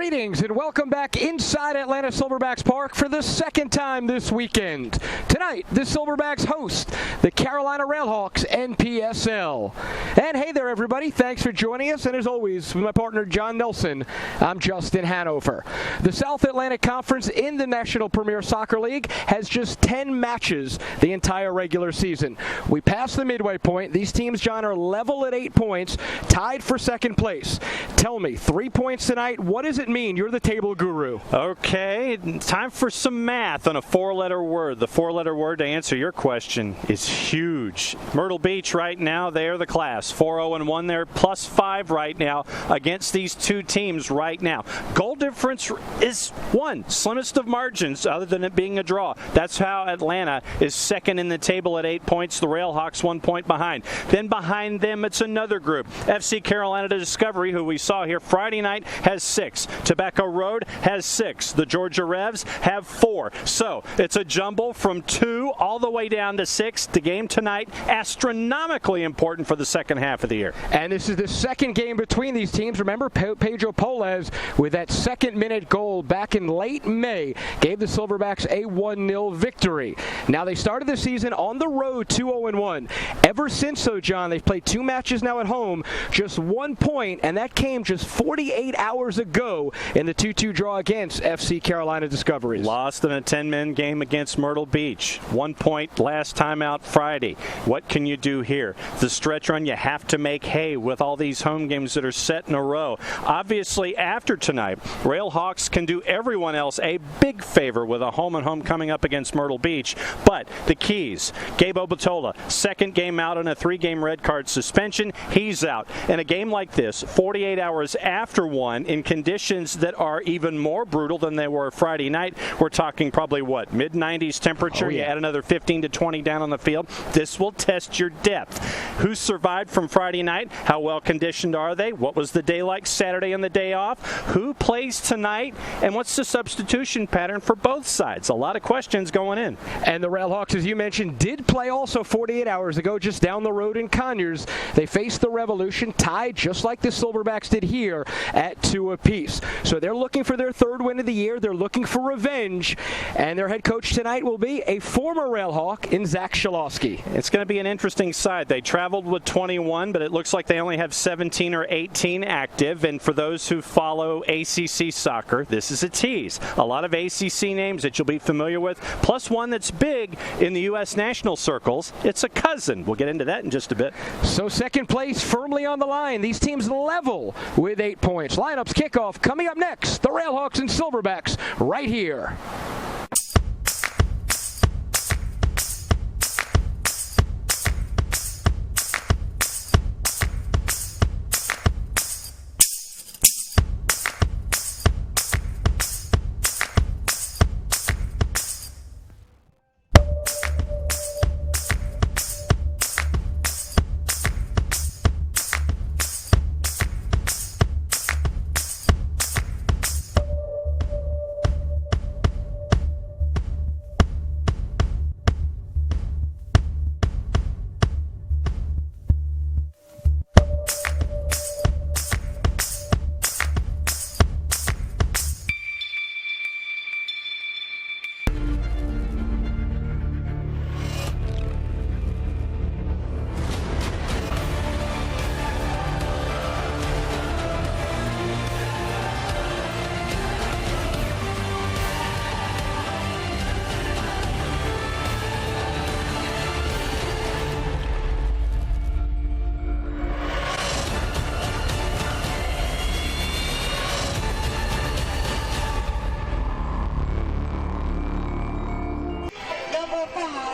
Greetings and welcome back inside Atlanta Silverbacks Park for the second time this weekend. Tonight, the Silverbacks host the Carolina Railhawks NPSL. And hey there, everybody. Thanks for joining us. And as always, with my partner, John Nelson, I'm Justin Hanover. The South Atlantic Conference in the National Premier Soccer League has just 10 matches the entire regular season. We passed the midway point. These teams, John, are level at 8 points, tied for second place. Tell me, 3 points tonight, what does it mean? You're the table guru. Okay, time for some math on a four-letter word. The four-letter word to answer your question is huge. Myrtle Beach right now, they're the class. 4-0-1, they're +5 right now against these two teams right now. Goal difference is 1, slimmest of margins other than it being a draw. That's how Atlanta is second in the table at 8 points. The Railhawks 1 point behind. Then behind them, it's another group. FC Carolina Discovery, who we saw here Friday night, has 6. Tobacco Road has 6. The Georgia Revs have 4. So it's a jumble from 2 all the way down to 6. The game tonight, astronomically important for the second half of the year. And this is the second game between these teams. Remember, Pedro Poles, with that second-minute goal back in late May, gave the Silverbacks a 1-0 victory. Now, they started the season on the road 2-0-1. Ever since, though, John, they've played 2 matches now at home, just 1 point, and that came just 48 hours ago in the 2-2 draw against FC Carolina Discoveries. Lost in a 10-man game against Myrtle Beach. 1 point last time out Friday. What can you do here? The stretch run, you have to make hay with all these home games that are set in a row. Obviously, after tonight, Railhawks can do everyone else a big favor with a home-and-home coming up against Myrtle Beach. But the keys, Gabe Obatola, second game out on a 3-game red card suspension. He's out. In a game like this, 48 hours after one, in conditions that are even more brutal than they were Friday night, we're talking probably, what, mid-90s temperature? Oh, yeah. You add another 15 to 20 down on the field. This will test your depth. Who survived from Friday night? How well conditioned are they? What was the day like Saturday and the day off? Who plays tonight? And what's the substitution pattern for both sides? A lot of questions going in. And the Railhawks, as you mentioned, did play also 48 hours ago just down the road in Conyers. They faced the Revolution, tied just like the Silverbacks did here at 2 apiece. So they're looking for their 3rd win of the year. They're looking for revenge. And their head coach tonight will be a former Railhawk in Zach Schalowski. It's going to be an interesting side. They traveled with 21, but it looks like they only have 17 or 18 active. And for those who follow ACC soccer, this is a tease. A lot of ACC names that you'll be familiar with, plus one that's big in the U.S. national circles. It's a cousin. We'll get into that in just a bit. So second place firmly on the line. These teams level with 8 points. Lineups kickoff coming up next. The Railhawks and Silverbacks right here.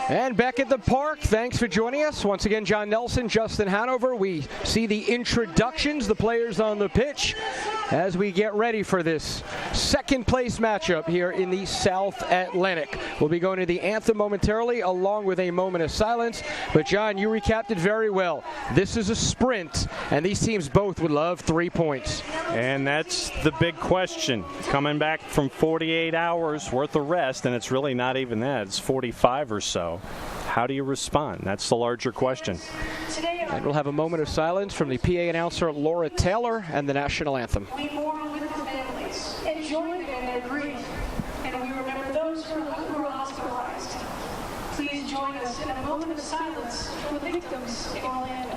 And back at the park, thanks for joining us. Once again, John Nelson, Justin Hanover. We see the introductions, the players on the pitch, as we get ready for this second place matchup here in the South Atlantic. We'll be going to the anthem momentarily, along with a moment of silence. But John, you recapped it very well. This is a sprint, and these teams both would love 3 points. And that's the big question. Coming back from 48 hours worth of rest, and it's really not even that. It's 45 or so. How do you respond? That's the larger question. And we'll have a moment of silence from the PA announcer Laura Taylor and the national anthem. We mourn with the families of silence for the victims in Orlando.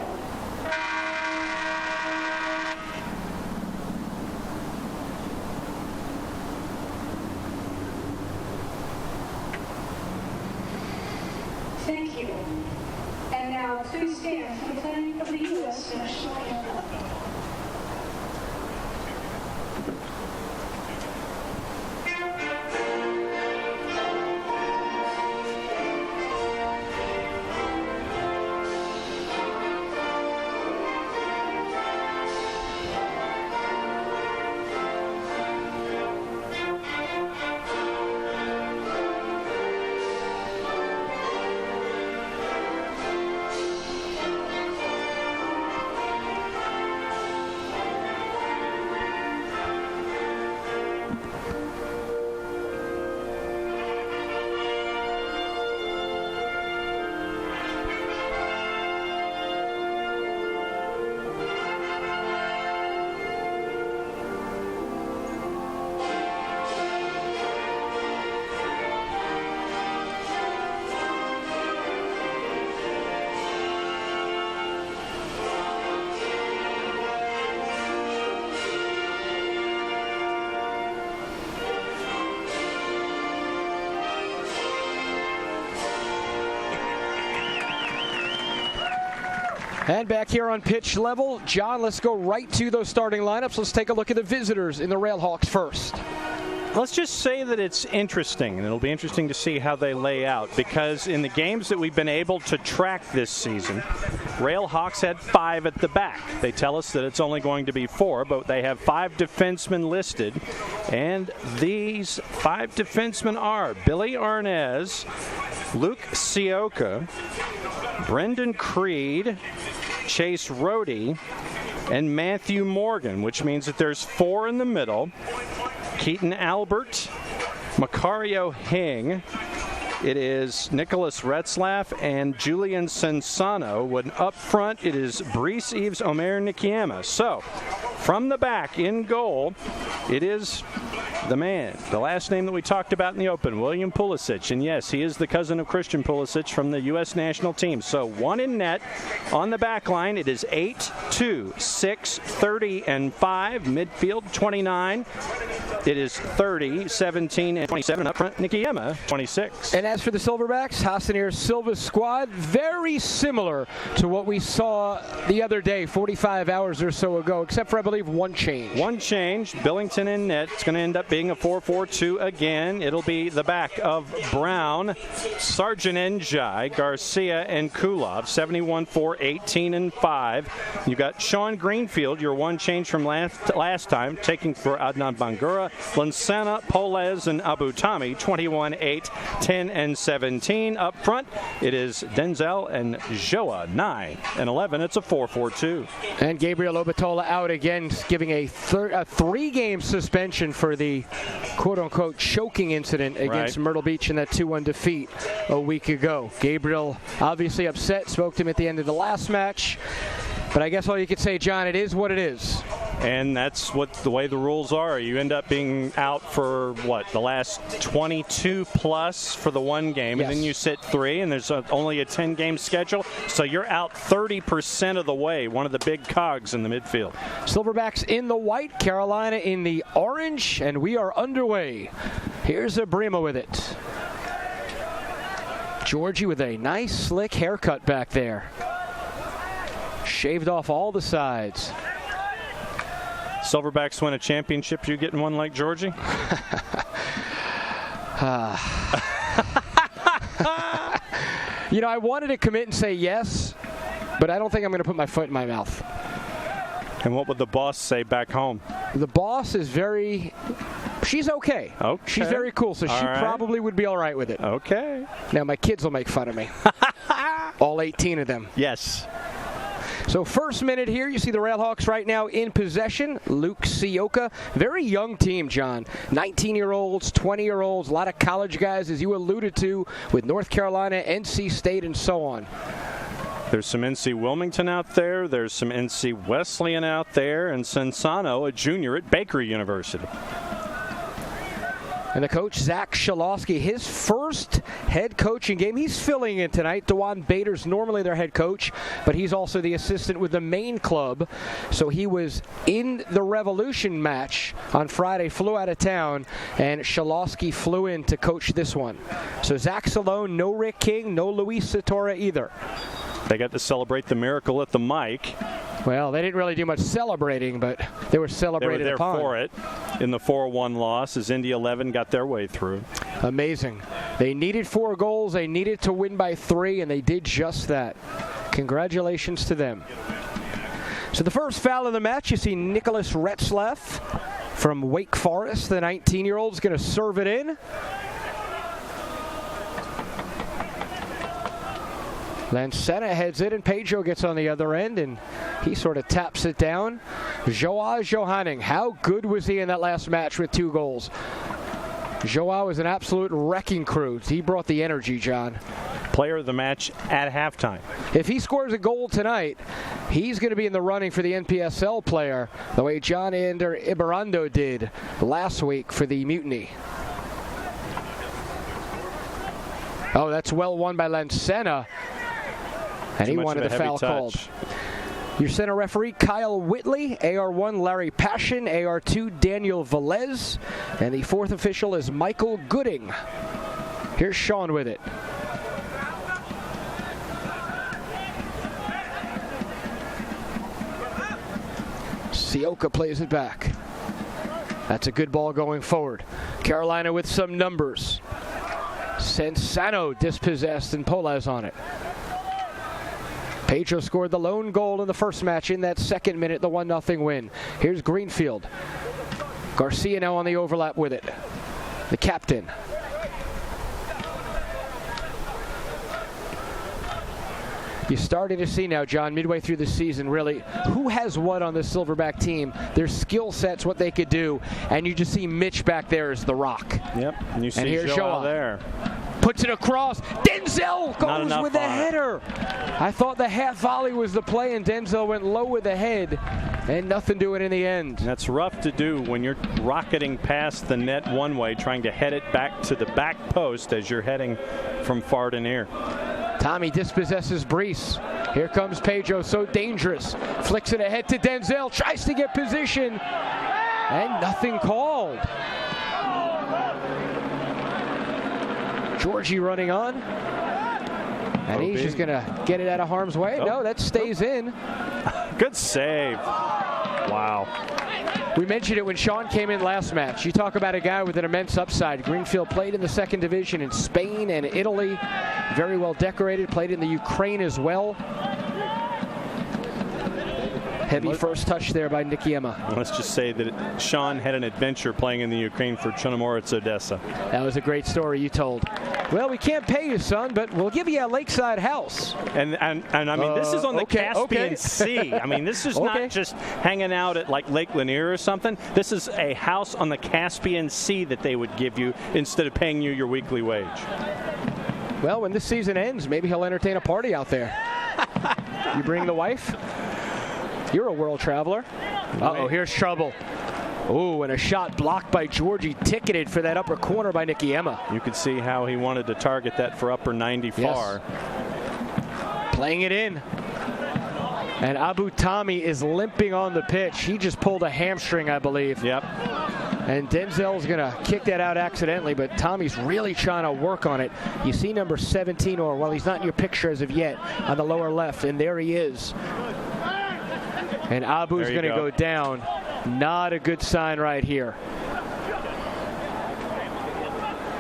Thank you. And now, please stand for the playing of the U.S. national anthem. And back here on pitch level, John, let's go right to those starting lineups. Let's take a look at the visitors in the Railhawks first. Let's just say that it's interesting, and it'll be interesting to see how they lay out, because in the games that we've been able to track this season, Railhawks had 5 at the back. They tell us that it's only going to be 4, but they have 5 defensemen listed, and these 5 defensemen are Billy Arnaz, Luke Sioka, Brendan Creed, Chase Rohde, and Matthew Morgan, which means that there's 4 in the middle. Keaton Albert, Macario Hing, it is Nicholas Retzlaff and Julian Sensano. When up front, it is Brees Eves Omer Nikiema. So, from the back in goal, it is the man, the last name that we talked about in the open, William Pulisic. And yes, he is the cousin of Christian Pulisic from the U.S. national team. So 1 in net on the back line. It is 8, 2, 6, 30, and 5. Midfield, 29. It is 30, 17, and 27. Up front, Nikiema, 26. And as for the Silverbacks, Hasanir Silva's squad, very similar to what we saw the other day, 45 hours or so ago, except for, I believe, one change. One change, Billington in net. It's going to end up being a 4-4-2 again. It'll be the back of Brown, Sargent Njai, Garcia, and Kulov. 71-4, 18 and 5. You got Sean Greenfield, your one change from last time, taking for Adnan Bangura, Lansana, Polez, and Abu Tami. 21-8, 10 and 17. Up front, it is Denzel and Joa, 9 and 11. It's a 4-4-2. And Gabriel Obatola out again, giving a 3-game suspension for the quote-unquote choking incident against Myrtle Beach in that 2-1 defeat a week ago. Gabriel obviously upset, spoke to him at the end of the last match. But I guess all you could say, John, it is what it is. And that's what the way the rules are. You end up being out for, the last 22 plus for the one game. Yes. And then you sit 3, and there's only a 10-game schedule. So you're out 30% of the way, one of the big cogs in the midfield. Silverbacks in the white, Carolina in the orange, and we are underway. Here's Abrima with it. Georgie with a nice, slick haircut back there. Shaved off all the sides. Silverbacks win a championship, you getting one like Georgie? You know, I wanted to commit and say yes, but I don't think I'm going to put my foot in my mouth. And what would the boss say back home? The boss is she's okay. Okay. She's very cool, so she probably would be all right with it. Okay. Now, my kids will make fun of me. All 18 of them. Yes. So first minute here, you see the Railhawks right now in possession. Luke Sioka, very young team, John. 19-year-olds, 20-year-olds, a lot of college guys, as you alluded to, with North Carolina, NC State, and so on. There's some NC Wilmington out there. There's some NC Wesleyan out there. And Sensano, a junior at Baker University. And the coach, Zach Schalowski, his first head coaching game. He's filling in tonight. DeJuan Bader's normally their head coach, but he's also the assistant with the main club. So he was in the Revolution match on Friday, flew out of town, and Schalowski flew in to coach this one. So Zach's alone, no Rick King, no Luis Satora either. They got to celebrate the miracle at the mic. Well, they didn't really do much celebrating, but they were celebrated upon. They were there for it in the 4-1 loss as Indy 11 got their way through. Amazing. They needed 4 goals. They needed to win by 3, and they did just that. Congratulations to them. So the first foul of the match, you see Nicholas Retzlaff from Wake Forest. The 19-year-old is going to serve it in. Lancena heads it, and Pedro gets on the other end, and he sort of taps it down. Joao Johanning, how good was he in that last match with 2 goals? Joao was an absolute wrecking crew. He brought the energy, John. Player of the match at halftime. If he scores a goal tonight, he's going to be in the running for the NPSL player, the way John Ander Ibarrando did last week for the Mutiny. Oh, that's well won by Lancena. And he wanted the foul called. Your center referee, Kyle Whitley. AR1, Larry Passion. AR2, Daniel Velez. And the 4th official is Michael Gooding. Here's Sean with it. Sioka plays it back. That's a good ball going forward. Carolina with some numbers. Sensano dispossessed and Polaz on it. Pedro scored the lone goal in the first match in that second minute, the 1-0 win. Here's Greenfield. Garcia now on the overlap with it. The captain. You're starting to see now, John, midway through the season, really, who has what on this Silverback team, their skill sets, what they could do, and you just see Mitch back there as the rock. Yep, and you see Joao there. Puts it across. Denzel goes with the header. I thought the half volley was the play, and Denzel went low with the head, and nothing doing in the end. That's rough to do when you're rocketing past the net one way, trying to head it back to the back post as you're heading from far to near. Tommy dispossesses Brees. Here comes Pedro, so dangerous. Flicks it ahead to Denzel, tries to get position, and nothing called. Georgie running on. And he's just going to get it out of harm's way. No, that stays in. Good save. Wow. We mentioned it when Sean came in last match. You talk about a guy with an immense upside. Greenfield played in the 2nd division in Spain and Italy. Very well decorated. Played in the Ukraine as well. Heavy first touch there by Nikiema. Let's just say that Sean had an adventure playing in the Ukraine for Chernomorets Odessa. That was a great story you told. Well, we can't pay you, son, but we'll give you a lakeside house. And I mean, this is on the Caspian Sea. I mean, this is not just hanging out at like Lake Lanier or something. This is a house on the Caspian Sea that they would give you instead of paying you your weekly wage. Well, when this season ends, maybe he'll entertain a party out there. You bring the wife? You're a world traveler. Uh-oh, here's trouble. Oh, and a shot blocked by Georgie, ticketed for that upper corner by Nikiema. You could see how he wanted to target that for upper 90 far. Yes. Playing it in. And Abu Tommy is limping on the pitch. He just pulled a hamstring, I believe. Yep. And Denzel's going to kick that out accidentally, but Tommy's really trying to work on it. You see number 17, or, well, he's not in your picture as of yet, on the lower left, and there he is. And Abu's going to go down. Not a good sign right here.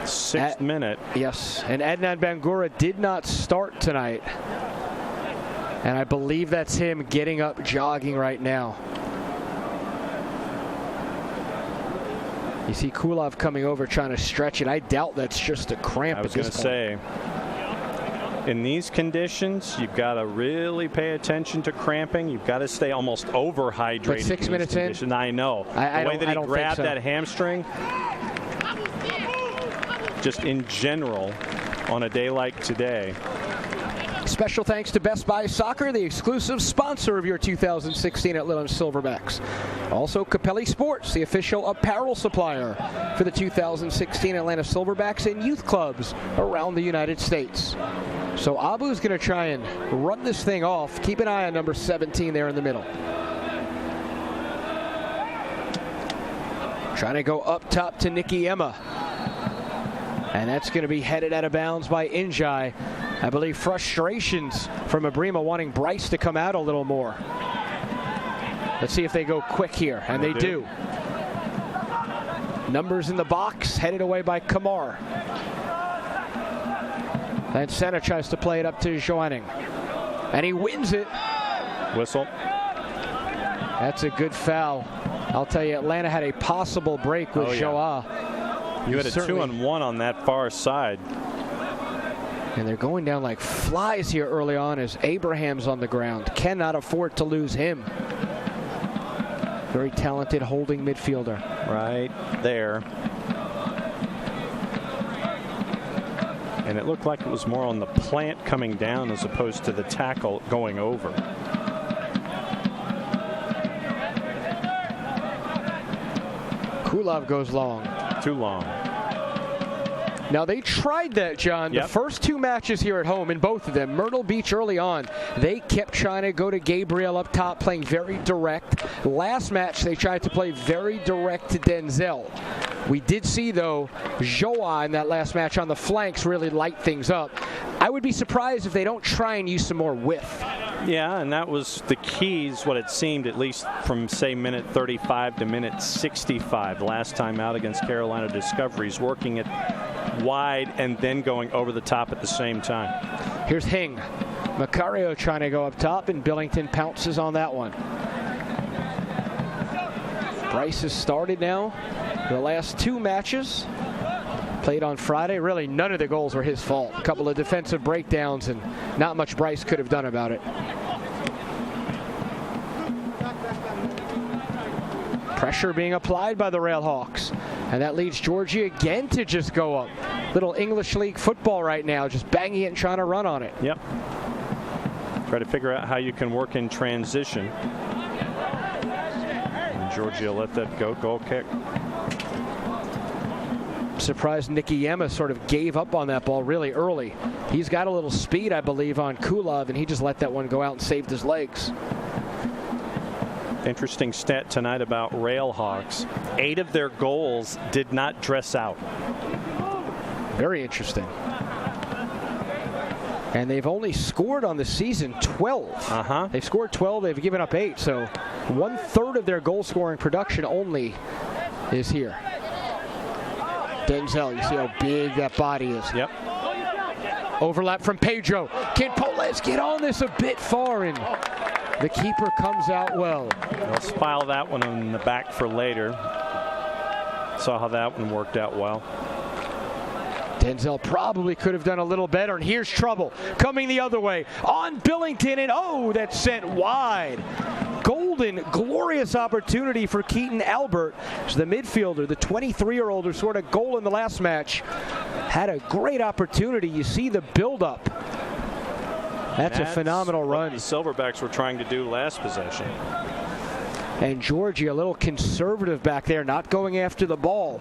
6th minute. Yes, and Adnan Bangura did not start tonight. And I believe that's him getting up, jogging right now. You see Kulov coming over, trying to stretch it. I doubt that's just a cramp. I was going to say, in these conditions, you've got to really pay attention to cramping. You've got to stay almost overhydrated. But 6 minutes in? I know. The way that he grabbed that hamstring, just in general, on a day like today. Special thanks to Best Buy Soccer, the exclusive sponsor of your 2016 Atlanta Silverbacks. Also, Capelli Sports, the official apparel supplier for the 2016 Atlanta Silverbacks and youth clubs around the United States. So Abu's going to try and run this thing off. Keep an eye on number 17 there in the middle. Trying to go up top to Nicky Emma. And that's going to be headed out of bounds by Njai. I believe frustrations from Abrima wanting Bryce to come out a little more. Let's see if they go quick here, and they do. Numbers in the box, headed away by Kamar. And Senna tries to play it up to Joanning. And he wins it. Whistle. That's a good foul. I'll tell you, Atlanta had a possible break with Joa. You had a 2-on-1 on that far side. And they're going down like flies here early on as Abraham's on the ground. Cannot afford to lose him. Very talented holding midfielder. Right there. And it looked like it was more on the plant coming down as opposed to the tackle going over. Kulov goes long. Too long. Now, they tried that, John. Yep. The first two matches here at home, in both of them, Myrtle Beach early on, they kept trying to go to Gabriel up top, playing very direct. Last match, they tried to play very direct to Denzel. We did see, though, Joa in that last match on the flanks really light things up. I would be surprised if they don't try and use some more width. Yeah, and that was the keys, what it seemed, at least from, say, minute 35 to minute 65 last time out against Carolina Discoveries, working it wide and then going over the top at the same time. Here's Hing. Macario trying to go up top, and Billington pounces on that one. Bryce has started now. The last two matches played on Friday. Really, none of the goals were his fault. A couple of defensive breakdowns, and not much Bryce could have done about it. Pressure being applied by the Railhawks. And that leads Georgia again to just go up. Little English League football right now, just banging it and trying to run on it. Yep. Try to figure out how you can work in transition. And Georgia let that go. Goal kick. Surprised Nicky Emma sort of gave up on that ball really early. He's got a little speed, I believe, on Kulov, and he just let that one go out and saved his legs. Interesting stat tonight about Railhawks. 8 of their goals did not dress out. Very interesting. And they've only scored on the season 12. They've scored 12. They've given up 8. So 1/3 of their goal scoring production only is here. Denzel, you see how big that body is. Yep. Overlap from Pedro. Can Poles get on this a bit far? And the keeper comes out well. Let's file that one in the back for later. Saw how that one worked out well. Denzel probably could have done a little better, and here's trouble coming the other way on Billington, and oh, that's sent wide. Golden, glorious opportunity for Keaton Albert. The midfielder, the 23-year-old who scored a goal in the last match, had a great opportunity. You see the build-up. That's a phenomenal run. The Silverbacks were trying to do last possession. And Georgia a little conservative back there, not going after the ball.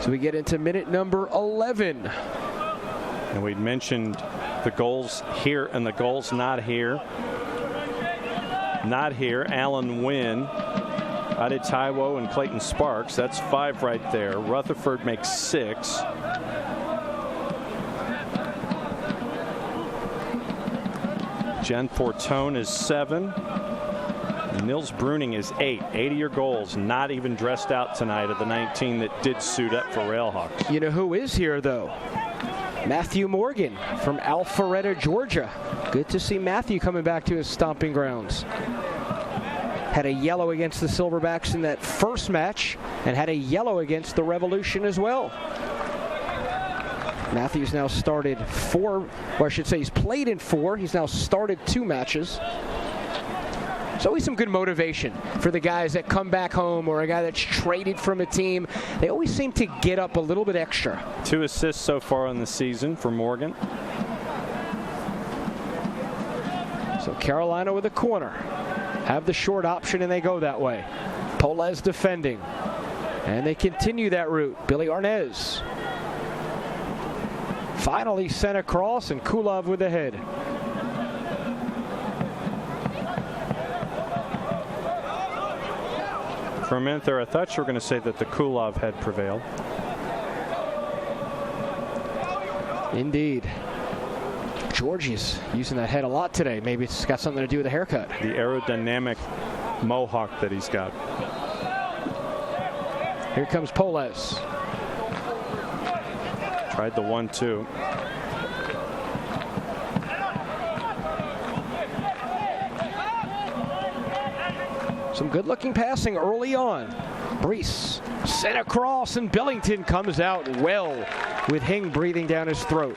So we get into minute number 11. And we'd mentioned the goals here and the goals not here. Not here. Alan Wynn, Ade Taiwo, and Clayton Sparks. That's 5 right there. Rutherford makes 6. Jen Fortone is 7. And Nils Bruning is 8. 80-year goals, not even dressed out tonight of the 19 that did suit up for Railhawks. You know who is here, though? Matthew Morgan from Alpharetta, Georgia. Good to see Matthew coming back to his stomping grounds. Had a yellow against the Silverbacks in that first match, and had a yellow against the Revolution as well. Matthew's now started 4, or I should say he's played in 4. He's now started 2 matches. It's always some good motivation for the guys that come back home or a guy that's traded from a team. They always seem to get up a little bit extra. 2 assists so far in the season for Morgan. So Carolina with a corner. Have the short option and they go that way. Polez defending. And they continue that route. Billy Arnez. Finally sent across and Kulov with the head. For a minute there, I thought you were going to say that the Kulov had prevailed. Indeed. Georgie's using that head a lot today. Maybe it's got something to do with the haircut. The aerodynamic mohawk that he's got. Here comes Polez. Tried the 1-2. Some good-looking passing early on. Brees sent across, and Billington comes out well with Hing breathing down his throat.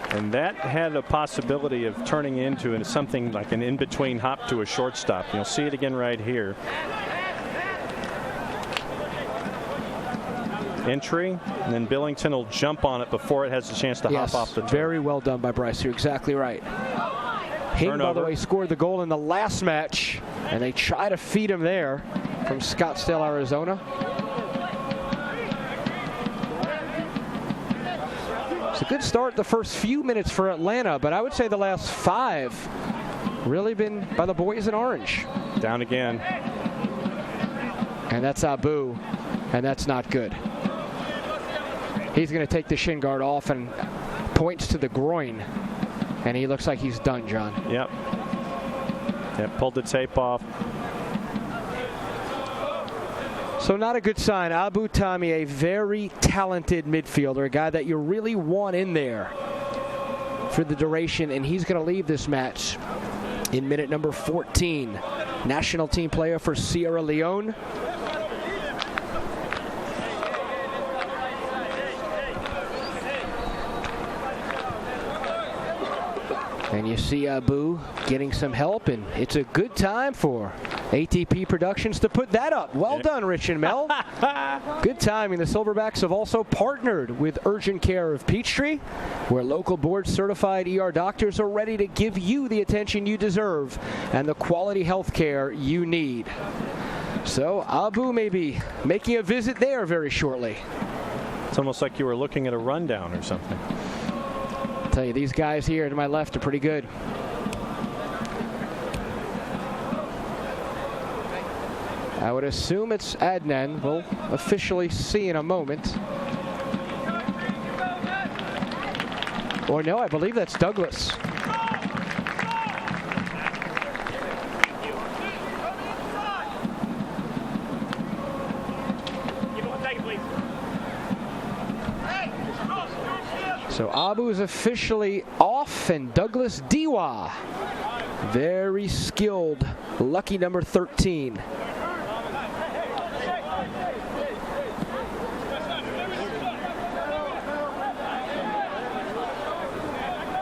And that had a possibility of turning into something like an in-between hop to a shortstop. You'll see it again right here. Entry, and then Billington will jump on it before it has a chance to hop off the turf. Very well done by Bryce. You're exactly right. Hing, by the way, scored the goal in the last match, and they try to feed him there from Scottsdale, Arizona. It's a good start the first few minutes for Atlanta, but I would say the last 5 really been by the boys in orange. Down again. And that's Abu, and that's not good. He's going to take the shin guard off and points to the groin. And he looks like he's done, John. Yep. Pulled the tape off. So not a good sign. Abu Tami, a very talented midfielder, a guy that you really want in there for the duration, and he's going to leave this match in minute number 14. National team player for Sierra Leone. And you see Abu getting some help, and it's a good time for ATP Productions to put that up. Well done, Rich and Mel. Good timing. The Silverbacks have also partnered with Urgent Care of Peachtree, where local board-certified ER doctors are ready to give you the attention you deserve and the quality health care you need. So Abu may be making a visit there very shortly. It's almost like you were looking at a rundown or something. I'll tell you, these guys here to my left are pretty good. I would assume it's Adnan. We'll officially see in a moment. Or no, I believe that's Douglas. So Abu is officially off, and Douglas Diwa, very skilled, lucky number 13.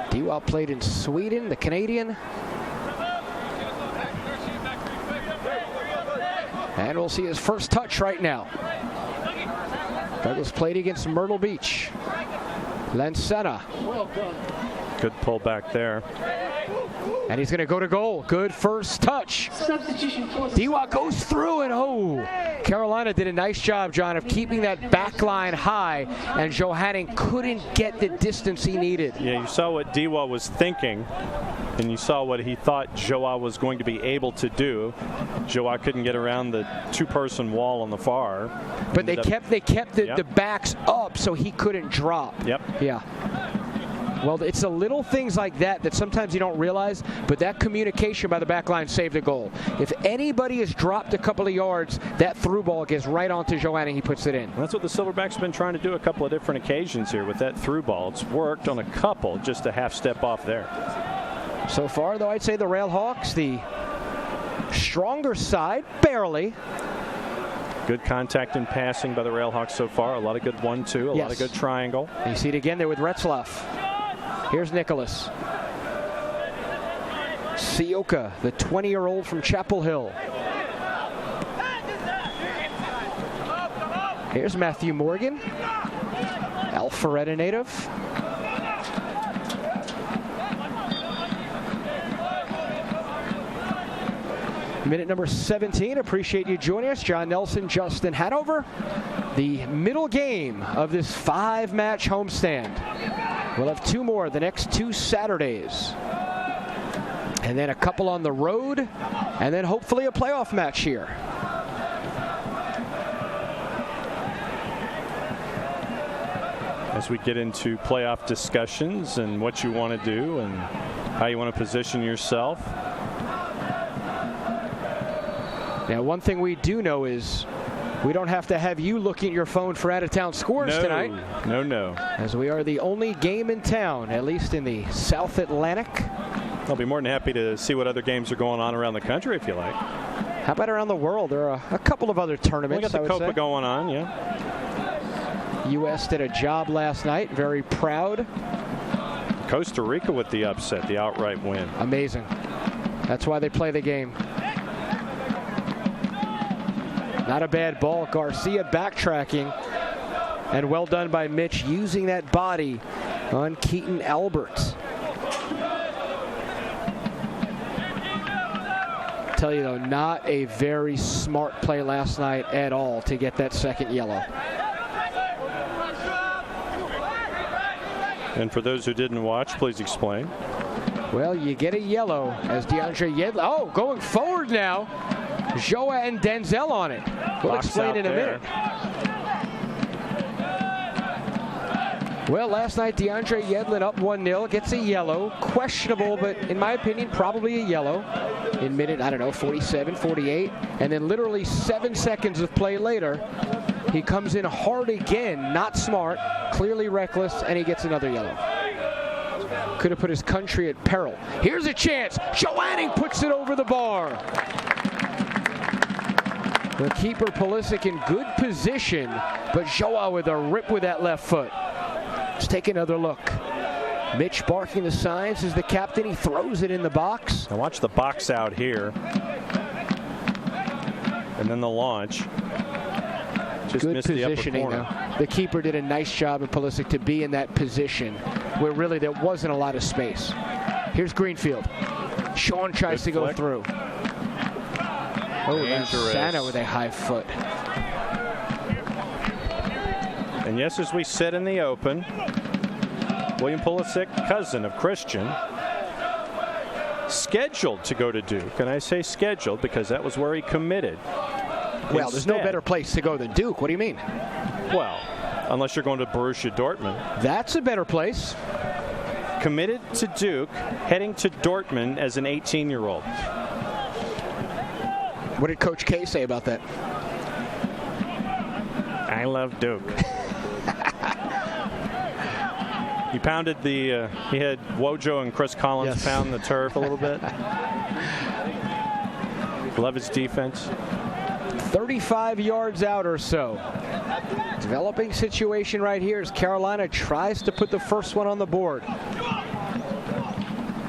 Diwa played in Sweden, the Canadian. And we'll see his first touch right now. Douglas played against Myrtle Beach. Lancena. Good pull back there. And he's going to go to goal. Good first touch. Diwa goes through, and Carolina did a nice job, John, of keeping that back line high, and Johanning couldn't get the distance he needed. Yeah, you saw what Diwa was thinking, and you saw what he thought Joa was going to be able to do. Joa couldn't get around the 2-person wall on the far. But they kept the backs up so he couldn't drop. Yep. Yeah. Well, it's the little things like that that sometimes you don't realize, but that communication by the back line saved a goal. If anybody has dropped a couple of yards, that through ball gets right onto Joanne and he puts it in. That's what the Silverbacks have been trying to do a couple of different occasions here with that through ball. It's worked on a couple, just a half step off there. So far, though, I'd say the Railhawks, the stronger side, barely. Good contact and passing by the Railhawks so far. A lot of good 1-2, a lot of good triangle. And you see it again there with Retzlaff. Here's Nicholas. Sioka, the 20-year-old from Chapel Hill. Here's Matthew Morgan, Alpharetta native. Minute number 17. Appreciate you joining us. John Nelson, Justin Hanover. The middle game of this 5-match homestand. We'll have 2 more the next 2 Saturdays. And then a couple on the road. And then hopefully a playoff match here. As we get into playoff discussions and what you want to do and how you want to position yourself. Now, one thing we do know is we don't have to have you looking at your phone for out-of-town scores tonight. No. As we are the only game in town, at least in the South Atlantic. I'll be more than happy to see what other games are going on around the country if you like. How about around the world? There are a couple of other tournaments. We got the Copa going on, yeah. U.S. did a job last night. Very proud. Costa Rica with the upset, the outright win. Amazing. That's why they play the game. Not a bad ball. Garcia backtracking. And well done by Mitch using that body on Keaton Alberts. Tell you though, not a very smart play last night at all to get that second yellow. And for those who didn't watch, please explain. Well, you get a yellow as DeAndre Yedlin. Oh, going forward now. Joa and Denzel on it. We'll explain in a minute. Well, last night, DeAndre Yedlin up 1-0, gets a yellow. Questionable, but in my opinion, probably a yellow. In minute, 47, 48. And then literally 7 seconds of play later, he comes in hard again, not smart, clearly reckless, and he gets another yellow. Could have put his country at peril. Here's a chance. Joanning puts it over the bar. The keeper, Pulisic, in good position, but Joa with a rip with that left foot. Let's take another look. Mitch barking the signs as the captain. He throws it in the box. Now watch the box out here. And then the launch. Just good missed positioning the upper corner. now. The keeper did a nice job of Pulisic to be in that position where really there wasn't a lot of space. Here's Greenfield. Sean tries to go through. Oh, that's Santa with a high foot. And yes, as we said in the open, William Pulisic, cousin of Christian, scheduled to go to Duke. And I say scheduled because that was where he committed. Well, there's no better place to go than Duke. What do you mean? Well, unless you're going to Borussia Dortmund. That's a better place. Committed to Duke, heading to Dortmund as an 18-year-old. What did Coach K say about that? I love Duke. He pounded the, he had Wojo and Chris Collins pound the turf a little bit. Love his defense. 35 yards out or so. Developing situation right here as Carolina tries to put the first one on the board.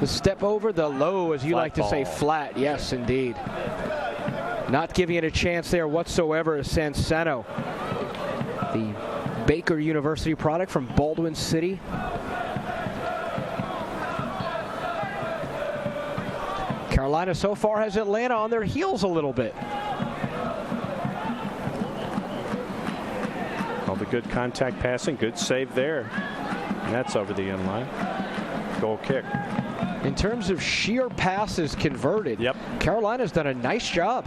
The step over, the low, as you like to say, flat. Yes, indeed. Not giving it a chance there whatsoever is Sansano. The Baker University product from Baldwin City. Carolina so far has Atlanta on their heels a little bit. All the good contact passing, good save there. And that's over the end line. Goal kick. In terms of sheer passes converted, Carolina's done a nice job.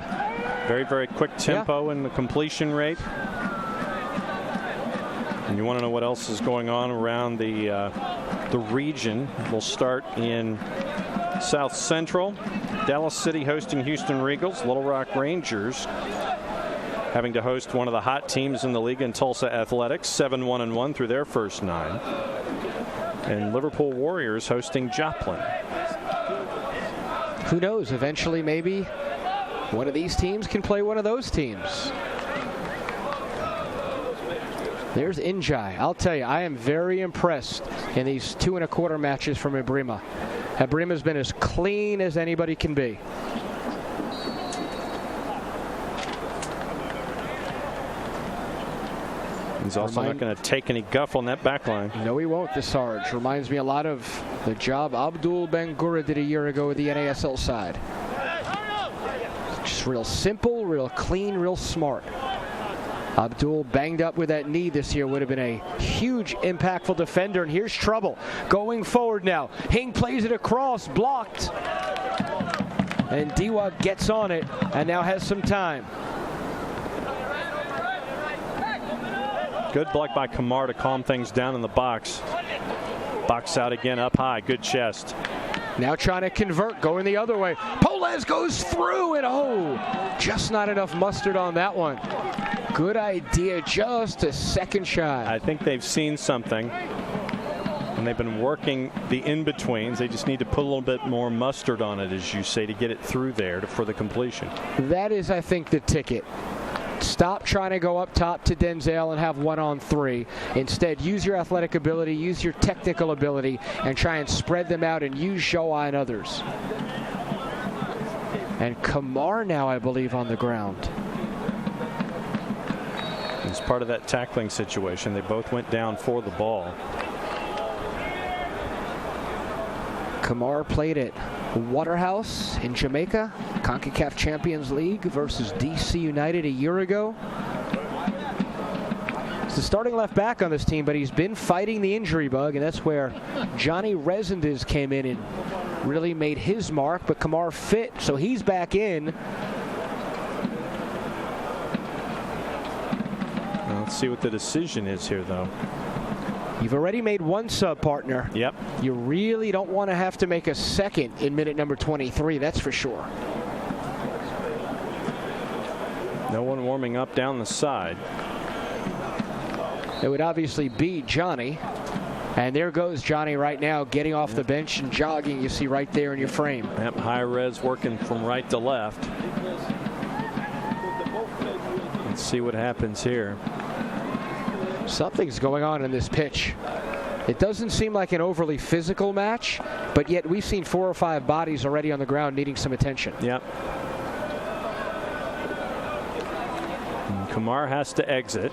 Very, very quick tempo in the completion rate. And you want to know what else is going on around the region. We'll start in South Central. Dallas City hosting Houston Regals. Little Rock Rangers having to host one of the hot teams in the league in Tulsa Athletics, 7-1-1 through their first 9. And Liverpool Warriors hosting Joplin. Who knows? Eventually, maybe one of these teams can play one of those teams. There's Injai. I'll tell you, I am very impressed in these 2 1/4 matches from Ibrima. Abrima's been as clean as anybody can be. He's also not going to take any guff on that back line. No, he won't, the Sarge. Reminds me a lot of the job Abdul Bangura did a year ago with the NASL side. Just real simple, real clean, real smart. Abdul banged up with that knee this year, would have been a huge impactful defender, and here's trouble going forward now. Hing plays it across, blocked, and Diwa gets on it and now has some time. Good block by Kamar to calm things down in the box. Box out again, up high, good chest. Now trying to convert, going the other way. Polez goes through, and oh, just not enough mustard on that one. Good idea, just a second shy. I think they've seen something, and they've been working the in-betweens. They just need to put a little bit more mustard on it, as you say, to get it through there for the completion. That is, I think, the ticket. Stop trying to go up top to Denzel and have 1-on-3. Instead, use your athletic ability, use your technical ability, and try and spread them out and use Showa and others. And Kamar now, I believe, on the ground. It's part of that tackling situation. They both went down for the ball. Kamar played at Waterhouse in Jamaica, CONCACAF Champions League versus DC United a year ago. He's the starting left back on this team, but he's been fighting the injury bug, and that's where Johnny Resendiz came in and really made his mark, but Kamar fit, so he's back in. Let's see what the decision is here, though. You've already made one sub, partner. Yep. You really don't want to have to make a second in minute number 23, that's for sure. No one warming up down the side. It would obviously be Johnny. And there goes Johnny right now, getting off the bench and jogging, you see right there in your frame. Yep, high res working from right to left. Let's see what happens here. Something's going on in this pitch. It doesn't seem like an overly physical match, but yet we've seen 4 or 5 bodies already on the ground needing some attention. Yep. And Kamar has to exit.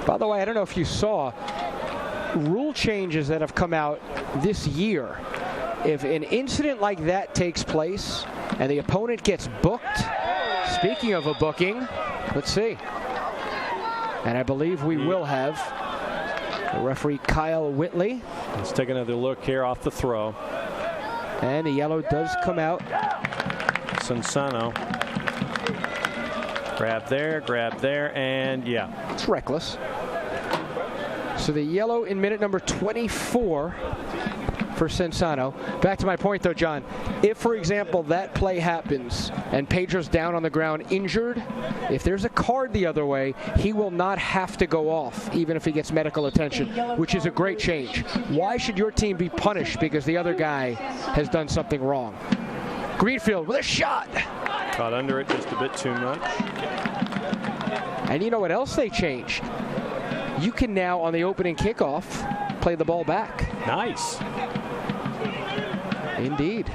By the way, I don't know if you saw rule changes that have come out this year. If an incident like that takes place and the opponent gets booked, speaking of a booking, let's see. And I believe we will have the referee Kyle Whitley. Let's take another look here off the throw. And the yellow does come out. Sansano. Grab there, and yeah. It's reckless. So the yellow in minute number 24 for Sansano. Back to my point, though, John. If, for example, that play happens and Pedro's down on the ground injured, if there's a card the other way, he will not have to go off, even if he gets medical attention, which is a great change. Why should your team be punished because the other guy has done something wrong? Greenfield with a shot. Caught under it just a bit too much. And you know what else they changed? You can now, on the opening kickoff, play the ball back. Nice. Indeed.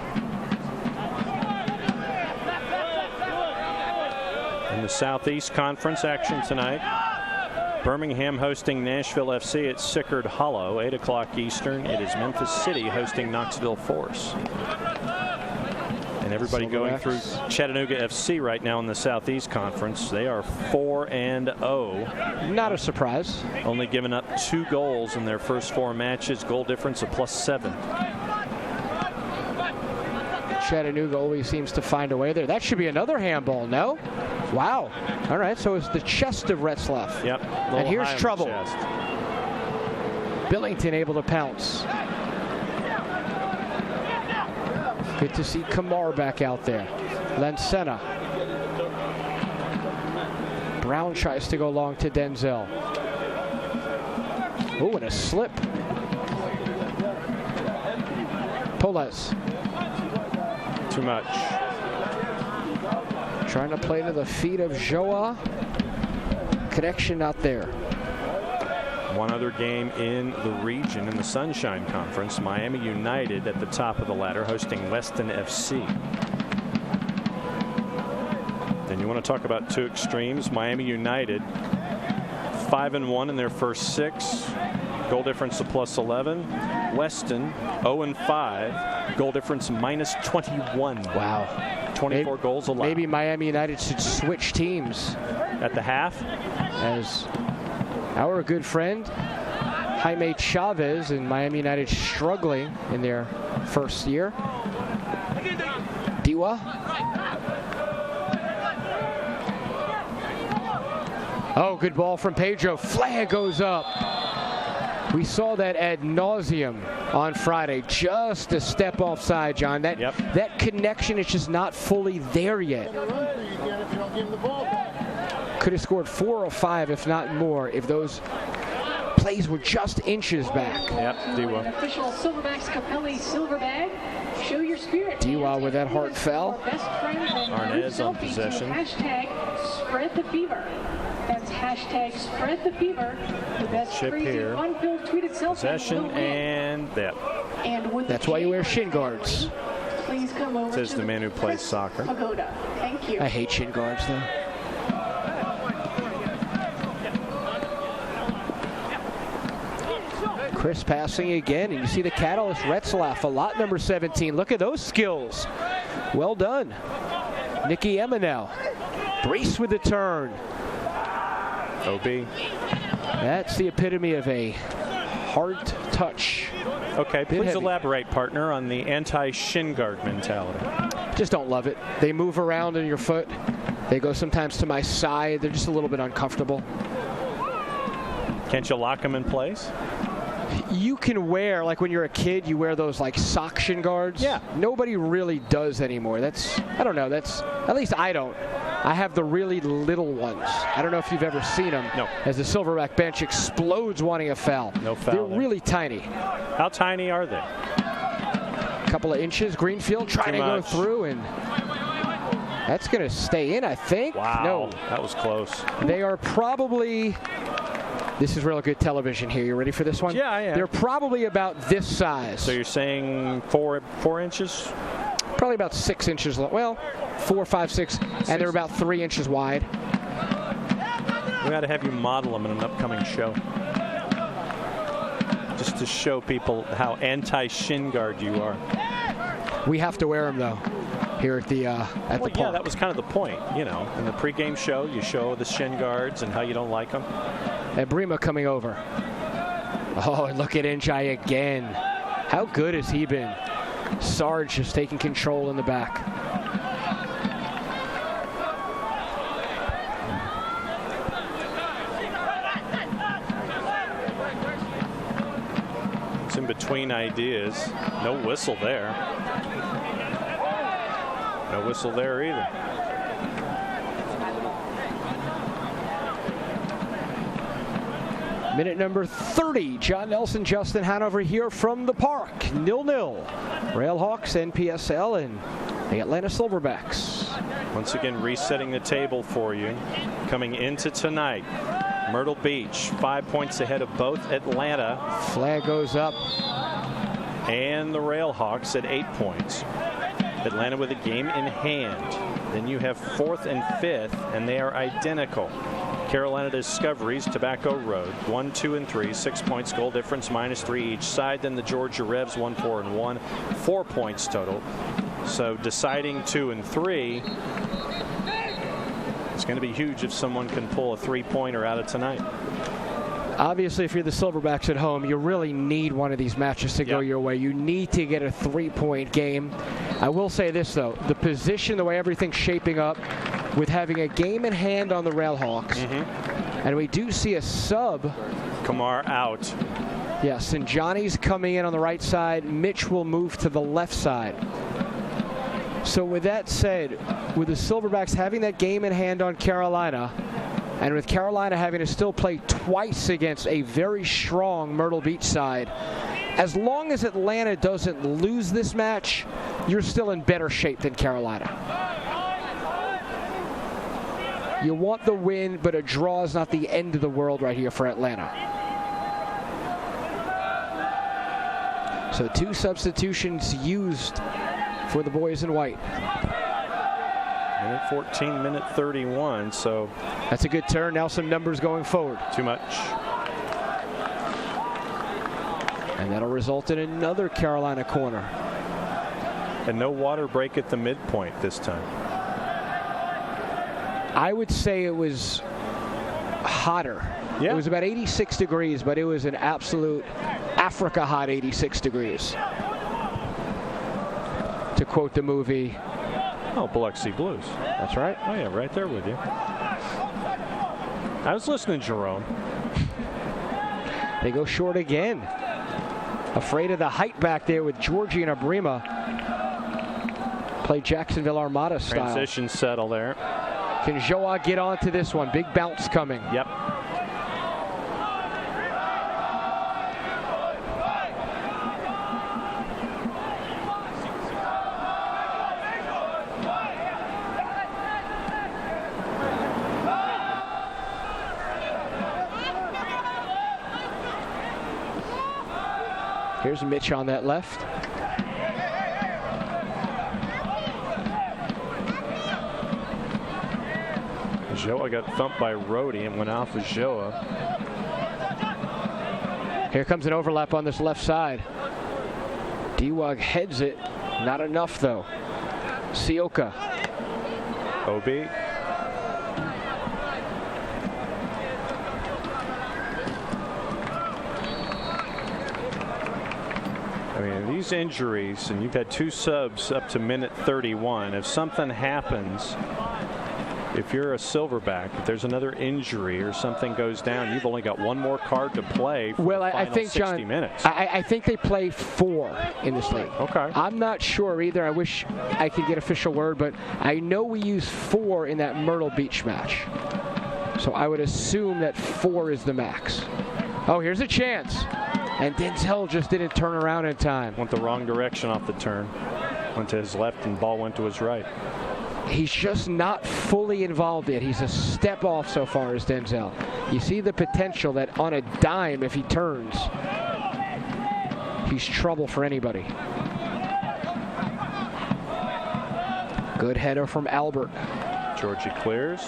In the Southeast Conference action tonight, Birmingham hosting Nashville FC at Sickard Hollow, 8 o'clock Eastern. It is Memphis City hosting Knoxville Force. And everybody going through Chattanooga FC right now in the Southeast Conference. They are 4-0. Not a surprise. Only giving up 2 goals in their first 4 matches. Goal difference of +7. Chattanooga always seems to find a way there. That should be another handball, no? Wow. All right, so it's the chest of Retzlaff. Yep. And here's trouble. Billington able to pounce. Good to see Kamar back out there. Lancena. Brown tries to go long to Denzel. Oh, and a slip. Polez. Too much. Trying to play to the feet of Joa. Connection not there. One other game in the region in the Sunshine Conference. Miami United at the top of the ladder hosting Weston FC. And you want to talk about two extremes. Miami United 5-1 in their first 6. Goal difference of +11. Weston 0-5. Goal difference -21. Wow. 24 goals allowed. Maybe Miami United should switch teams at the half. As our good friend Jaime Chavez and Miami United struggling in their first year. Diwa. Oh, good ball from Pedro. Flag goes up. We saw that ad nauseum on Friday. Just a step offside, John. That connection is just not fully there yet. Could have scored 4 or 5, if not more, if those plays were just inches back. Yep, Diwa. Official Silverbacks Capelli silver bag. Show your spirit. Diwa with that hard foul. Arnaz on possession. Hashtag spread the fever. That's hashtag spread the fever. The best Chip crazy here. fun-filled tweet itself. Possession and that. And that's why you wear shin guards. Please come over. Says the man who plays soccer. Pagoda. Thank you. I hate shin guards though. Chris passing again, and you see the catalyst Retzlaff, a lot number 17. Look at those skills. Well done. Nicky Emanel. Brace with the turn. OB. That's the epitome of a hard touch. Okay, please heavy. elaborate, partner, on the anti-shin guard mentality. Just don't love it. They move around on your foot. They go sometimes to my side. They're just a little bit uncomfortable. Can't you lock them in place? You can wear, like when you're a kid, you wear those like sock shin guards. Yeah. Nobody really does anymore. I don't know. At least I don't. I have the really little ones. I don't know if you've ever seen them. No. As the Silverback bench explodes wanting a foul. No foul. They're there. really tiny. How tiny are they? A couple of inches. Greenfield trying to go through, and that's going to stay in, I think. Wow. No. That was close. They are probably... This is real good television here. You ready for this one? Yeah, I am. They're probably about this size. So you're saying 4 inches? Probably about 6 inches long. Well, 4, 5, 6, and they're about 3 inches wide. We got to have you model them in an upcoming show. Just to show people how anti-shin guard you are. We have to wear them, though, here at the park. Yeah, that was kind of the point. You know, in the pregame show, you show the shin guards and how you don't like them. And Brima coming over. Oh, and look at Njai again. How good has he been? Sarge just taking control in the back. It's in between ideas. No whistle there. No whistle there either. Minute number 30. John Nelson, Justin Hanover here from the park. 0-0. Railhawks, NPSL, and the Atlanta Silverbacks. Once again, resetting the table for you. Coming into tonight, Myrtle Beach, 5 points ahead of both Atlanta. Flag goes up. And the Railhawks at 8 points. Atlanta with a game in hand. Then you have 4th and 5th, and they are identical. Carolina Discoveries, Tobacco Road, 1, 2, and 3, 6 points, goal difference -3 each side. Then the Georgia Revs, 1, 4, and 1, 4 points total. So deciding 2 and 3, it's going to be huge if someone can pull a 3-pointer out of tonight. Obviously, if you're the Silverbacks at home, you really need one of these matches to go your way. You need to get a 3-point game. I will say this, though. The position, the way everything's shaping up, with having a game in hand on the Railhawks, and we do see a sub. Kamar out. Yes, and Johnny's coming in on the right side. Mitch will move to the left side. So with that said, with the Silverbacks having that game in hand on Carolina, and with Carolina having to still play twice against a very strong Myrtle Beach side, as long as Atlanta doesn't lose this match, you're still in better shape than Carolina. You want the win, but a draw is not the end of the world right here for Atlanta. So 2 substitutions used for the boys in white. Minute 14, minute 31, so. That's a good turn. Now some numbers going forward. Too much. And that'll result in another Carolina corner. And no water break at the midpoint this time. I would say it was hotter. Yeah. It was about 86 degrees, but it was an absolute Africa hot 86 degrees. To quote the movie. Oh, Biloxi Blues. That's right. Oh, yeah, right there with you. I was listening, Jerome. They go short again. Afraid of the height back there with Georgie and Abrima. Play Jacksonville Armada style. Transition settle there. Can Joa get onto this one? Big bounce coming. Yep. Here's Mitch on that left. Joa got thumped by Rhodey and went off of Joa. Here comes an overlap on this left side. D-Wog heads it. Not enough, though. Sioka. OB. I mean, these injuries, and you've had 2 subs up to minute 31. If something happens, if you're a Silverback, if there's another injury or something goes down, you've only got 1 more card to play for the final 60 minutes. I think they play 4 in this league. Okay. I'm not sure either. I wish I could get official word, but I know we use 4 in that Myrtle Beach match. So I would assume that 4 is the max. Oh, here's a chance. And Denzel just didn't turn around in time. Went the wrong direction off the turn. Went to his left and ball went to his right. He's just not fully involved yet. He's a step off so far as Denzel. You see the potential that on a dime, if he turns, he's trouble for anybody. Good header from Albert. Georgie clears.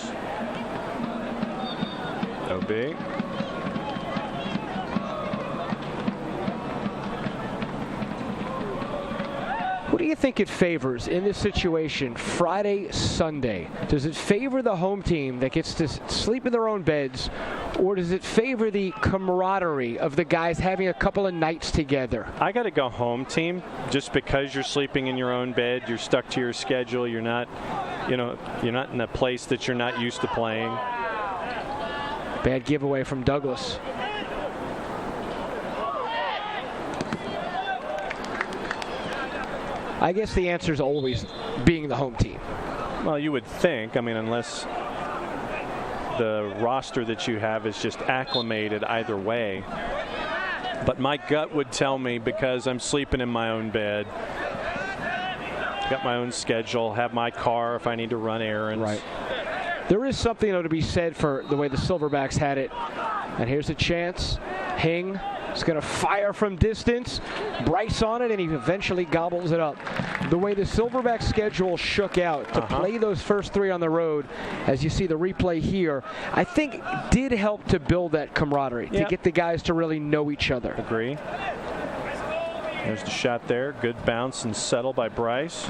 OB. Who do you think it favors in this situation, Friday, Sunday? Does it favor the home team that gets to sleep in their own beds, or does it favor the camaraderie of the guys having a couple of nights together? I got to go home team, just because you're sleeping in your own bed, you're stuck to your schedule, you're not in a place that you're not used to playing. Bad giveaway from Douglas. I guess the answer is always being the home team. Well, you would think. I mean, unless the roster that you have is just acclimated either way. But my gut would tell me, because I'm sleeping in my own bed, got my own schedule, have my car if I need to run errands. Right. There is something, though, to be said for the way the Silverbacks had it. And here's a chance. Hing is going to fire from distance. Bryce on it, and he eventually gobbles it up. The way the Silverback schedule shook out to play those first 3 on the road, as you see the replay here, I think did help to build that camaraderie, to get the guys to really know each other. Agree. There's the shot there. Good bounce and settle by Bryce.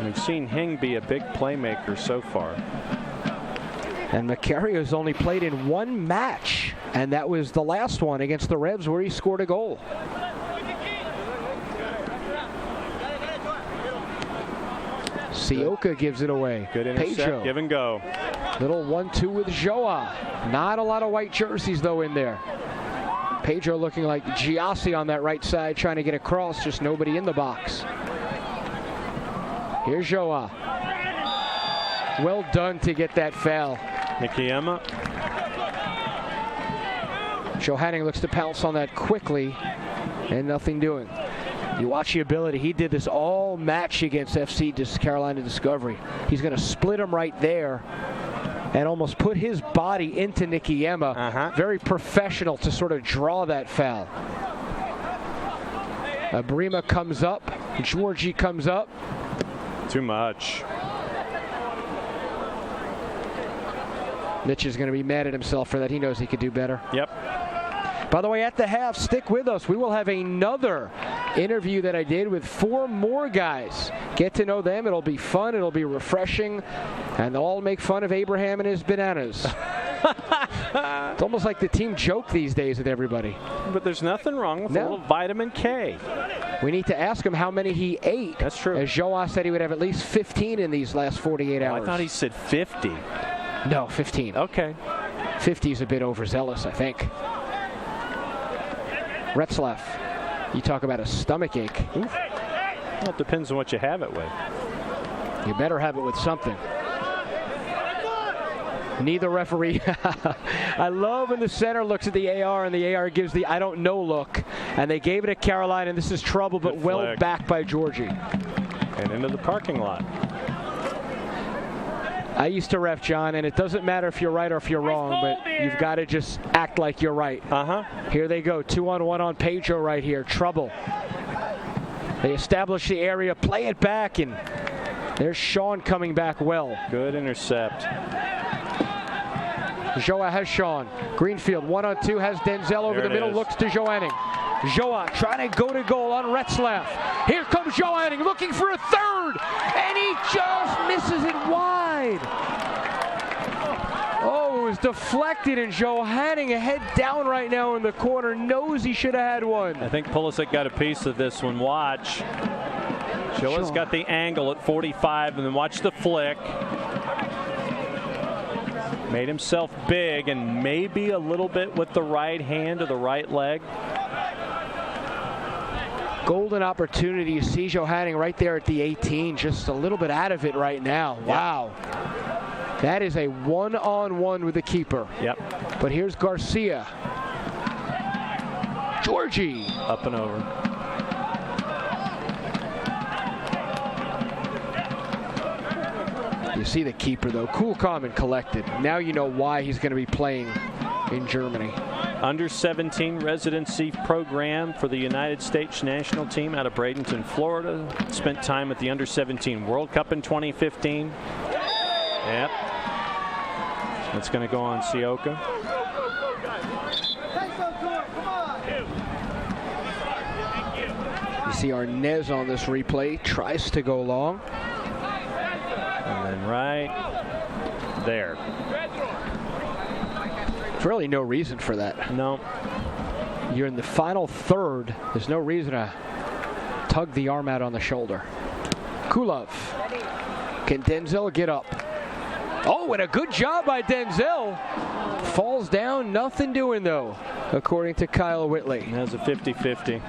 We've seen Hing be a big playmaker so far. And Macario's only played in 1 match, and that was the last one against the Revs where he scored a goal. Sioka gives it away. Good intercept, Pedro. give and go. Little 1-2 with Joa. Not a lot of white jerseys, though, in there. Pedro looking like Giassi on that right side, trying to get across, just nobody in the box. Here's Joa. Well done to get that foul. Nikiema. Johanning looks to pounce on that quickly, and nothing doing. You watch the ability. He did this all match against FC Carolina Discovery. He's going to split him right there and almost put his body into Nikiema. Very professional to sort of draw that foul. Abrima comes up. Georgie comes up. Too much. Mitch is going to be mad at himself for that. He knows he could do better. Yep. By the way, at the half, stick with us. We will have another interview that I did with 4 more guys. Get to know them. It'll be fun. It'll be refreshing. And they'll all make fun of Abraham and his bananas. It's almost like the team joke these days with everybody. But there's nothing wrong with a little vitamin K. We need to ask him how many he ate. That's true. As Joa said he would have at least 15 in these last 48 hours. I thought he said 50. No, 15. Okay. 50 is a bit overzealous, I think. Retzlaff, you talk about a stomach ache. Oof. Well, it depends on what you have it with. You better have it with something. Neither referee. I love when the center looks at the AR and the AR gives the I don't know look. And they gave it to Carolina, and this is trouble, but well back by Georgie. And into the parking lot. I used to ref, John, and it doesn't matter if you're right or if you're wrong, but you've got to just act like you're right. Here they go, 2-on-1 on Pedro right here. Trouble. They establish the area, play it back, and there's Sean coming back well. Good intercept. Joa has Sean. Greenfield, 1-on-2, has Denzel over the middle, looks to Joanning. Joa trying to go to goal on Retzlaff. Here comes Joanning looking for a third, and he just misses it wide. Oh, it was deflected, and Johanning head down right now in the corner, knows he should have had one. I think Pulisic got a piece of this one. Watch. Joa's got the angle at 45, and then watch the flick. Made himself big, and maybe a little bit with the right hand or the right leg. Golden opportunity. You see Johanning right there at the 18, just a little bit out of it right now. Wow. That is a one-on-one with the keeper. Yep. But here's Garcia. Georgie. Up and over. You see the keeper, though. Cool, calm, and collected. Now you know why he's going to be playing in Germany. Under 17 residency program for the United States national team out of Bradenton, Florida. Spent time at the Under 17 World Cup in 2015. Yep. That's going to go on Sioka. You see Arnez on this replay. Tries to go long. And then right there. There's really no reason for that. No. You're in the final third. There's no reason to tug the arm out on the shoulder. Kulov. Can Denzel get up? Oh, and a good job by Denzel. Falls down, nothing doing though, according to Kyle Whitley. That's a 50-50.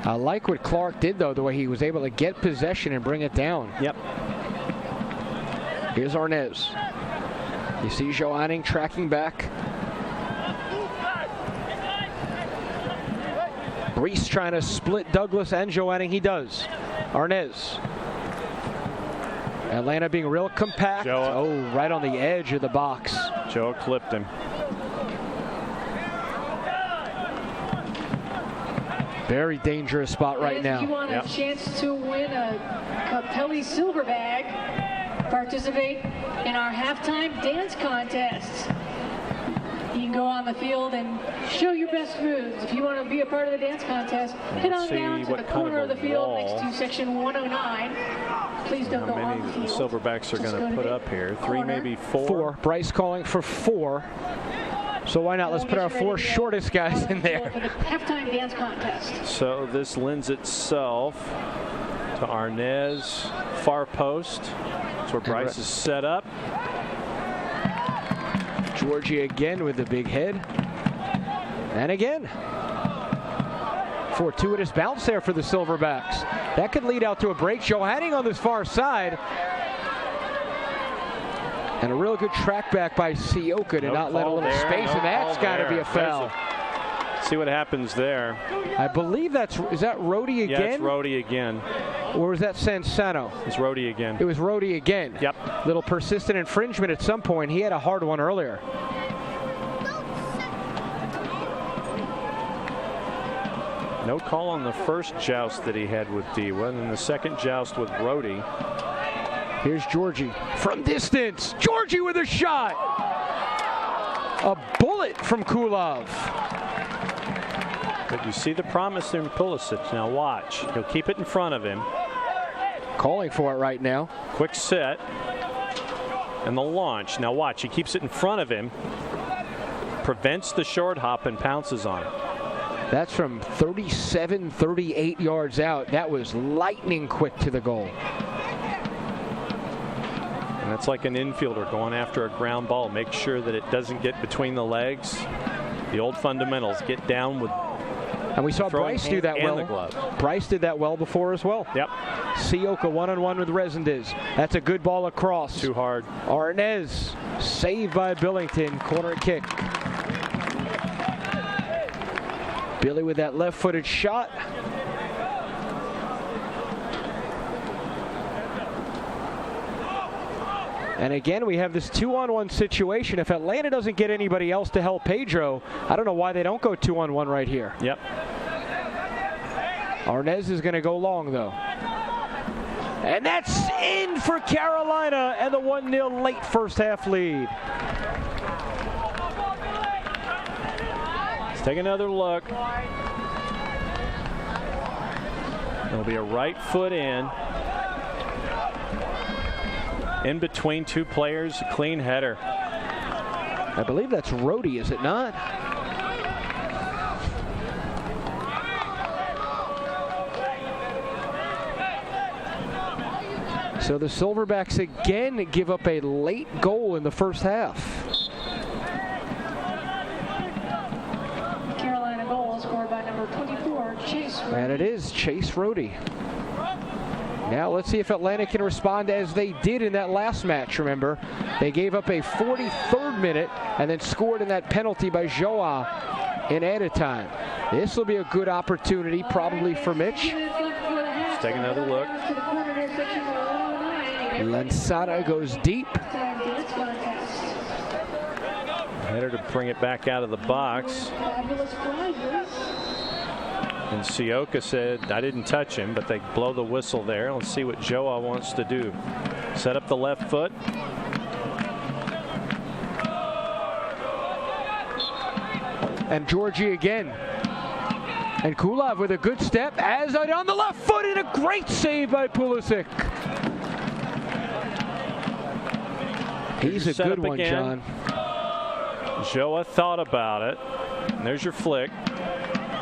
I like what Clark did though, the way he was able to get possession and bring it down. Yep. Here's Arnez. You see Joanning tracking back. Reese trying to split Douglas and Joanning. He does. Arnez. Atlanta being real compact. Oh, right on the edge of the box. Joe clipped him. Very dangerous spot right now. If you want a chance to win a Capelli Silver Bag, participate in our halftime dance contest. You can go on the field and show your best moves. If you want to be a part of the dance contest, head on down to the corner of the field next to section 109. Please don't go on the field. The Silverbacks are going to put up here? 3, maybe 4? 4. Bryce calling for 4. So why not? Let's put our 4 shortest guys in there. For the halftime dance contest. So this lends itself to Arnez, far post. That's where Bryce is set up. Georgie again with the big head. And again. Fortuitous bounce there for the Silverbacks. That could lead out to a break. Johanning on this far side. And a real good track back by Sioka to not let a little space, and that's got to be a foul. see what happens there. I believe is that Rhodey again? Yeah, it's Rhodey again. Or was that Sansano? It's Rhodey again. It was Rhodey again. Yep. Little persistent infringement at some point. He had a hard one earlier. No call on the first joust that he had with Dewa, and then the second joust with Rhodey. Here's Georgie from distance. Georgie with a shot. A bullet from Kulov. But you see the promise in Pulisic. Now watch. He'll keep it in front of him. Calling for it right now. Quick set. And the launch. Now watch. He keeps it in front of him. Prevents the short hop and pounces on it. That's from 37, 38 yards out. That was lightning quick to the goal. And that's like an infielder going after a ground ball. Make sure that it doesn't get between the legs. The old fundamentals. Get down with. And we saw Bryce do that well. Bryce did that well before as well. Yep. Sioka one-on-one with Resendez. That's a good ball across. Too hard. Arnez saved by Billington. Corner kick. Billy with that left-footed shot. And again, we have this 2-on-1 situation. If Atlanta doesn't get anybody else to help Pedro, I don't know why they don't go 2-on-1 right here. Yep. Arnez is going to go long, though. And that's in for Carolina and the 1-0 late first half lead. Let's take another look. It'll be a right foot in between two players, a clean header. I believe that's Rhodey, is it not? So the Silverbacks again give up a late goal in the first half. Carolina goal scored by number 24, Chase Rhodey. And it is Chase Rhodey. Now let's see if Atlanta can respond as they did in that last match. Remember, they gave up a 43rd minute and then scored in that penalty by Joa in added time. This will be a good opportunity probably for Mitch. Let's take another look. Lansada goes deep. Header to bring it back out of the box. And Sioka said, I didn't touch him, but they blow the whistle there. Let's see what Joa wants to do. Set up the left foot. And Georgie again. And Kulov with a good step as on the left foot and a great save by Pulisic. He's a good one, John. Joa thought about it. And there's your flick.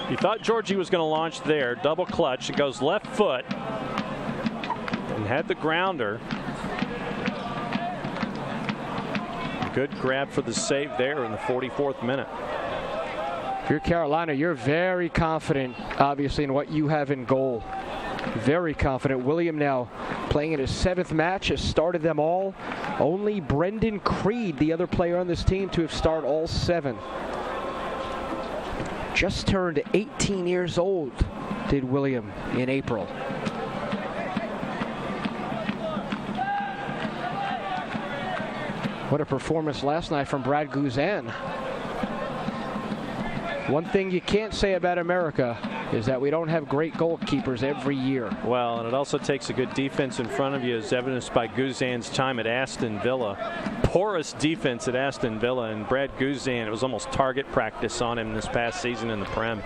You thought Georgie was going to launch there. Double clutch. It goes left foot. And had the grounder. Good grab for the save there in the 44th minute. If you're Carolina, you're very confident, obviously, in what you have in goal. Very confident. William now playing in his 7th match, has started them all. Only Brendan Creed, the other player on this team, to have started all 7. Just turned 18 years old, did William, in April. What a performance last night from Brad Guzan. One thing you can't say about America is that we don't have great goalkeepers every year. Well, and it also takes a good defense in front of you, as evidenced by Guzan's time at Aston Villa. Porous defense at Aston Villa, and Brad Guzan, it was almost target practice on him this past season in the Prem.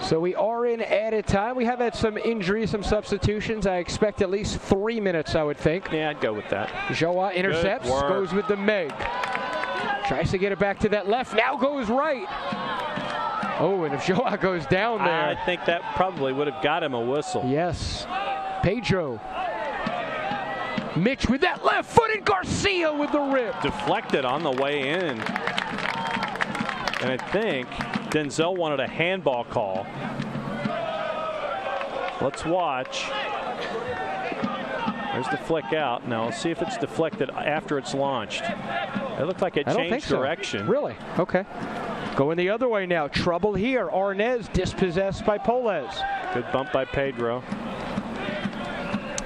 So we are in added time. We have had some injuries, some substitutions. I expect at least 3 minutes, I would think. Yeah, I'd go with that. Joa intercepts, goes with the Meg. Tries to get it back to that left, now goes right. Oh, and if Joa goes down there. I think that probably would have got him a whistle. Yes. Pedro. Mitch with that left foot, and Garcia with the rip. Deflected on the way in. And I think Denzel wanted a handball call. Let's watch. There's the flick out. Now let's see if it's deflected after it's launched. It looked like it changed direction. So. Really? Okay. Going the other way now. Trouble here. Arnez dispossessed by Polez. Good bump by Pedro.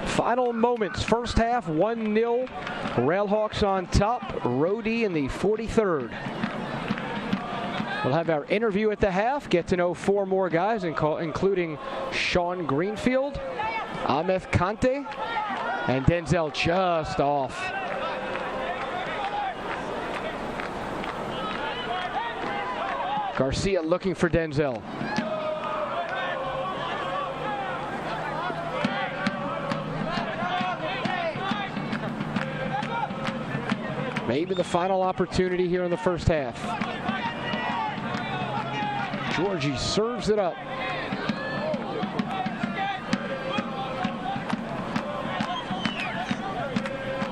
Final moments. First half, 1-0. Railhawks on top. Rhodey in the 43rd. We'll have our interview at the half. Get to know 4 more guys, including Sean Greenfield, Ahmed Kante, and Denzel just off. Garcia looking for Denzel. Maybe the final opportunity here in the first half. Georgie serves it up.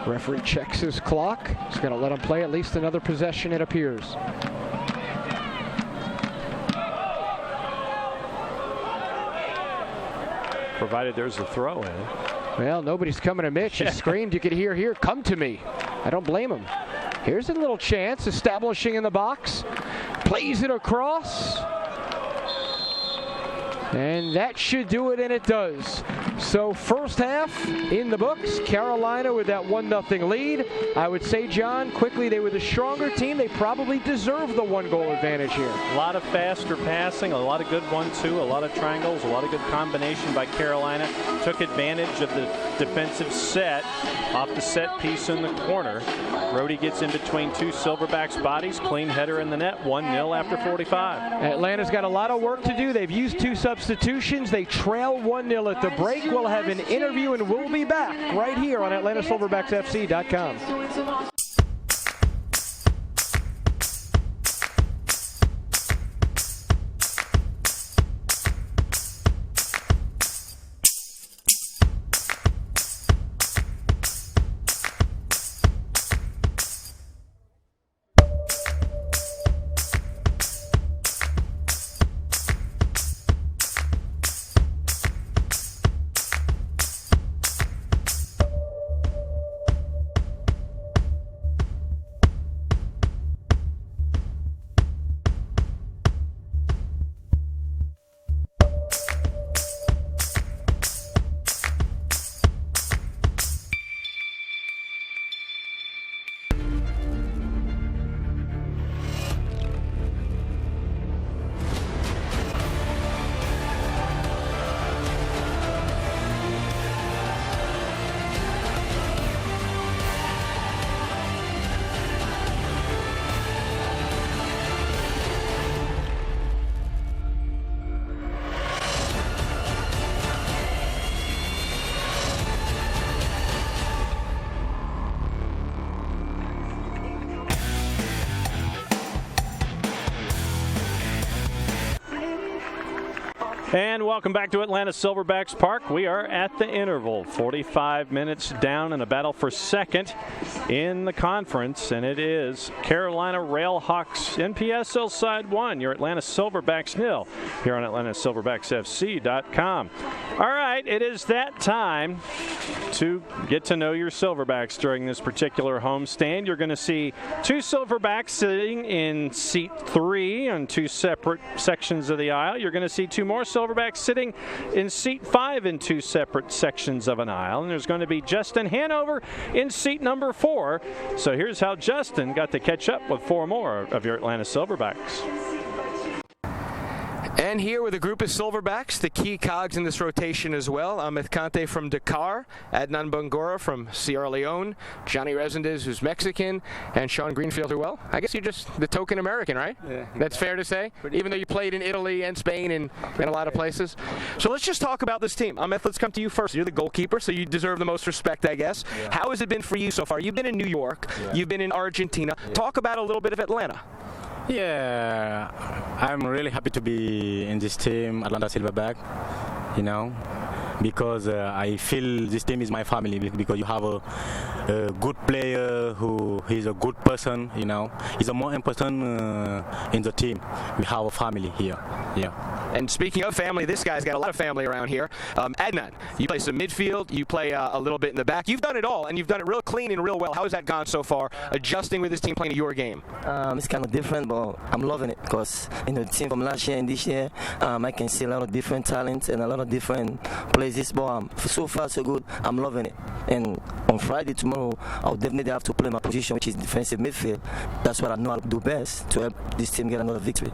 Referee checks his clock. He's going to let him play at least another possession, it appears. Provided there's a throw in. Well, nobody's coming to Mitch. He screamed. You could hear here, come to me. I don't blame him. Here's a little chance, establishing in the box. Plays it across. And that should do it, and it does. So first half in the books. Carolina with that 1-0 lead. I would say, John, quickly, they were the stronger team. They probably deserve the 1-goal advantage here. A lot of faster passing, a lot of good 1-2, a lot of triangles, a lot of good combination by Carolina. Took advantage of the defensive set off the set piece in the corner. Rhodey gets in between 2 Silverbacks bodies. Clean header in the net. 1-0 after 45. Atlanta's got a lot of work to do. They've used 2 substitutions. They trail 1-0 at the break. We'll have an interview, and we'll be back right here on AtlantaSilverbacksFC.com. And welcome back to Atlanta Silverbacks Park. We are at the interval, 45 minutes down in a battle for second in the conference, and it is Carolina Railhawks NPSL side 1. Your Atlanta Silverbacks 0 here on AtlantaSilverbacksFC.com. All right, it is that time to get to know your Silverbacks during this particular homestand. You're going to see 2 Silverbacks sitting in seat 3 on 2 separate sections of the aisle. You're going to see 2 more Silverbacks sitting in seat 5 in 2 separate sections of an aisle. And there's going to be Justin Hanover in seat number 4. So here's how Justin got to catch up with 4 more of your Atlanta Silverbacks. And here with a group of Silverbacks, the key cogs in this rotation as well. Ahmed Kante from Dakar, Adnan Bangura from Sierra Leone, Johnny Resendez, who's Mexican, and Sean Greenfield, who, well, I guess you're just the token American, right? Yeah. That's fair to say, even though you played in Italy and Spain and a lot of places. So let's just talk about this team. Ahmed, let's come to you first. You're the goalkeeper, so you deserve the most respect, I guess. Yeah. How has it been for you so far? You've been in New York. Yeah. You've been in Argentina. Yeah. Talk about a little bit of Atlanta. Yeah, I'm really happy to be in this team, Atlanta Silverback, you know, because I feel this team is my family, because you have a good player who is a good person, you know. He's a more important in the team. We have a family here, yeah. And speaking of family, this guy's got a lot of family around here. Adnan, you play some midfield, you play a little bit in the back. You've done it all, and you've done it real clean and real well. How has that gone so far, adjusting with this team playing to your game? It's kind of different, but I'm loving it because the team from last year and this year, I can see a lot of different talents and a lot of different places. But so far, so good. I'm loving it. And on Friday, tomorrow, I'll definitely have to play my position, which is defensive midfield. That's what I know how to do best to help this team get another victory.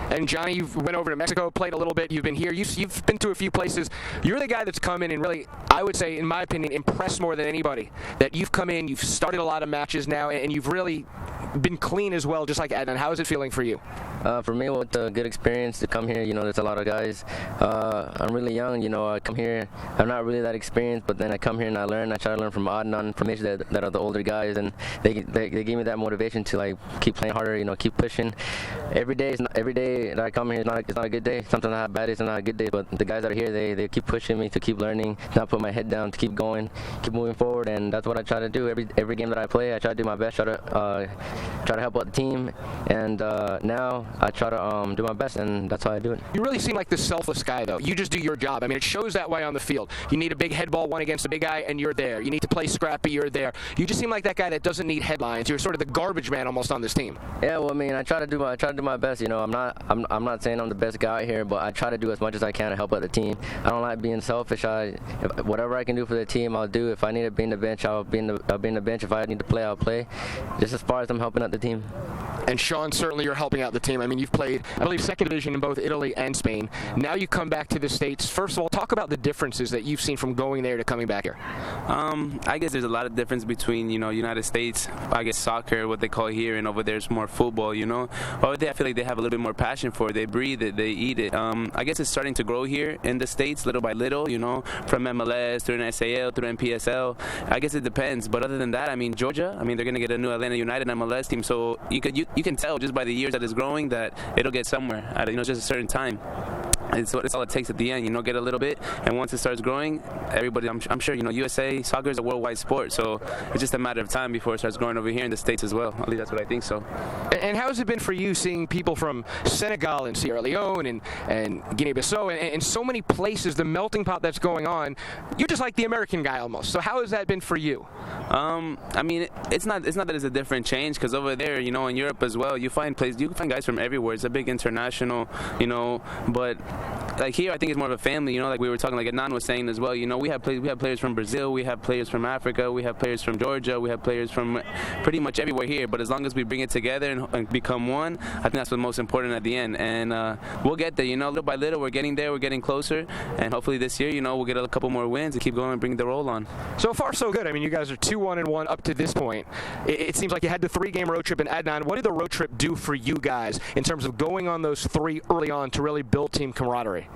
And Johnny, you went over to Mexico, played a little bit. You've been here. You've been to a few places. You're the guy that's come in and really, I would say, in my opinion, impressed more than anybody. That you've come in, you've started a lot of matches now, and you've really been clean as well, just like Adnan. How is it feeling for you? For me, it's a good experience to come here. There's a lot of guys. I'm really young. I come here. I'm not really that experienced, but then I come here and I learn. I try to learn from Adnan, from Mitch, that are the older guys, and they give me that motivation to keep playing harder. Keep pushing. Every day that I come here, it's not a good day. Sometimes I have bad days and not a good day, but the guys that are here, they keep pushing me to keep learning, not put my head down, to keep going, keep moving forward, and that's what I try to do. Every game that I play, I try to do my best, try to help out the team, and now I try to do my best, and that's how I do it. You really seem like this selfless guy, though. You just do your job. I mean, it shows that way on the field. You need a big head ball, one against a big guy, and you're there. You need to play scrappy, you're there. You just seem like that guy that doesn't need headlines. You're sort of the garbage man almost on this team. Yeah, well, I mean, I try to do my best. I'm not saying I'm the best guy here, but I try to do as much as I can to help out the team. I don't like being selfish. Whatever I can do for the team, I'll do. If I need to be in the bench, I'll be in the bench. If I need to play, I'll play. Just as far as I'm helping out the team. And Sean, certainly you're helping out the team. I mean, you've played, I believe, second division in both Italy and Spain. Now you come back to the States. First of all, talk about the differences that you've seen from going there to coming back here. I guess there's a lot of difference between, United States, I guess soccer, what they call here, and over there is more football, Over there, I feel like they have a little bit more passion for it. They breathe it, they eat it. I guess it's starting to grow here in the States, little by little, from MLS through an SAL, through an NPSL. I guess it depends. But other than that, I mean, Georgia, they're going to get a new Atlanta United MLS team. So you can tell just by the years that it's growing that it'll get somewhere at just a certain time. It's all it takes at the end, get a little bit, and once it starts growing, everybody, I'm sure, USA soccer is a worldwide sport, so it's just a matter of time before it starts growing over here in the States as well. At least that's what I think so. And how has it been for you seeing people from Senegal and Sierra Leone and Guinea-Bissau and so many places, the melting pot that's going on? You're just like the American guy almost. So how has that been for you? It's not that it's a different change, because over there, in Europe as well, you find guys from everywhere. It's a big international, but like here, I think it's more of a family. Like we were talking, like Adnan was saying as well. We have players from Brazil, we have players from Africa, we have players from Georgia, we have players from pretty much everywhere here. But as long as we bring it together and become one, I think that's what's most important at the end. And we'll get there. Little by little, we're getting there, we're getting closer, and hopefully this year, we'll get a couple more wins and keep going and bring the roll on. So far, so good. I mean, you guys are 2-1-1 up to this point. It seems like you had the 3-game road trip in Adnan. What did the road trip do for you guys in terms of going on those 3 early on to really build team camaraderie?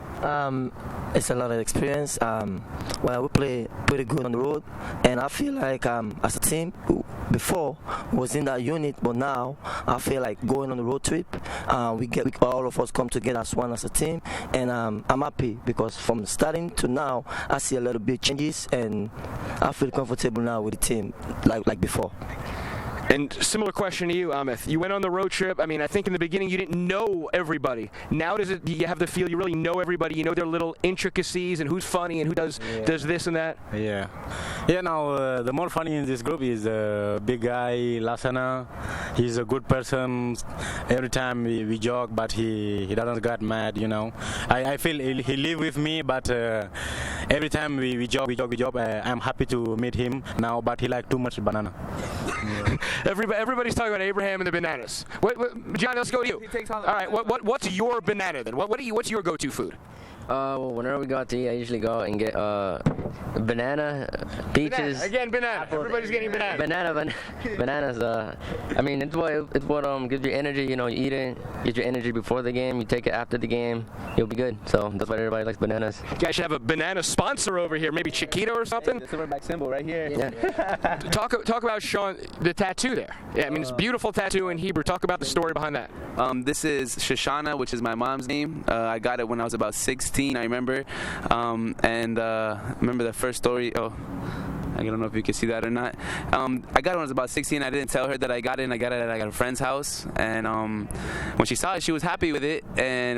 It's a lot of experience. We play pretty good on the road, and I feel like as a team, before was in that unit, but now I feel like going on the road trip, all of us come together as one as a team, and I'm happy because from starting to now, I see a little bit changes, and I feel comfortable now with the team like before. And similar question to you, Amith. You went on the road trip. I mean, I think in the beginning you didn't know everybody. Now do you have the feel you really know everybody? You know their little intricacies and who's funny and who does this and that? Yeah. Now the more funny in this group is big guy, Lasana. He's a good person. Every time we joke, but he doesn't get mad, I feel he live with me, but every time we joke, I'm happy to meet him now, but he like too much banana. Yeah. Everybody's talking about Abraham and the bananas. John, let's go to you. All right, what's your banana then? What's your go-to food? Well, whenever we go out to eat, I usually go out and get banana, peaches. Banana. Everybody's getting banana. Bananas. It's what gives you energy. You eat it, get your energy before the game. You take it after the game, you'll be good. So that's why everybody likes bananas. You guys should have a banana sponsor over here, maybe Chiquito or something. The Silverback symbol right here. Yeah. Talk about Sean, the tattoo there. Yeah, I mean it's a beautiful tattoo in Hebrew. Talk about the story behind that. This is Shoshana, which is my mom's name. I got it when I was about 16. I remember, remember the first story. I don't know if you can see that or not. I got it when I was about 16. I didn't tell her that I got it. And I got it at a friend's house. And when she saw it, she was happy with it.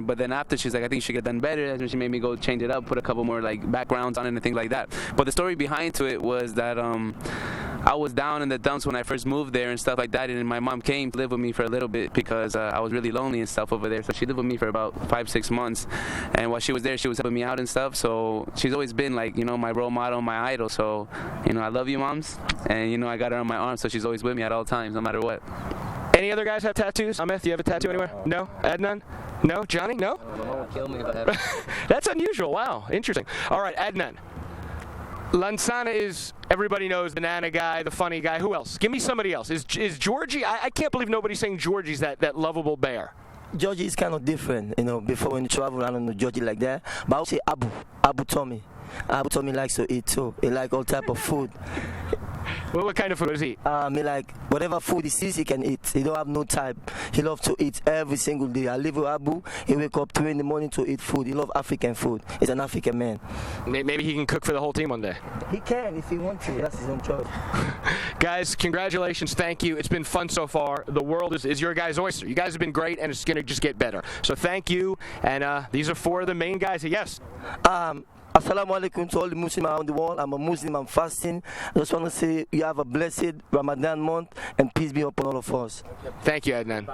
But then after, she's like, I think you should get done better. That's when she made me go change it up, put a couple more like backgrounds on it and things like that. But the story behind to it was that I was down in the dumps when I first moved there and stuff like that. And my mom came to live with me for a little bit because I was really lonely and stuff over there. So she lived with me for about 5-6 months. And while she was there, she was helping me out and stuff. So she's always been like, my role model, my idol. So, I love you, moms. And, I got her on my arm. So she's always with me at all times, no matter what. Any other guys have tattoos? Ahmed, do you have a tattoo anywhere? No? Adnan? No? Johnny? No? Kill me if I have. That's unusual. Wow. Interesting. All right, Adnan. Lansana is, everybody knows, banana guy, the funny guy. Who else? Give me somebody else. Is Georgie? I can't believe nobody's saying Georgie's that lovable bear. Georgie is kind of different, before when you travel, I don't know Georgie like that. But I would say Abu Tommy. Abu Tommy likes to eat too. He like all type of food. Well, what kind of food does he eat? He like whatever food he sees, he can eat. He don't have no type. He loves to eat every single day. I live with Abu. He wake up 3 in the morning to eat food. He loves African food. He's an African man. Maybe he can cook for the whole team one day. He can if he wants to. That's his own choice. Guys, congratulations. Thank you. It's been fun so far. The world is your guys' oyster. You guys have been great, and it's going to just get better. So thank you. And these are 4 of the main guys. Yes. Assalamu alaikum to all the Muslims around the world. I'm a Muslim, I'm fasting. I just want to say you have a blessed Ramadan month and peace be upon all of us. Thank you, Adnan.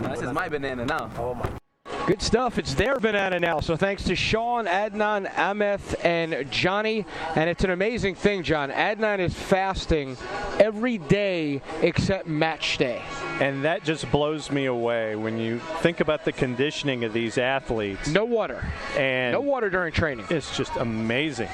This is my banana now. Oh my. Good stuff. It's their banana now. So thanks to Sean, Adnan, Ameth, and Johnny. And it's an amazing thing, John. Adnan is fasting every day except match day. And that just blows me away when you think about the conditioning of these athletes. No water. And no water during training. It's just amazing.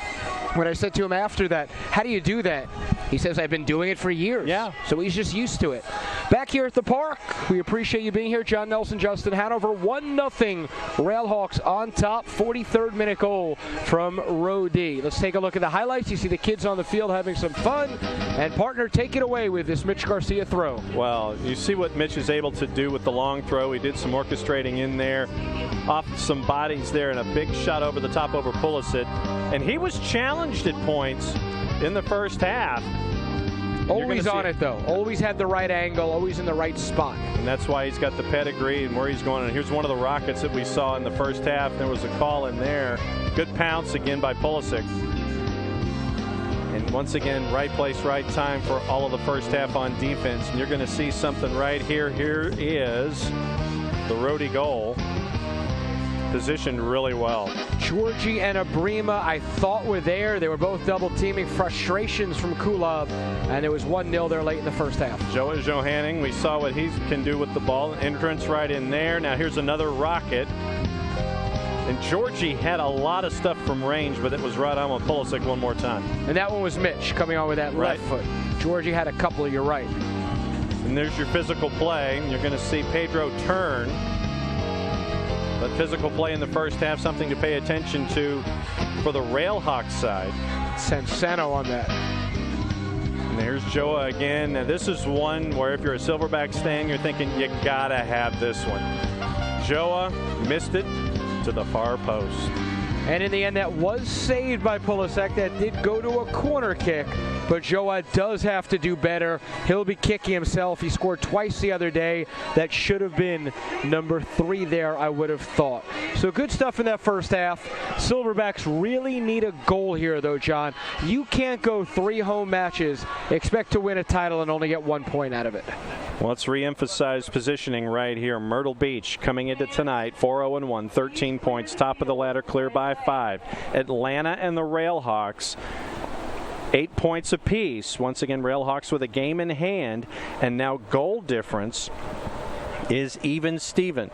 When I said to him after that, how do you do that? He says, I've been doing it for years. Yeah. So he's just used to it. Back here at the park, we appreciate you being here. John Nelson, Justin Hanover, 1-0 Railhawks on top. 43rd minute goal from Row D. Let's take a look at the highlights. You see the kids on the field having some fun. And partner, take it away with this Mitch Garcia throw. Well, you see what Mitch is able to do with the long throw. He did some orchestrating in there, off some bodies there, and a big shot over the top over Pulisic. And he was challenged at points in the first half. Always on it, though. Always had the right angle, always in the right spot. And that's why he's got the pedigree and where he's going. And here's one of the rockets that we saw in the first half. There was a call in there. Good pounce again by Pulisic. And once again, right place, right time for all of the first half on defense. And you're going to see something right here. Here is the Rhodey goal. Positioned really well. Georgie and Abrima, I thought, were there. They were both double teaming. Frustrations from Kulov, and it was 1-0 there late in the first half. Joa Johanning, we saw what he can do with the ball. Entrance right in there. Now here's another rocket. And Georgie had a lot of stuff from range, but it was right on with Pulisic one more time. And that one was Mitch coming on with that left foot. Georgie had a couple, you're right. And there's your physical play. You're going to see Pedro turn. But physical play in the first half, something to pay attention to for the Railhawks side. Sansano on that. And there's Joa again. Now this is one where if you're a Silverbacks fan, you're thinking you gotta have this one. Joa missed it to the far post. And in the end, that was saved by Pulisic. That did go to a corner kick, but Joa does have to do better. He'll be kicking himself. He scored twice the other day. That should have been number 3 there, I would have thought. So good stuff in that first half. Silverbacks really need a goal here, though, John. You can't go 3 home matches, expect to win a title, and only get 1 point out of it. Well, let's re-emphasize positioning right here. Myrtle Beach coming into tonight, 4-0-1, 13 points, top of the ladder, clear by 5. Atlanta and the Railhawks, 8 points apiece. Once again, Railhawks with a game in hand, and now goal difference is even Steven.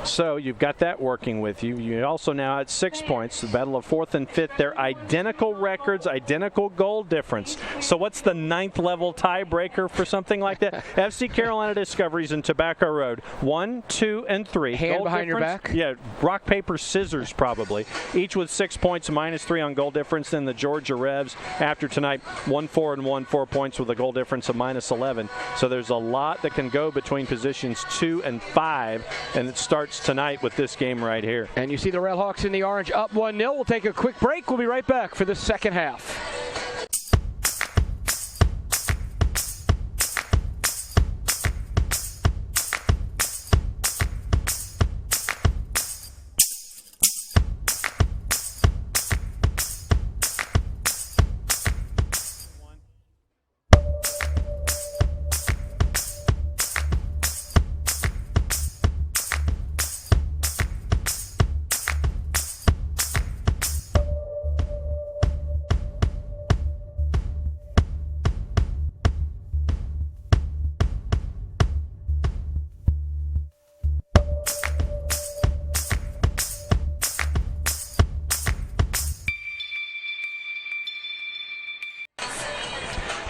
So you've got that working with you. You're also now at 6 points. The battle of 4th and 5th. They're identical records, identical goal difference. So what's the 9th level tiebreaker for something like that? FC Carolina Discoveries and Tobacco Road. 1, 2, and 3. Hand goal behind difference, your back? Yeah, rock, paper, scissors probably. Each with 6 points, -3 on goal difference. Then the Georgia Revs after tonight, 1-4-1, 4 points with a goal difference of -11. So there's a lot that can go between positions 2 and 5, and it starts tonight with this game right here. And you see the Railhawks in the orange up 1-0. We'll take a quick break. We'll be right back for the second half.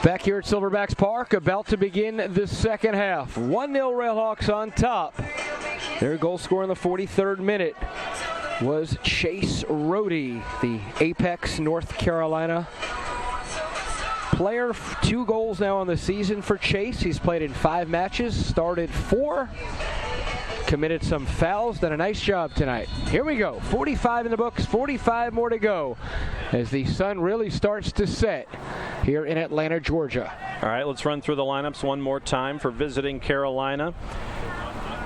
Back here at Silverbacks Park, about to begin the second half. 1-0 Railhawks on top. Their goal scorer in the 43rd minute was Chase Rohde, the Apex, North Carolina player. 2 goals now on the season for Chase. He's played in 5 matches, started 4, committed some fouls, done a nice job tonight. Here we go, 45 in the books, 45 more to go as the sun really starts to set here in Atlanta, Georgia. All right, let's run through the lineups one more time for visiting Carolina.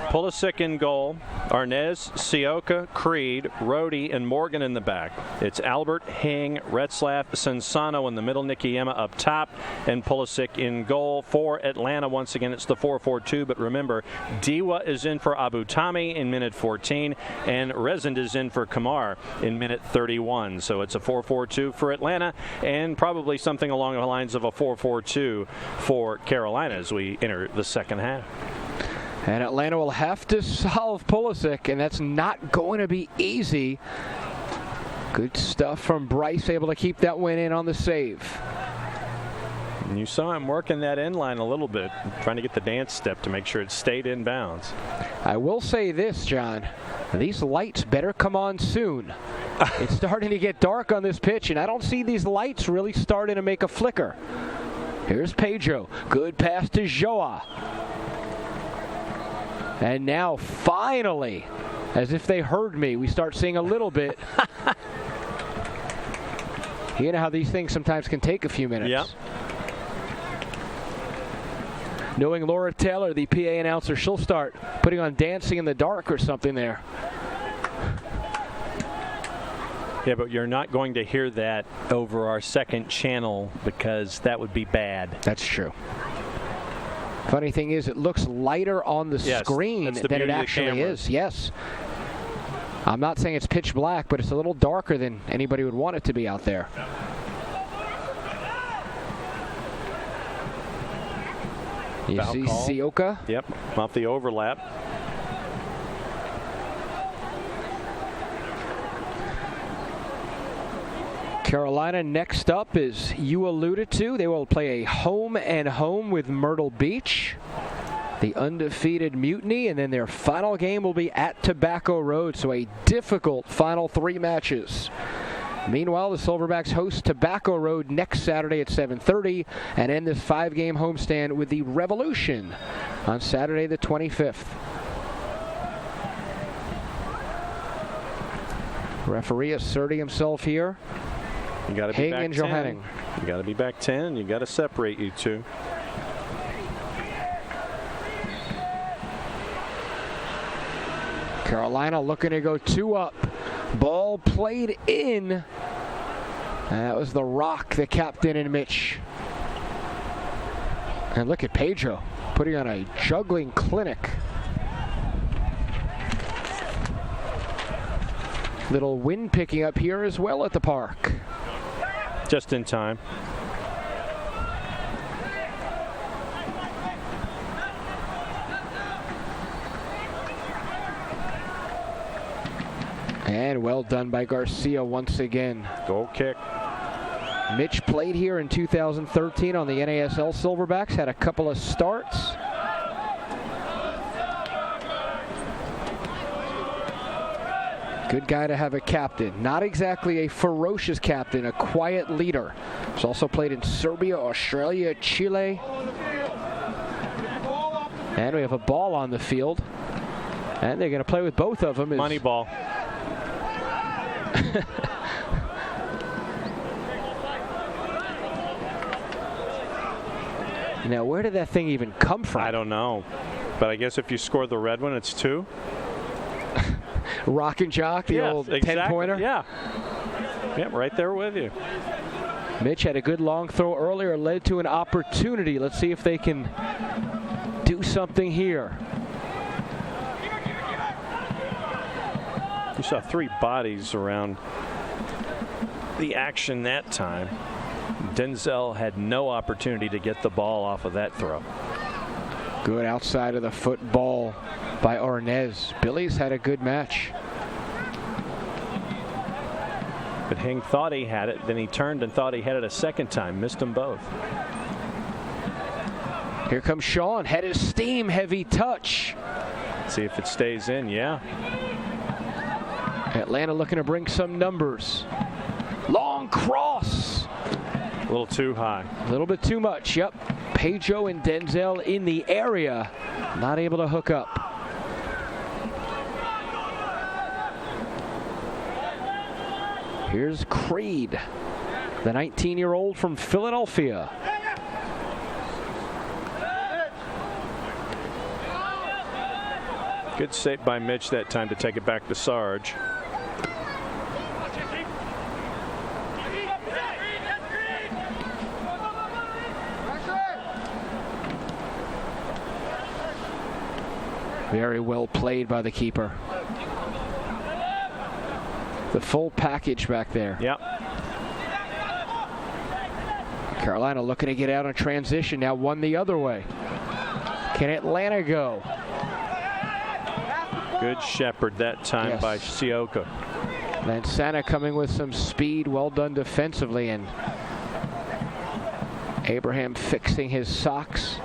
Pulisic in goal, Arnaz, Sioka, Creed, Rohde, and Morgan in the back. It's Albert, Hing, Retzlaff, Sensano in the middle, Nikiema up top, and Pulisic in goal. For Atlanta, once again, it's the 4-4-2, but remember, Diwa is in for Abutami in minute 14, and Resend is in for Kamar in minute 31. So it's a 4-4-2 for Atlanta, and probably something along the lines of a 4-4-2 for Carolina as we enter the second half. And Atlanta will have to solve Pulisic, and that's not going to be easy. Good stuff from Bryce, able to keep that win in on the save. And you saw him working that end line a little bit, trying to get the dance step to make sure it stayed in bounds. I will say this, John. These lights better come on soon. It's starting to get dark on this pitch, and I don't see these lights really starting to make a flicker. Here's Pedro. Good pass to Joa. And now, finally, as if they heard me, we start seeing a little bit. You know how these things sometimes can take a few minutes. Yep. Knowing Laura Taylor, the PA announcer, she'll start putting on Dancing in the Dark or something there. Yeah, but you're not going to hear that over our second channel because that would be bad. That's true. Funny thing is, it looks lighter on the screen than it actually is. Yes. I'm not saying it's pitch black, but it's a little darker than anybody would want it to be out there. You Foul see call. Sioka? Yep, off the overlap. Carolina next up, as you alluded to, they will play a home and home with Myrtle Beach, the undefeated Mutiny, and then their final game will be at Tobacco Road, so a difficult final 3 matches. Meanwhile, the Silverbacks host Tobacco Road next Saturday at 7:30 and end this 5-game homestand with the Revolution on Saturday the 25th. Referee asserting himself here. You got to be Hing back and 10. Johanning. You got to be back 10. You got to separate you two. Carolina looking to go 2 up. Ball played in. And that was the Rock, the captain, and Mitch. And look at Pedro putting on a juggling clinic. Little wind picking up here as well at the park. Just in time. And well done by Garcia once again. Goal kick. Mitch played here in 2013 on the NASL Silverbacks, had a couple of starts. Good guy to have a captain. Not exactly a ferocious captain, a quiet leader. He's also played in Serbia, Australia, Chile. And we have a ball on the field. And they're going to play with both of them. Money ball. Now, where did that thing even come from? I don't know. But I guess if you score the red one, it's 2. Rock and Jock, the old 10-pointer? Yeah. Yep, right there with you. Mitch had a good long throw earlier, led to an opportunity. Let's see if they can do something here. You saw 3 bodies around the action that time. Denzel had no opportunity to get the ball off of that throw. Good outside of the football by Arnaz. Billy's had a good match. But Hing thought he had it, then he turned and thought he had it a second time. Missed them both. Here comes Sean, head of steam, heavy touch. See if it stays in, yeah. Atlanta looking to bring some numbers. Long cross. A little too high. A little bit too much, yep. Pedro and Denzel in the area, not able to hook up. Here's Creed, the 19-year-old from Philadelphia. Good save by Mitch that time to take it back to Sarge. Very well played by the keeper. The full package back there. Yep. Carolina looking to get out on transition, now one the other way. Can Atlanta go? Good shepherd that time by Sioka. Lansana coming with some speed, well done defensively, and Abraham fixing his socks.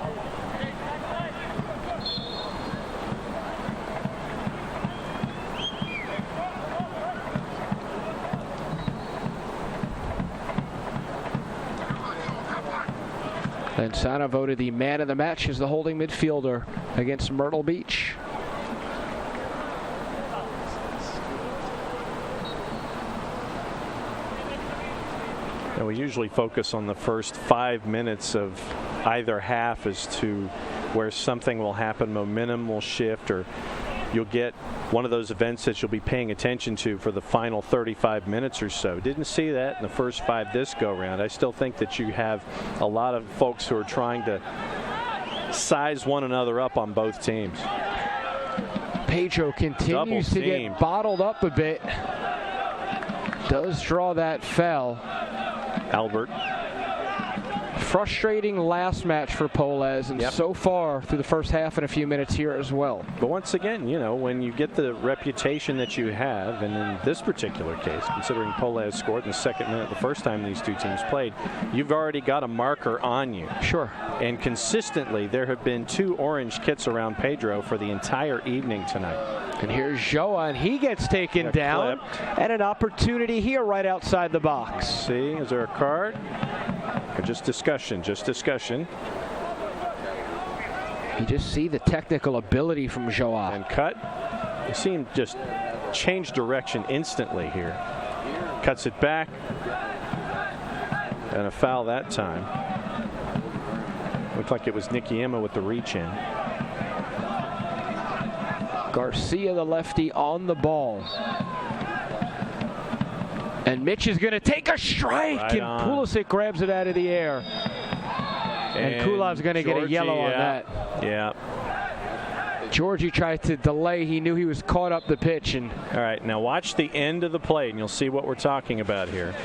Lansana voted the man of the match as the holding midfielder against Myrtle Beach. And we usually focus on the first 5 minutes of either half as to where something will happen, momentum will shift, or you'll get one of those events that you'll be paying attention to for the final 35 minutes or so. Didn't see that in the first 5 this go round. I still think that you have a lot of folks who are trying to size one another up on both teams. Pedro continues to get bottled up a bit. Does draw that foul. Albert. Frustrating last match for Polez, and so far through the first half and a few minutes here as well. But once again, you know, when you get the reputation that you have, and in this particular case, considering Polez scored in the second minute the first time these two teams played, you've already got a marker on you. Sure. And consistently, there have been 2 orange kits around Pedro for the entire evening tonight. And here's Joa, and he gets taken down. And an opportunity here right outside the box. See, is there a card? Or just discussion, just discussion. You just see the technical ability from Joa. And cut. You see him just change direction instantly here. Cuts it back. And a foul that time. Looked like it was Nicky Emma with the reach in. Garcia, the lefty, on the ball. And Mitch is going to take a strike, and Pulisic grabs it out of the air. And Kulov's going to get a yellow on that. Yeah. Georgie tried to delay. He knew he was caught up the pitch. And all right, now watch the end of the play, and you'll see what we're talking about here.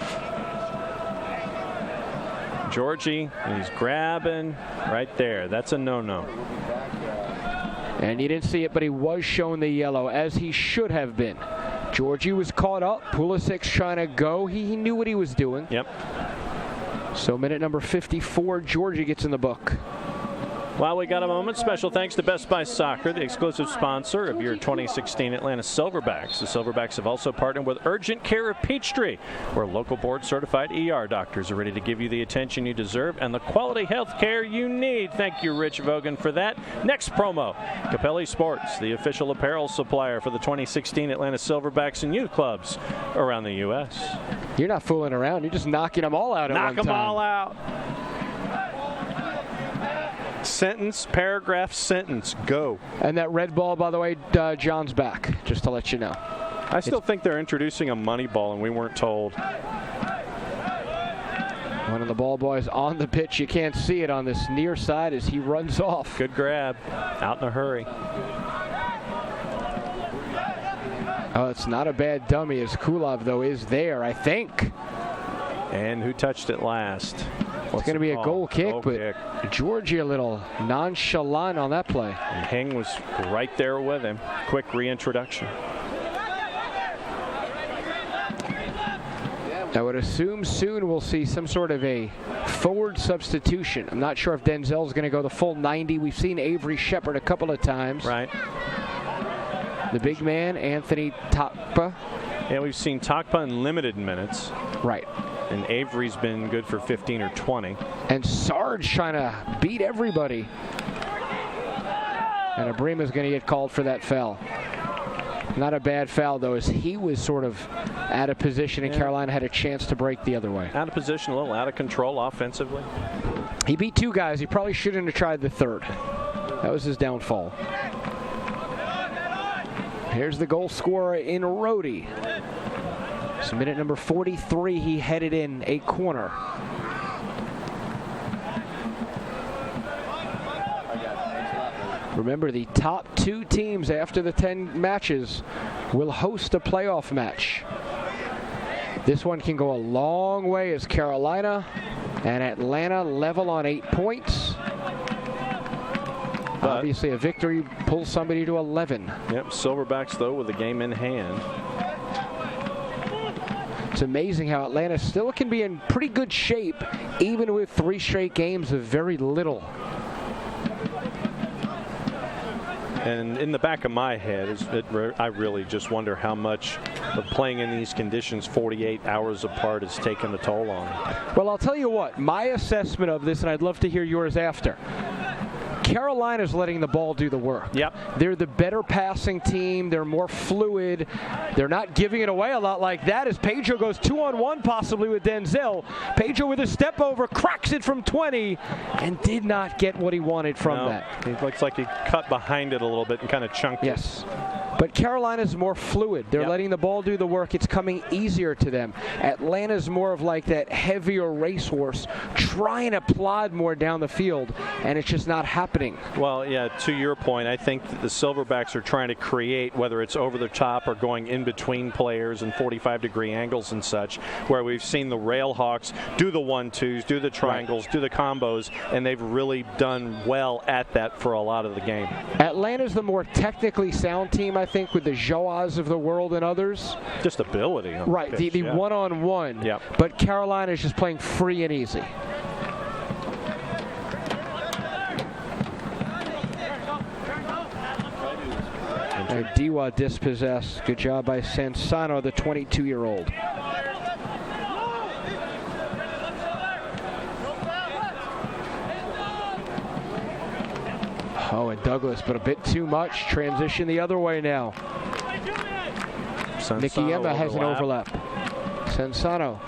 Georgie, he's grabbing right there. That's a no-no. And you didn't see it, but he was shown the yellow, as he should have been. Georgie was caught up. Pulisic's trying to go. He knew what he was doing. Yep. So minute number 54, Georgie gets in the book. While we got a moment, special thanks to Best Buy Soccer, the exclusive sponsor of your 2016 Atlanta Silverbacks. The Silverbacks have also partnered with Urgent Care of Peachtree, where local board-certified ER doctors are ready to give you the attention you deserve and the quality health care you need. Thank you, Rich Vogan, for that. Next promo, Capelli Sports, the official apparel supplier for the 2016 Atlanta Silverbacks and youth clubs around the U.S. You're not fooling around. You're just knocking them all out at one time. Knock them all out. Sentence, paragraph, sentence, go. And that red ball, by the way, John's back, just to let you know. I still think they're introducing a money ball, and we weren't told. One of the ball boys on the pitch. You can't see it on this near side as he runs off. Good grab. Out in a hurry. Oh, it's not a bad dummy, as Kulov, though, is there, I think. And who touched it last? It's going to be a goal kick, but Georgie a little nonchalant on that play. And Hing was right there with him. Quick reintroduction. I would assume soon we'll see some sort of a forward substitution. I'm not sure if Denzel's going to go the full 90. We've seen Avery Shepard a couple of times. Right. The big man, Anthony Takpa. Yeah, we've seen Takpa in limited minutes. Right. And Avery's been good for 15 or 20. And Sarge trying to beat everybody. And Abrima's going to get called for that foul. Not a bad foul, though, as he was sort of out of position, and Carolina had a chance to break the other way. Out of position, a little out of control offensively. He beat two guys. He probably shouldn't have tried the third. That was his downfall. Here's the goal scorer in Rhodey. So minute number 43, he headed in a corner. Remember, the top two teams after the 10 matches will host a playoff match. This one can go a long way as Carolina and Atlanta level on 8 points. But obviously, a victory pulls somebody to 11. Yep, Silverbacks, though, with the game in hand. It's amazing how Atlanta still can be in pretty good shape, even with 3 straight games of very little. And in the back of my head, I really just wonder how much of playing in these conditions 48 hours apart has taken a toll on them. Well, I'll tell you what, my assessment of this, and I'd love to hear yours after. Carolina's letting the ball do the work. Yep. They're the better passing team. They're more fluid. They're not giving it away a lot like that as Pedro goes 2-on-1 possibly with Denzel. Pedro with a step over, cracks it from 20, and did not get what he wanted from that. It looks like he cut behind it a little bit and kind of chunked it. Yes. But Carolina's more fluid. They're letting the ball do the work. It's coming easier to them. Atlanta's more of like that heavier racehorse trying to plod more down the field, and it's just not happening. Well, yeah, to your point, I think that the Silverbacks are trying to create, whether it's over the top or going in between players and 45-degree angles and such, where we've seen the Railhawks do the 1-2s, do the triangles, do the combos, and they've really done well at that for a lot of the game. Atlanta's the more technically sound team, I think, with the Joas of the world and others. Just ability. On right, the pitch, the one-on-one. Yep. But Carolina's just playing free and easy. Diwa dispossessed. Good job by Sansano, the 22-year-old. Oh, and Douglas, but a bit too much. Transition the other way now. Nikiyama has an overlap. Sansano.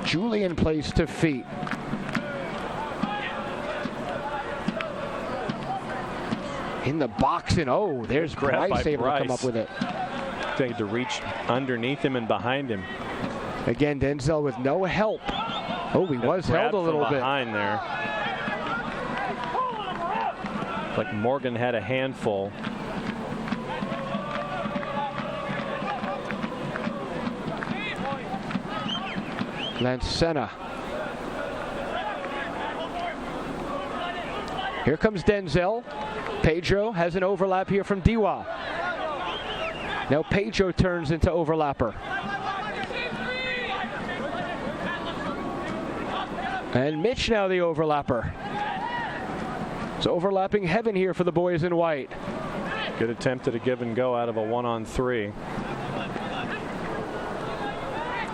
Julian plays to feet. In the box, and oh, there's Bryce able to come up with it. They to reach underneath him and behind him. Again, Denzel with no help. Oh, he was held a little bit. Behind there. Like Morgan had a handful. Lancena. Here comes Denzel. Pedro has an overlap here from Diwa. Now Pedro turns into overlapper. And Mitch now the overlapper. It's overlapping heaven here for the boys in white. Good attempt at a give and go out of a 1-on-3.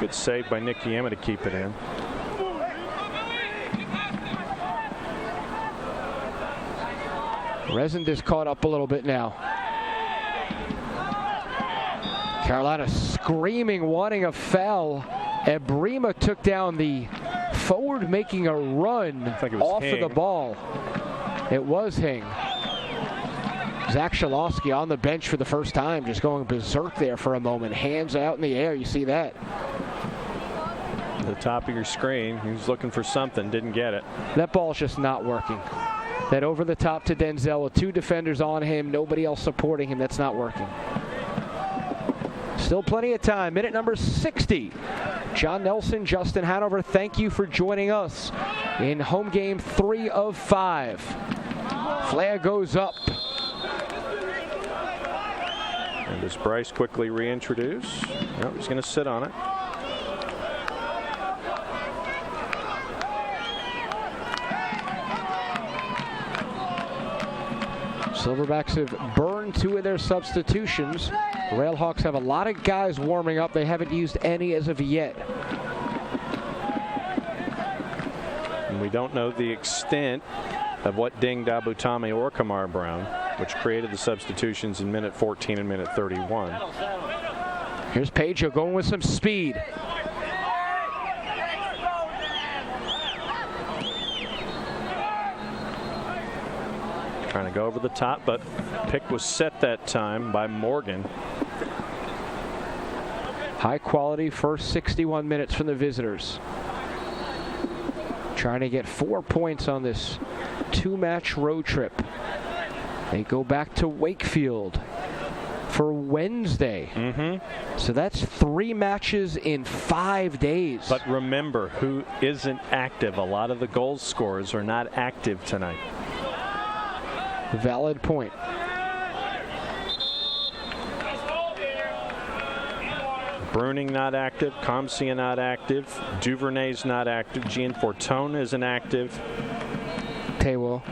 Good save by Nikiyama to keep it in. Resend is caught up a little bit now. Carolina screaming, wanting a foul. Abrima took down the forward, making a run off of the ball. It was Hing. Zach Shalowski on the bench for the first time, just going berserk there for a moment. Hands out in the air, you see that. At the top of your screen, he was looking for something, didn't get it. That ball's just not working. That over the top to Denzel with 2 defenders on him, nobody else supporting him, that's not working. Still plenty of time. Minute number 60. John Nelson, Justin Hanover, thank you for joining us in home game 3 of 5. Flag goes up. And does Bryce quickly reintroduce? No, he's going to sit on it. Silverbacks have burned 2 of their substitutions. Railhawks have a lot of guys warming up. They haven't used any as of yet. And we don't know the extent of what dinged Abutami or Kamar Brown, which created the substitutions in minute 14 and minute 31. Here's Pedro going with some speed. Trying to go over the top, but pick was set that time by Morgan. High quality first 61 minutes from the visitors. Trying to get 4 points on this 2-match road trip. They go back to Wakefield for Wednesday. So that's 3 matches in 5 days. But remember, who isn't active? A lot of the goal scorers are not active tonight. Valid point. Bruning not active, Comsia not active, Duvernay's not active, Gianfortone isn't active. Tewo.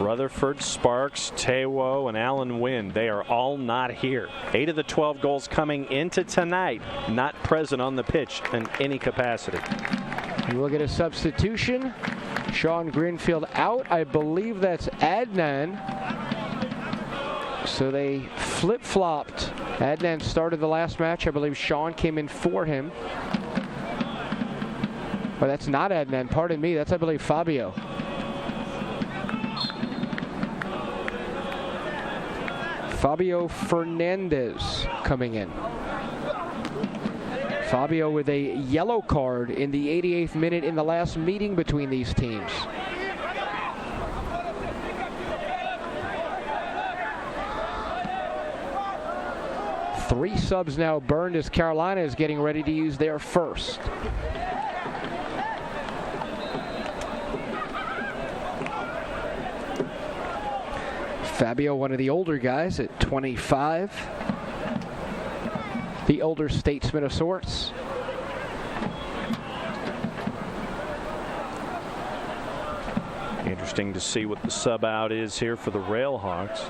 Rutherford, Sparks, Tewo, and Alan Wynn, they are all not here. 8 of the 12 goals coming into tonight not present on the pitch in any capacity. You look at a substitution. Sean Greenfield out. I believe that's Adnan. So they flip-flopped. Adnan started the last match. I believe Sean came in for him. Oh, that's not Adnan. Pardon me. That's, I believe, Fabio. Fabio Fernandez coming in. Fabio with a yellow card in the 88th minute in the last meeting between these teams. Three subs now burned as Carolina is getting ready to use their first. Fabio, one of the older guys at 25. The older statesman of sorts. Interesting to see what the sub out is here for the Railhawks.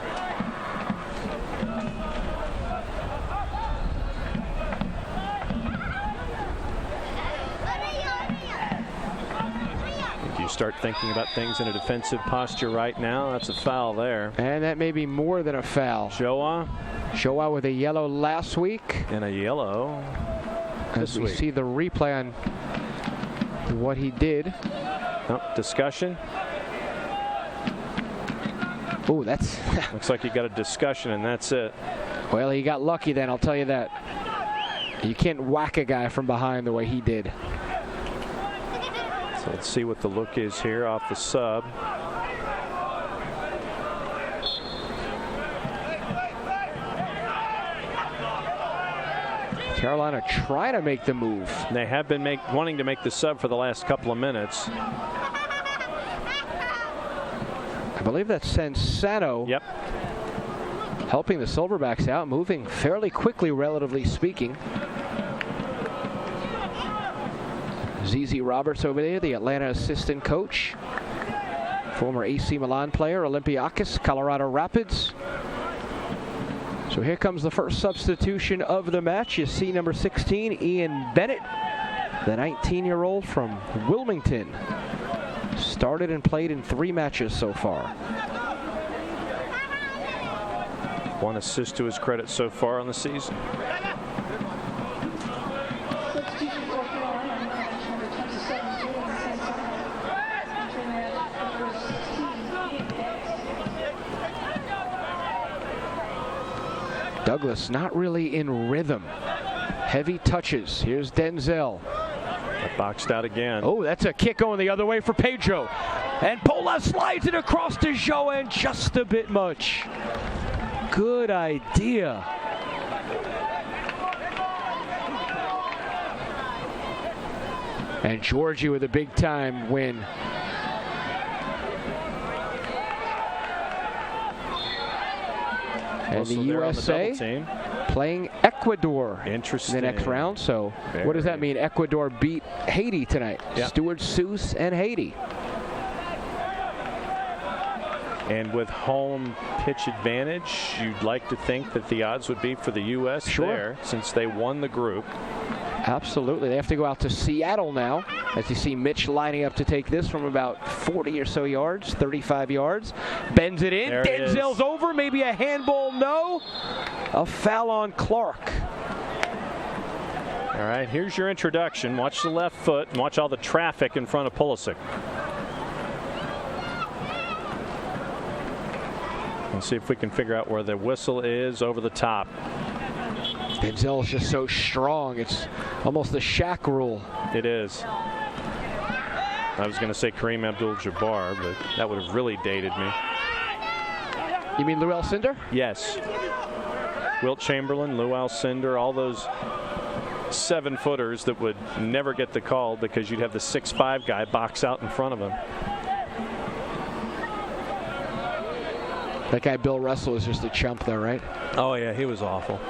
If you start thinking about things in a defensive posture right now, that's a foul there. And that may be more than a foul. Showa with a yellow last week. And a yellow as we see the replay on what he did. Oh, discussion. Oh, that's... Looks like he got a discussion, and that's it. Well, he got lucky then, I'll tell you that. You can't whack a guy from behind the way he did. So let's see what the look is here off the sub. Carolina trying to make the move. They have been wanting to make the sub for the last couple of minutes. I believe that's Sansano. Yep. Helping the Silverbacks out, moving fairly quickly, relatively speaking. ZZ Roberts over there, the Atlanta assistant coach. Former AC Milan player, Olympiakos, Colorado Rapids. So here comes the first substitution of the match. You see number 16, Ian Bennett, the 19-year-old from Wilmington. Started and played in 3 matches so far. 1 assist to his credit so far on the season. Douglas not really in rhythm. Heavy touches. Here's Denzel. Boxed out again. Oh, that's a kick going the other way for Pedro. And Pola slides it across to Joan just a bit much. Good idea. And Georgie with a big time win. And the USA playing Ecuador in the next round. So what does that mean? Ecuador beat Haiti tonight. Yep. Stuart Seuss and Haiti. And with home pitch advantage, you'd like to think that the odds would be for the U.S. there, since they won the group. Absolutely. They have to go out to Seattle now, as you see Mitch lining up to take this from about 40 or so yards, 35 yards. Bends it in. Denzel's over. Maybe a handball. No. A foul on Clark. All right, here's your introduction. Watch the left foot and watch all the traffic in front of Pulisic. Let's see if we can figure out where the whistle is over the top. Denzel's just so strong. It's almost the Shaq rule. It is. I was going to say Kareem Abdul-Jabbar, but that would have really dated me. You mean Lou Alcindor? Yes. Wilt Chamberlain, Lou Alcindor, all those 7-footers that would never get the call because you'd have the 6'5" guy box out in front of him. That guy Bill Russell is just a chump though, right? Oh yeah, he was awful.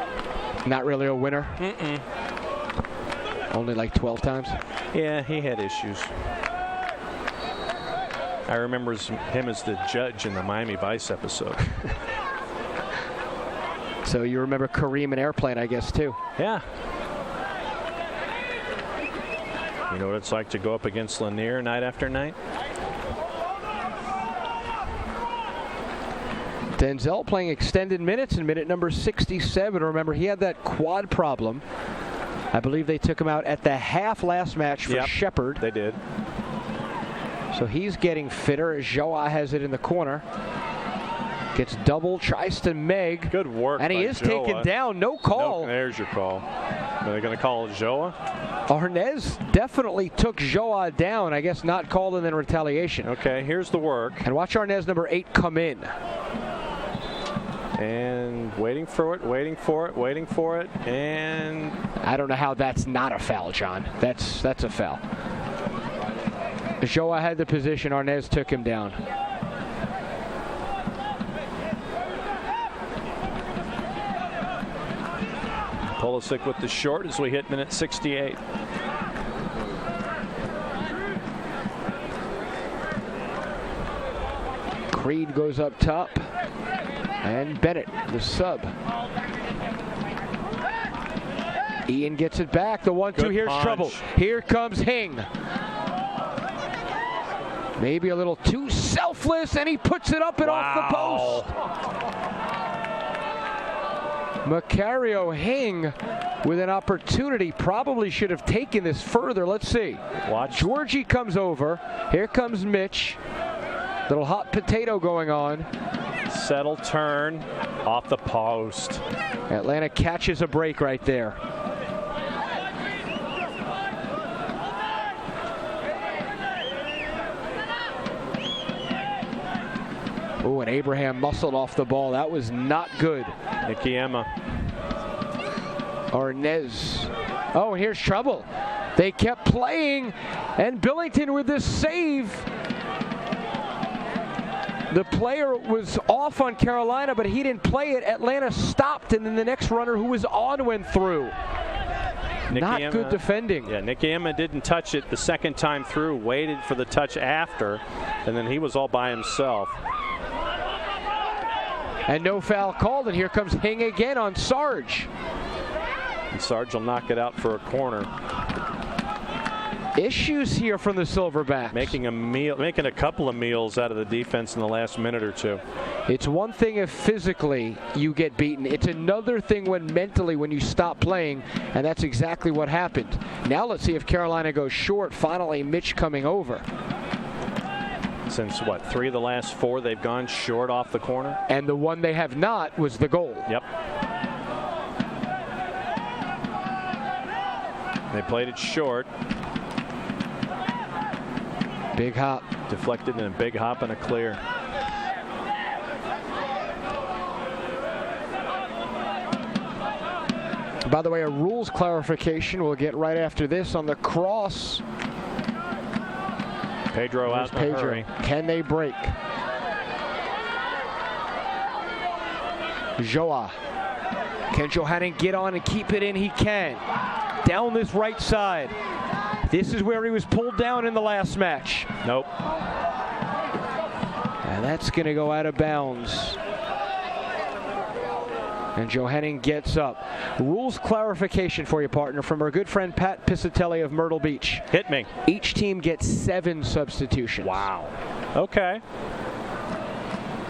Not really a winner? Only like 12 times? Yeah, he had issues. I remember him as the judge in the Miami Vice episode. So you remember Kareem in Airplane, I guess, too? Yeah. You know what it's like to go up against Lanier night after night? Denzel playing extended minutes in minute number 67. Remember, he had that quad problem. I believe they took him out at the half last match for Shepard. They did. So he's getting fitter as Joa has it in the corner. Gets double, tries to Meg. Good work. And he is taken down. No call. No, there's your call. Are they going to call Joa? Arnez definitely took Joa down. I guess not called and then retaliation. Okay, here's the work. And watch Arnez number 8 come in. And waiting for it, waiting for it, waiting for it, and I don't know how that's not a foul, John. That's a foul. Joa had the position. Arnez took him down. Pulisic with the short as we hit minute 68. Creed goes up top. And Bennett, the sub. Ian gets it back. The 1-2. Here's trouble. Here comes Hing. Maybe a little too selfless, and he puts it up and off the post. Macario Hing with an opportunity. Probably should have taken this further. Let's see. Watch. Georgie comes over. Here comes Mitch. Little hot potato going on. Settle turn off the post. Atlanta catches a break right there. Oh, and Abraham muscled off the ball. That was not good. Nikiema. Arnez. Oh, and here's trouble. They kept playing, and Billington with this save. The player was off on Carolina, but he didn't play it. Atlanta stopped, and then the next runner who was on went through. Not good defending. Yeah, Nikiema didn't touch it the second time through, waited for the touch after, and then he was all by himself. And no foul called, and here comes Hing again on Sarge. And Sarge will knock it out for a corner. Issues here from the Silverbacks. Making a couple of meals out of the defense in the last minute or two. It's one thing if physically you get beaten. It's another thing when mentally when you stop playing, and that's exactly what happened. Now let's see if Carolina goes short. Finally, Mitch coming over. Since, what, 3 of the last 4 they've gone short off the corner? And the one they have not was the goal. Yep. They played it short. Big hop. Deflected in a big hop and a clear. By the way, a rules clarification we'll get right after this on the cross. Pedro out in a hurry. Can they break? Joa. Can Johannin get on and keep it in? He can. Down this right side. This is where he was pulled down in the last match. Nope. And that's going to go out of bounds. And Johanning gets up. Rules clarification for you, partner, from our good friend Pat Piscitelli of Myrtle Beach. Hit me. Each team gets 7 substitutions. Wow. Okay.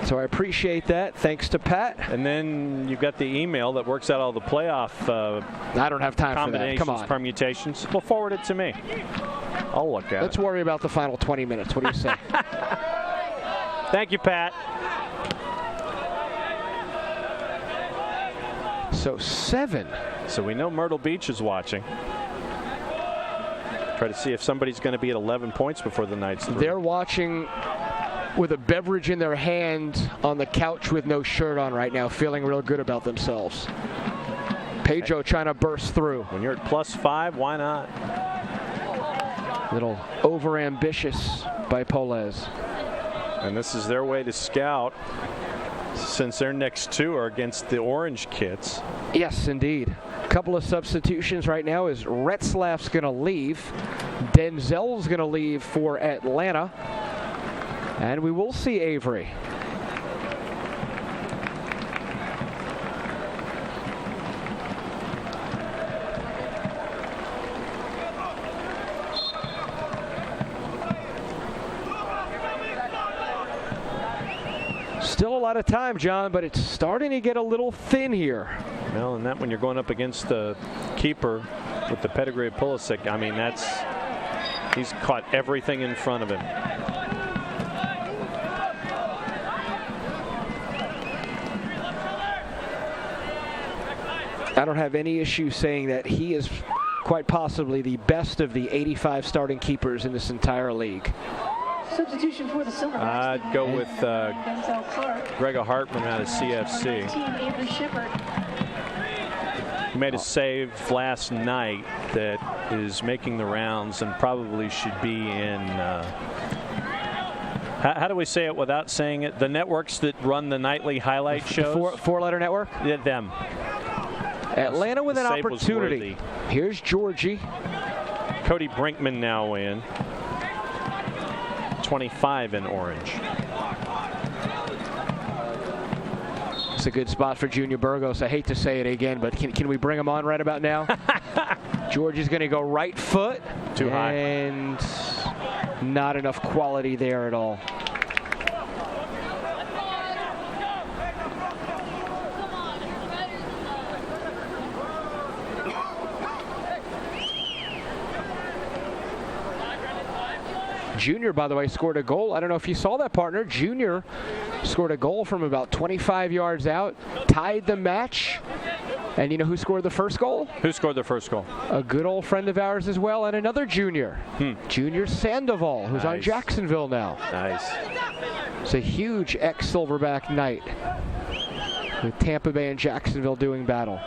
So I appreciate that. Thanks to Pat. And then you've got the email that works out all the playoff I don't have time for that. Come on. Permutations. Well, forward it to me. I'll look at it. Let's worry about the final 20 minutes. What do you say? Thank you, Pat. So 7. So we know Myrtle Beach is watching. Try to see if somebody's going to be at 11 points before the night's through. They're watching with a beverage in their hand on the couch with no shirt on right now, feeling real good about themselves. Pedro trying to burst through. When you're at +5, why not? Little over-ambitious by Polez. And this is their way to scout, since their next 2 are against the Orange Kits. Yes, indeed. A couple of substitutions right now is Retzlaff's going to leave. Denzel's going to leave for Atlanta. And we will see Avery. Still a lot of time, John, but it's starting to get a little thin here. Well, and that when you're going up against the keeper with the pedigree of Pulisic, I mean, he's caught everything in front of him. I don't have any issue saying that he is quite possibly the best of the 85 starting keepers in this entire league. Substitution for the Silverbacks. I'd go with Gregor Hartman out of CFC. He made a save last night that is making the rounds and probably should be in, how do we say it without saying it? The networks that run the nightly highlight shows? Four-letter network? Yeah, them. Atlanta with an opportunity. Here's Georgie. Cody Brinkman now in. 25 in orange. It's a good spot for Junior Burgos. I hate to say it again, but can we bring him on right about now? George is going to go right foot. Too high. And not enough quality there at all. Junior, by the way, scored a goal. I don't know if you saw that, partner. Junior scored a goal from about 25 yards out, tied the match. And you know who scored the first goal? Who scored the first goal? A good old friend of ours as well, and another junior. Junior Sandoval, who's on Jacksonville now. Nice. It's a huge ex-Silverback night with Tampa Bay and Jacksonville doing battle.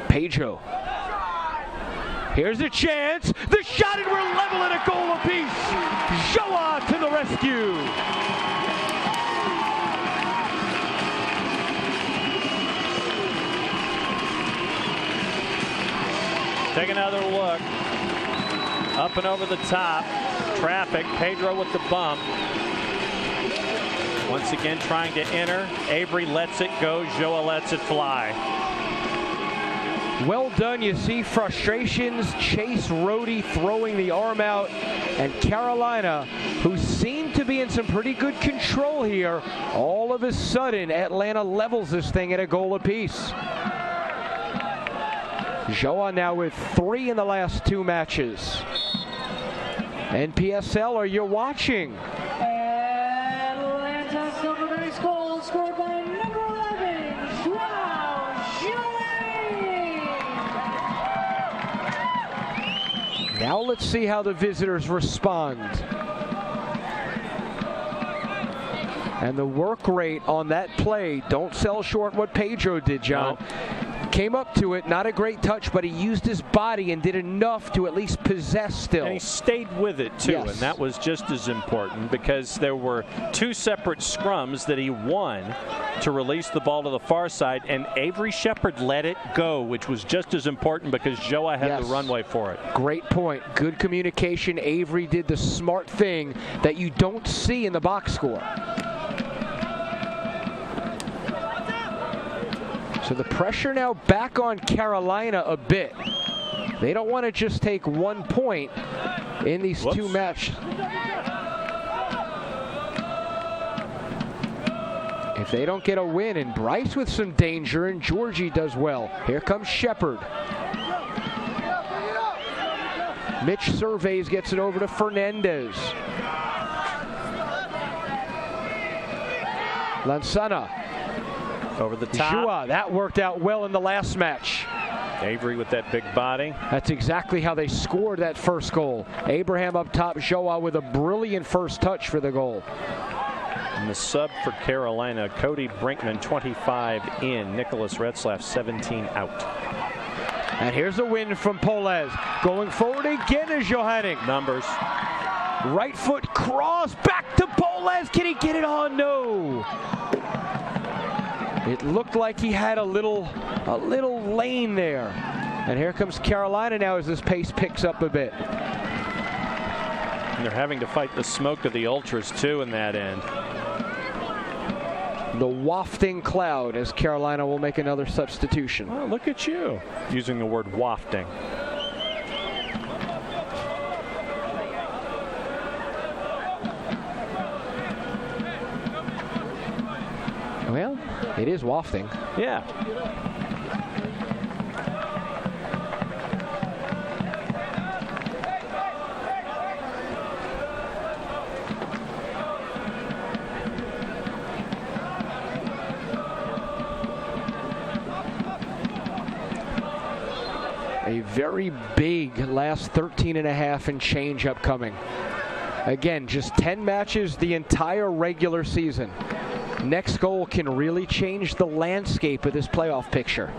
Pedro. Here's a chance. The shot, and we're level at a goal apiece. Joa to the rescue. Take another look. Up and over the top. Traffic. Pedro with the bump. Once again trying to enter. Avery lets it go. Joa lets it fly. Well done. You see frustrations. Chase Rohde throwing the arm out. And Carolina, who seemed to be in some pretty good control here, all of a sudden Atlanta levels this thing at a goal apiece. Joa now with 3 in the last 2 matches. NPSL, are you watching? Atlanta Silverbacks goal scored by number 11, Joao. Now let's see how the visitors respond. And the work rate on that play, don't sell short what Pedro did, John. No. came up to it, not a great touch, but he used his body and did enough to at least possess still. And he stayed with it, too, Yes. and that was just as important because there were 2 separate scrums that he won to release the ball to the far side, and Avery Shepard let it go, which was just as important because Joa had the runway for it. Great point. Good communication. Avery did the smart thing that you don't see in the box score. So the pressure now back on Carolina a bit. They don't want to just take 1 point in these 2 matches. If they don't get a win, and Bryce with some danger, and Georgie does well. Here comes Shepard. Mitch surveys, gets it over to Fernandez. Lansana. Over the top. Joa, that worked out well in the last match. Avery with that big body. That's exactly how they scored that first goal. Abraham up top, Joa with a brilliant first touch for the goal. And the sub for Carolina, Cody Brinkman, 25 in. Nicholas Retzlaff, 17 out. And here's a win from Polez. Going forward again is Johanning. Numbers. Right foot cross, back to Polez. Can he get it on? No. It looked like he had a little lane there. And here comes Carolina now as this pace picks up a bit. And they're having to fight the smoke of the Ultras, too, in that end. The wafting cloud as Carolina will make another substitution. Oh, look at you using the word wafting. Well, it is wafting. Yeah. A very big last 13 and a half and change upcoming. Again, just 10 matches the entire regular season. Next goal can really change the landscape of this playoff picture.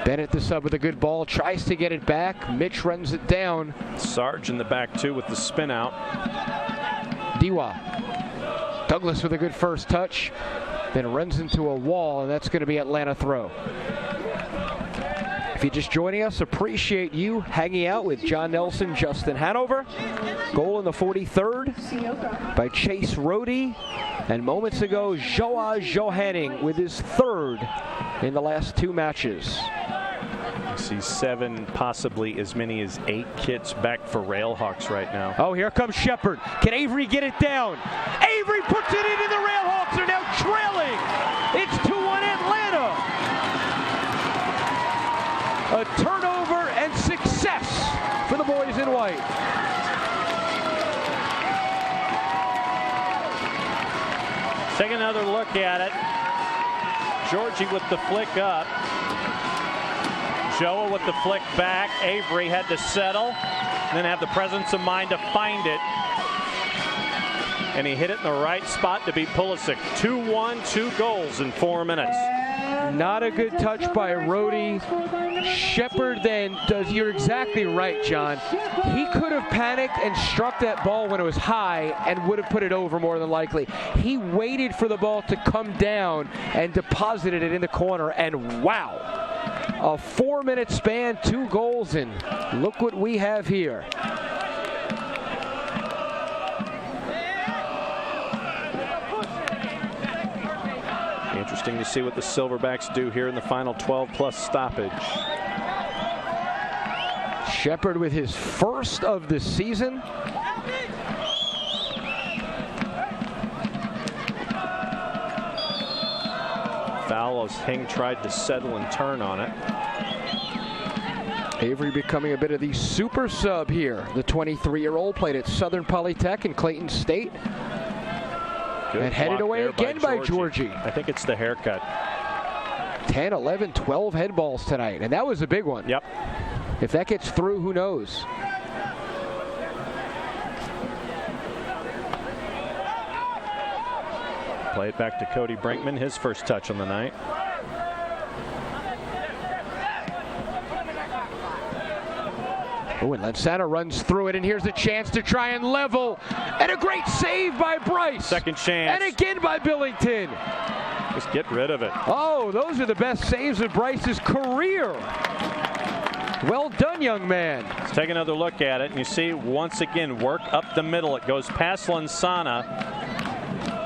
Bennett the sub with a good ball, tries to get it back. Mitch runs it down. Sarge in the back too with the spin out. Diwa. Douglas with a good first touch. Then runs into a wall, and that's going to be Atlanta throw. If you're just joining us, appreciate you hanging out with John Nelson, Justin Hanover. Goal in the 43rd by Chase Rohde. And moments ago, Joa Johanning with his 3rd in the last 2 matches. I see 7, possibly as many as 8 kits back for Railhawks right now. Oh, here comes Shepard. Can Avery get it down? Avery puts it in, and the Railhawks are now trailing. It's 2-1 Atlanta. A turnover and success for the boys in white. Take another look at it. Georgie with the flick up. Joa with the flick back. Avery had to settle, then have the presence of mind to find it. And he hit it in the right spot to beat Pulisic. 2-1, 2 goals in 4 minutes. Not a good touch by Rohde. Shepard then does, you're exactly right, John. He could have panicked and struck that ball when it was high and would have put it over more than likely. He waited for the ball to come down and deposited it in the corner, and wow. A 4-minute span, 2 goals, and look what we have here. Interesting to see what the Silverbacks do here in the final 12-plus stoppage. Shepard with his 1st of the season. Foul as Hing tried to settle and turn on it. Avery becoming a bit of the super sub here. The 23-year-old played at Southern Polytech and Clayton State. Good and headed away again by Georgie. I think it's the haircut. 10, 11, 12 head balls tonight, and that was a big one. Yep. If that gets through, who knows? Play it back to Cody Brinkman, his first touch on the night. Oh, and Lansana runs through it, and here's a chance to try and level. And a great save by Bryce. Second chance. And again by Billington. Just get rid of it. Oh, those are the best saves of Bryce's career. Well done, young man. Let's take another look at it, and you see once again work up the middle. It goes past Lansana,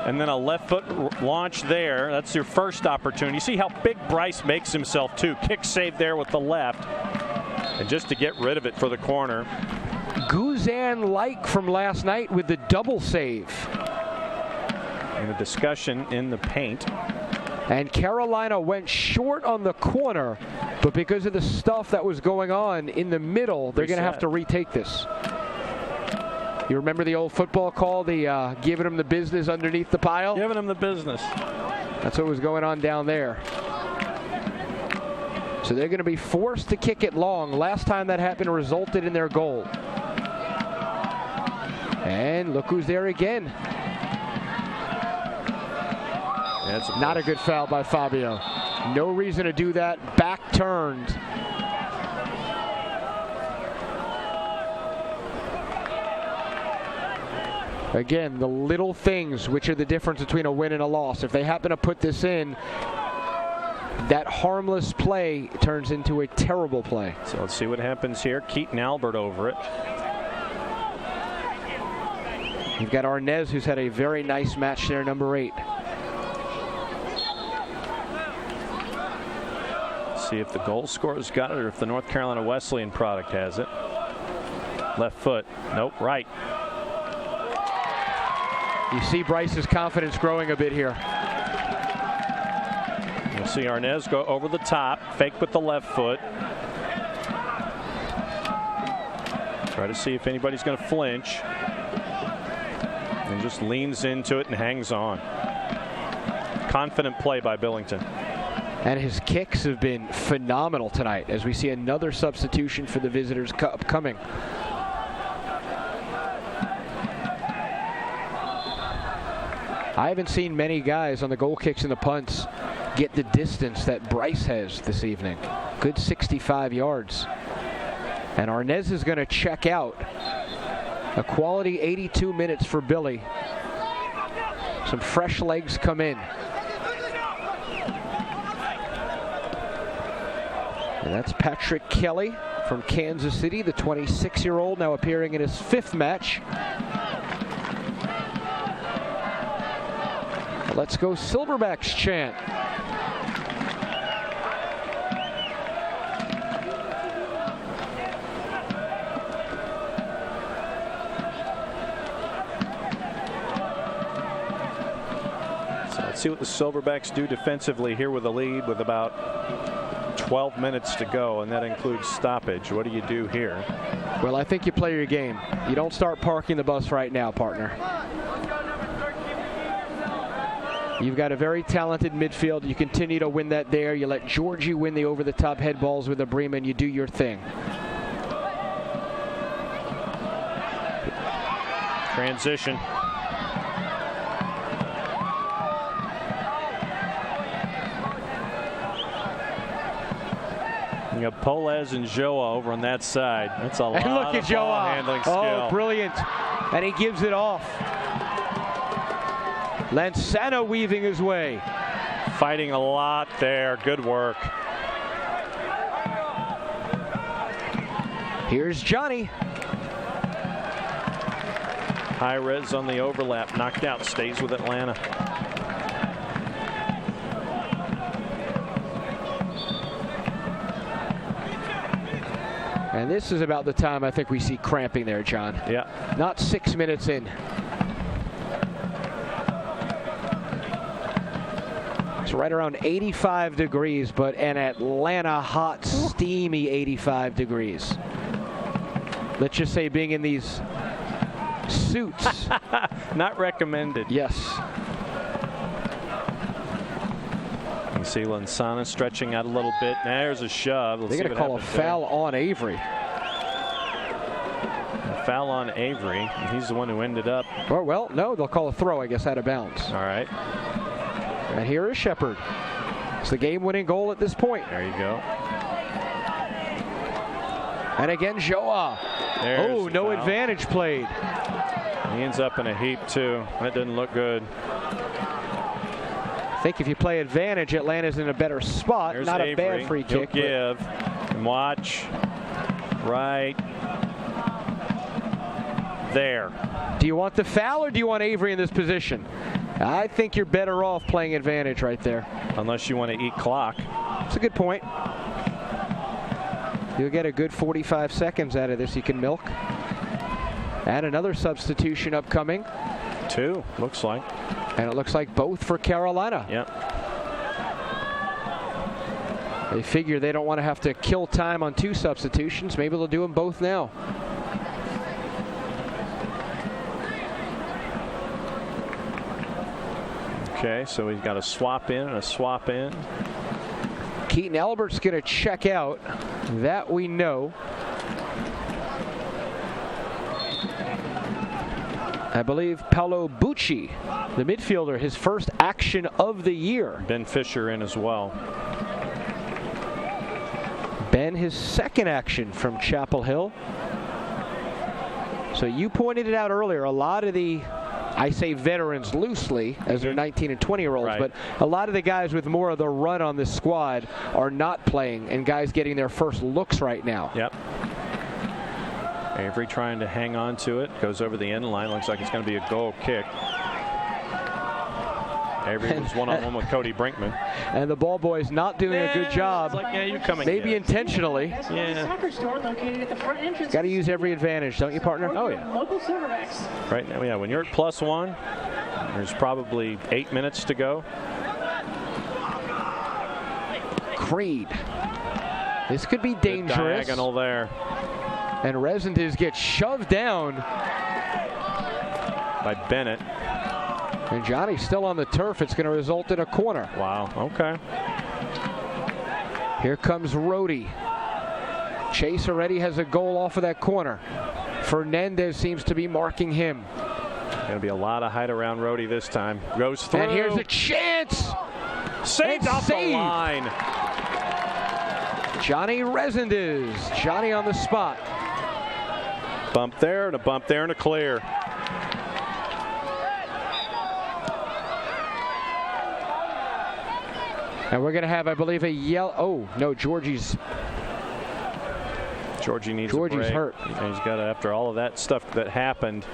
and then a left foot launch there. That's your first opportunity. You see how big Bryce makes himself too. Kick save there with the left, and just to get rid of it for the corner. Guzan-like from last night with the double save. And a discussion in the paint. And Carolina went short on the corner, but because of the stuff that was going on in the middle, they're going to have to retake this. You remember the old football call, the giving them the business underneath the pile? Giving them the business. That's what was going on down there. So they're going to be forced to kick it long. Last time that happened resulted in their goal. And look who's there again. Not a good foul by Fabio. No reason to do that. Back turned. Again, the little things which are the difference between a win and a loss. If they happen to put this in, that harmless play turns into a terrible play. So let's see what happens here. Keaton Albert over it. You've got Arnez, who's had a very nice match there, number 8. See if the goal scorer's got it or if the North Carolina Wesleyan product has it. Left foot. Nope, right. You see Bryce's confidence growing a bit here. You'll see Arnez go over the top, fake with the left foot. Try to see if anybody's going to flinch. And just leans into it and hangs on. Confident play by Billington. And his kicks have been phenomenal tonight as we see another substitution for the Visitors Cup coming. I haven't seen many guys on the goal kicks and the punts get the distance that Bryce has this evening. Good 65 yards. And Arnez is going to check out. A quality 82 minutes for Billy. Some fresh legs come in. And that's Patrick Kelly from Kansas City, the 26-year-old, now appearing in his 5th match. Let's go Silverbacks chant. So let's see what the Silverbacks do defensively here with a lead with about 12 minutes to go, and that includes stoppage. What do you do here? Well, I think you play your game. You don't start parking the bus right now, partner. You've got a very talented midfield. You continue to win that there. You let Georgie win the over-the-top head balls with the Bremen. You do your thing. Transition. You got Polez and Joa over on that side. That's a lot and look at of ball handling skill. Oh, brilliant. And he gives it off. Lansana weaving his way. Fighting a lot there. Good work. Here's Johnny. High res on the overlap. Knocked out. Stays with Atlanta. And this is about the time I think we see cramping there, John. Yeah. Not 6 minutes in. It's right around 85 degrees, but an Atlanta hot, steamy 85 degrees. Let's just say being in these suits. Not recommended. Yes. You see Lansana stretching out a little bit. There's a shove. They're going to call a foul on Avery. A foul on Avery. He's the one who ended up. Oh, well, no, they'll call a throw, I guess, out of bounds. All right. And here is Shepard. It's the game-winning goal at this point. There you go. And again, Joa. Oh, no foul. advantage played. He ends up in a heap, too. That doesn't look good. I think if you play advantage, Atlanta's in a better spot. There's Not Avery. a bad free kick. He'll give. And watch. Right there. Do you want the foul or do you want Avery in this position? I think you're better off playing advantage right there. Unless you want to eat clock. That's a good point. You'll get a good 45 seconds out of this you can milk. And another substitution upcoming. 2, looks like. And it looks like both for Carolina. Yep. They figure they don't want to have to kill time on 2 substitutions. Maybe they'll do them both now. Okay, so we've got a swap in and a swap in. Keaton Albert's going to check out. That we know. I believe Paolo Bucci, the midfielder, his first action of the year. Ben Fisher in as well. Ben, his second action from Chapel Hill. So you pointed it out earlier, a lot of the, I say veterans loosely, as they're 19 and 20-year-olds, Right. but a lot of the guys with more of the run on this squad are not playing, and guys getting their first looks right now. Yep. Avery trying to hang on to it. Goes over the end line. Looks like it's going to be a goal kick. Avery was one-on-one with Cody Brinkman. And the ball boy's not doing a good job. It's like, yeah, you come and Maybe get it. intentionally. Yeah. Soccer store located at the front entrance. Got to use every advantage, don't you, partner? Oh, yeah. Local Silverbacks. Right now, yeah, when you're at +1, there's probably 8 minutes to go. Creed. This could be Good dangerous. diagonal there. And Resendiz gets shoved down. By Bennett. And Johnny's still on the turf. It's going to result in a corner. Wow, okay. Here comes Rhodey. Chase already has a goal off of that corner. Fernandez seems to be marking him. Going to be a lot of height around Rhodey this time. Goes through. And here's a chance. Saved off the saved. line. Johnny Resendiz. Johnny on the spot. Bump there and a bump there and a clear. And we're going to have, I believe, a yellow. Oh, no, Georgie needs a break. hurt. And he's got to, after all of that stuff that happened,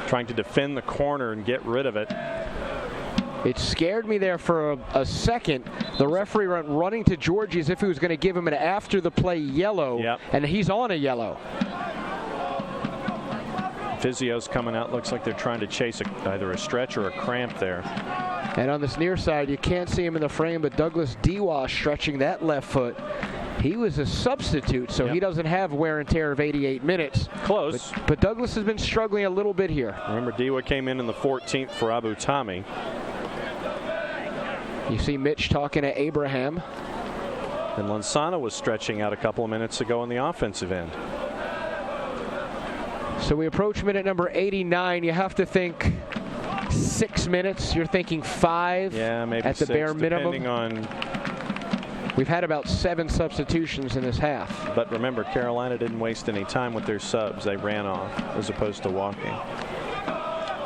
trying to defend the corner and get rid of it. It scared me there for a second. The referee went running to Georgie as if he was going to give him an after the play yellow. Yep. And he's on a yellow. Physio's coming out. Looks like they're trying to chase either a stretch or a cramp there. And on this near side, you can't see him in the frame, but Douglas Dewa stretching that left foot. He was a substitute, so he doesn't have wear and tear of 88 minutes. Close. But Douglas has been struggling a little bit here. Remember, Dewa came in the 14th for Abu Tami. You see Mitch talking to Abraham. And Lansana was stretching out a couple of minutes ago on the offensive end. So we approach minute number 89. You have to think 6 minutes. You're thinking 5 Yeah, maybe at the 6, bare minimum. depending on. We've had about 7 substitutions in this half. But remember, Carolina didn't waste any time with their subs. They ran off as opposed to walking.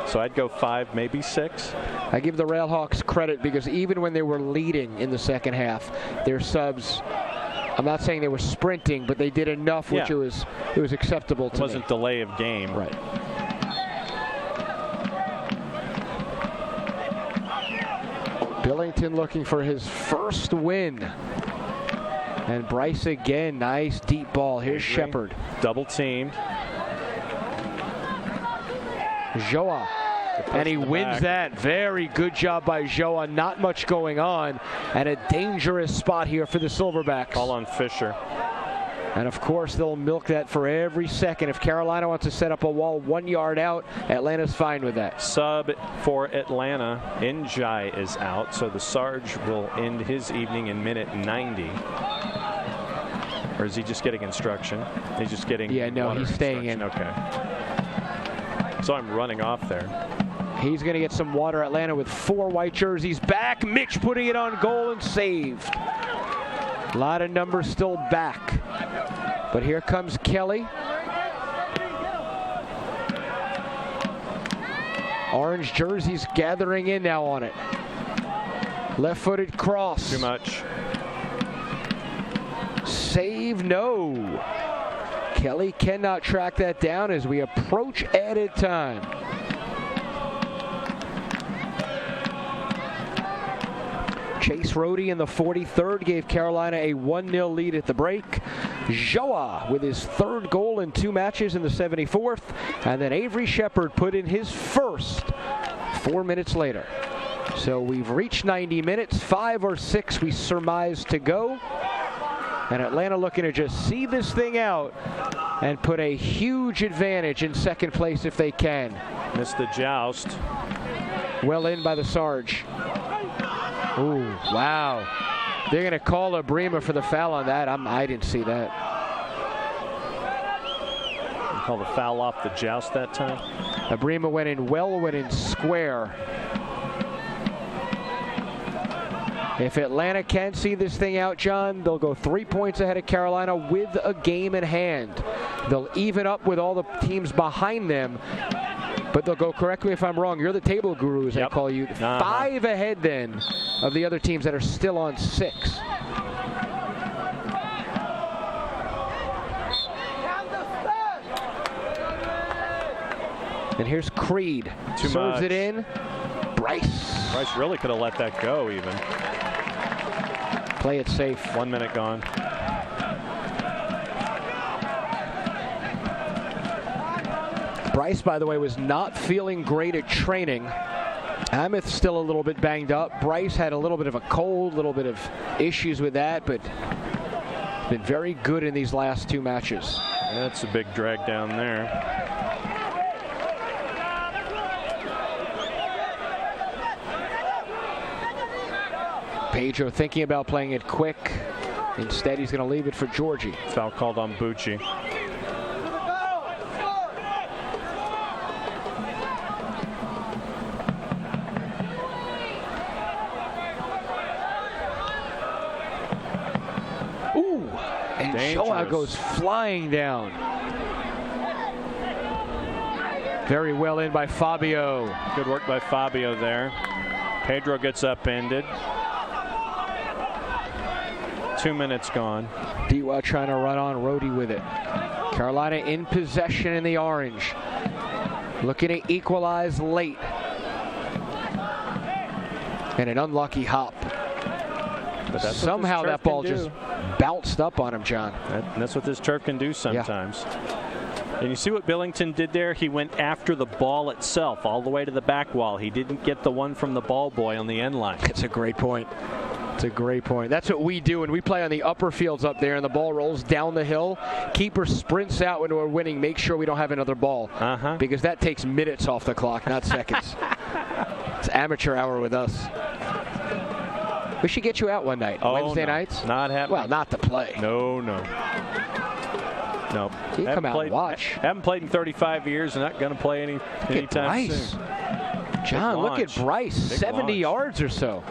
So I'd go 5, maybe 6. I give the Railhawks credit because even when they were leading in the second half, their subs, I'm not saying they were sprinting, but they did enough, which it was acceptable to It wasn't me. delay of game. Right. Billington looking for his first win. And Bryce again, nice deep ball. Here's Shepard. Double teamed. Joa. And he wins that. Very good job by Joa. Not much going on. And a dangerous spot here for the Silverbacks. Call on Fisher. And of course, they'll milk that for every second. If Carolina wants to set up a wall 1 yard out, Atlanta's fine with that. Sub for Atlanta, Njai is out, so the Sarge will end his evening in minute 90. Or is he just getting instruction? He's just getting Yeah, no, water he's staying in. instruction. Okay. So I'm running off there. He's going to get some water. Atlanta with 4 white jerseys back. Mitch putting it on goal and saved. A lot of numbers still back. But here comes Kelly. Orange jerseys gathering in now on it. Left-footed cross. Too much. Save, no. Kelly cannot track that down as we approach added time. Chase Rohde in the 43rd gave Carolina a 1-0 lead at the break. Joa with his 3rd goal in 2 matches in the 74th. And then Avery Shepard put in his first 4 minutes later. So we've reached 90 minutes, 5 or 6 we surmise to go. And Atlanta looking to just see this thing out and put a huge advantage in 2nd place if they can. Missed the joust. Well in by the Sarge. Ooh, wow. They're going to call Abrima for the foul on that. I didn't see that. You call the foul off the joust that time? Abrima went in well, went in square. If Atlanta can see this thing out, John, they'll go 3 points ahead of Carolina with a game in hand. They'll even up with all the teams behind them. But they'll go, correct me if I'm wrong, you're the table gurus, I call you. 5 ahead then of the other teams that are still on 6. And here's Creed. Serves it in. Bryce. Bryce really could have let that go even. Play it safe. 1 minute gone. Bryce, by the way, was not feeling great at training. Ameth's still a little bit banged up. Bryce had a little bit of a cold, a little bit of issues with that, but been very good in these last 2 matches. That's a big drag down there. Pedro thinking about playing it quick. Instead, he's going to leave it for Georgie. Foul called on Bucci. And Shoah goes flying down. Very well in by Fabio. Good work by Fabio there. Pedro gets upended. 2 minutes gone. Diwa trying to run on Rohde with it. Carolina in possession in the orange. Looking to equalize late. And an unlucky hop. But that's somehow that ball just bounced up on him, John. That's what this turf can do sometimes. Yeah. And you see what Billington did there? He went after the ball itself all the way to the back wall. He didn't get the one from the ball boy on the end line. It's a great point. It's a great point. That's what we do when we play on the upper fields up there and the ball rolls down the hill. Keeper sprints out when we're winning. Make sure we don't have another ball. Because that takes minutes off the clock, not seconds. It's amateur hour with us. We should get you out one night. Wednesday nights? Not happening. Well, not to play. No. You come out and watch. Haven't played in 35 years and not going to play anytime soon. John, look at Bryce. 70 yards or so.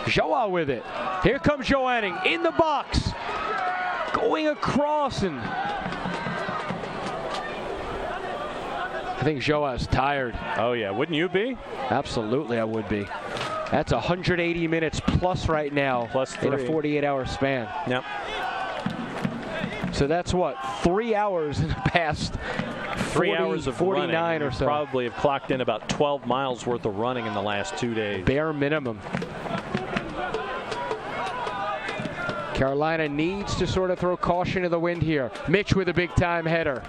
Joa with it. Here comes Joanning in the box. Going across and I think Joa's tired. Oh, yeah. Wouldn't you be? Absolutely, I would be. That's 180 minutes plus right now. Plus 3. In a 48-hour span. Yep. So that's what? 3 hours in the past 3 hours of 49 running. or so. Probably have clocked in about 12 miles worth of running in the last 2 days. Bare minimum. Carolina needs to sort of throw caution to the wind here. Mitch with a big-time header.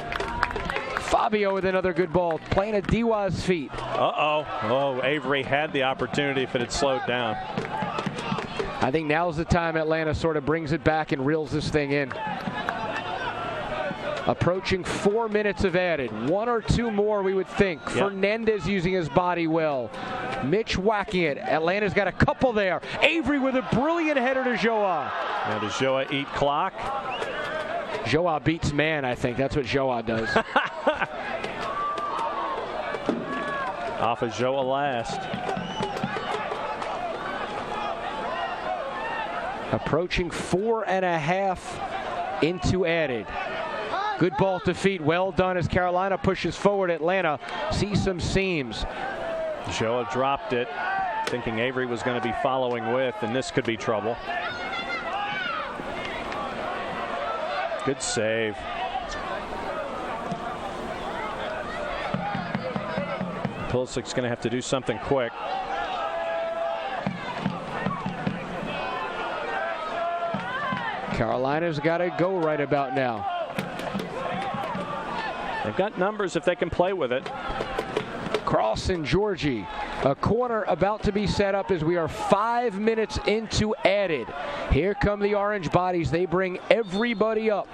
Fabio with another good ball, playing at Diwa's feet. Oh, Avery had the opportunity if it had slowed down. I think now's the time Atlanta sort of brings it back and reels this thing in. Approaching 4 minutes of added. 1 or 2 more, we would think. Yep. Fernandez using his body well. Mitch whacking it. Atlanta's got a couple there. Avery with a brilliant header to Joa. Now does Joa eat clock? Joa beats man, I think. That's what Joa does. Off of Joa last. Approaching 4.5 into added. Good ball to feet. Well done as Carolina pushes forward. Atlanta sees some seams. Joa dropped it, thinking Avery was going to be following with, and this could be trouble. Good save. Pulisic's going to have to do something quick. Carolina's got to go right about now. They've got numbers if they can play with it. Cross and Georgie. A corner about to be set up as we are 5 minutes into added. Here come the orange bodies. They bring everybody up.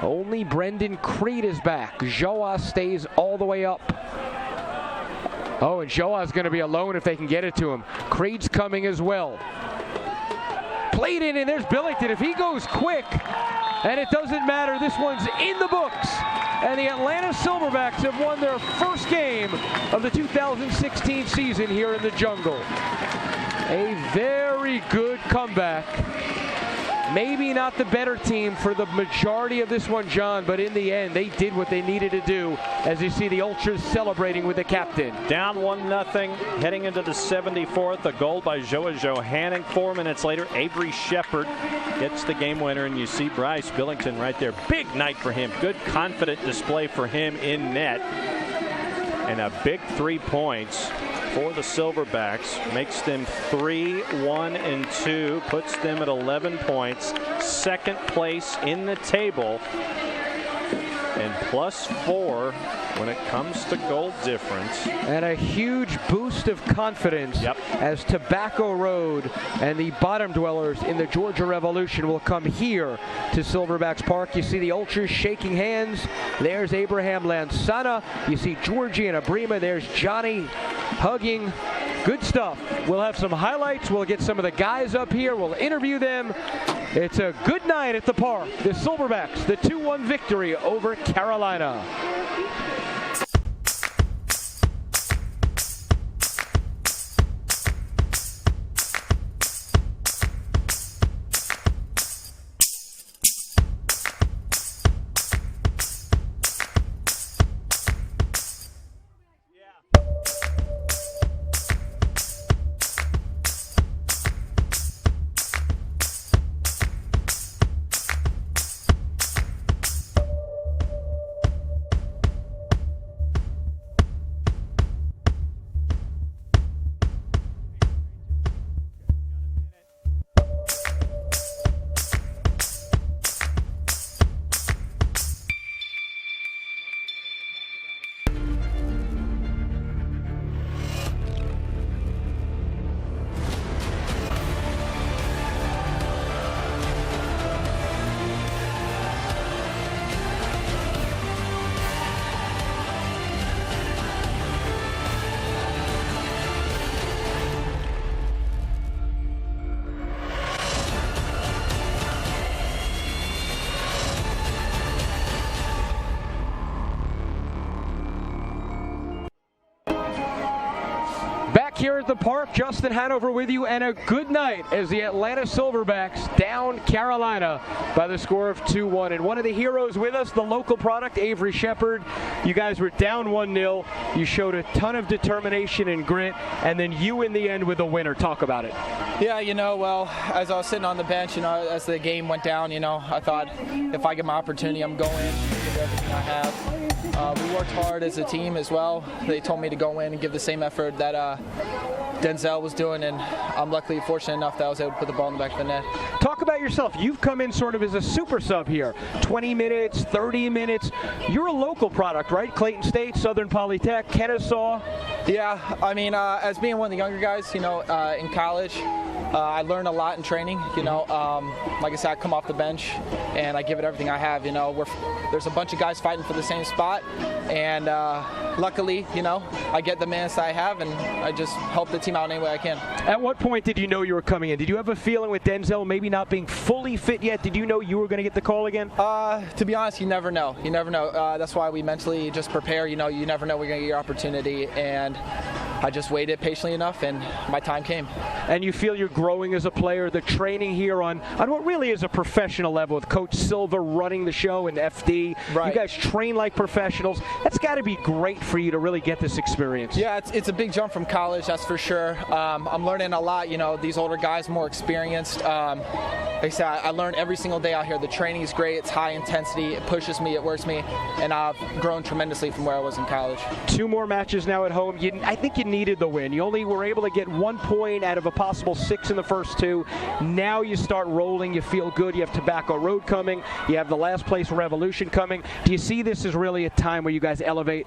Only Brendan Creed is back. Joa stays all the way up. Oh, and Joa's going to be alone if they can get it to him. Creed's coming as well. Played in, and there's Billington. If he goes quick, and it doesn't matter, this one's in the books. And the Atlanta Silverbacks have won their first game of the 2016 season here in the jungle. A very good comeback. Maybe not the better team for the majority of this one, John, but in the end, they did what they needed to do, as you see the Ultras celebrating with the captain. Down 1-0, heading into the 74th. A goal by Joa Johanning. 4 minutes later, Avery Shepard gets the game winner, and you see Bryce Billington right there. Big night for him. Good, confident display for him in net. And a big 3 points for the Silverbacks, makes them 3-1-2, puts them at 11 points, second place in the table, and +4 when it comes to goal difference. And a huge boost of confidence as Tobacco Road and the bottom dwellers in the Georgia Revolution will come here to Silverbacks Park. You see the Ultras shaking hands. There's Abraham Lansana. You see Georgie and Abrima. There's Johnny hugging. Good stuff. We'll have some highlights. We'll get some of the guys up here. We'll interview them. It's a good night at the park. The Silverbacks, the 2-1 victory over Carolina. Here at the park, Justin Hanover with you, and a good night as the Atlanta Silverbacks down Carolina by the score of 2-1. And one of the heroes with us, the local product, Avery Shepard. You guys were down 1-0. You showed a ton of determination and grit, and then you in the end with the winner. Talk about it. Yeah, well, as I was sitting on the bench, as the game went down, I thought if I get my opportunity, I'm going to give everything I have. We worked hard as a team as well. They told me to go in and give the same effort that Denzel was doing, and I'm luckily fortunate enough that I was able to put the ball in the back of the net. Talk about yourself. You've come in sort of as a super sub here. 20 minutes, 30 minutes. You're a local product, right? Clayton State, Southern Polytech, Kennesaw. Yeah, as being one of the younger guys, in college, I learn a lot in training. You know, like I said, I come off the bench and I give it everything I have. You know, there's a bunch of guys fighting for the same spot, and luckily, you know, I get the minutes that I have, and I just help the team out any way I can. At what point did you know you were coming in? Did you have a feeling with Denzel maybe not being fully fit yet? Did you know you were going to get the call again? To be honest, you never know. You never know. That's why we mentally just prepare. You know, you never know we're going to get your opportunity, and I just waited patiently enough, and my time came. And you feel you're growing as a player. The training here on what really is a professional level with Coach Silva running the show and FD. Right. You guys train like professionals. That's got to be great for you to really get this experience. Yeah, it's a big jump from college, that's for sure. I'm learning a lot. You know, these older guys, more experienced. Like I said, I learn every single day out here. The training is great. It's high intensity. It pushes me. It works me. And I've grown tremendously from where I was in college. 2 more matches now at home. I think you needed the win. You only were able to get 1 point out of a possible 6 in the first 2. Now you start rolling. You feel good. You have Tobacco Road coming. You have the last place Revolution coming. Do you see this as really a time where you guys elevate?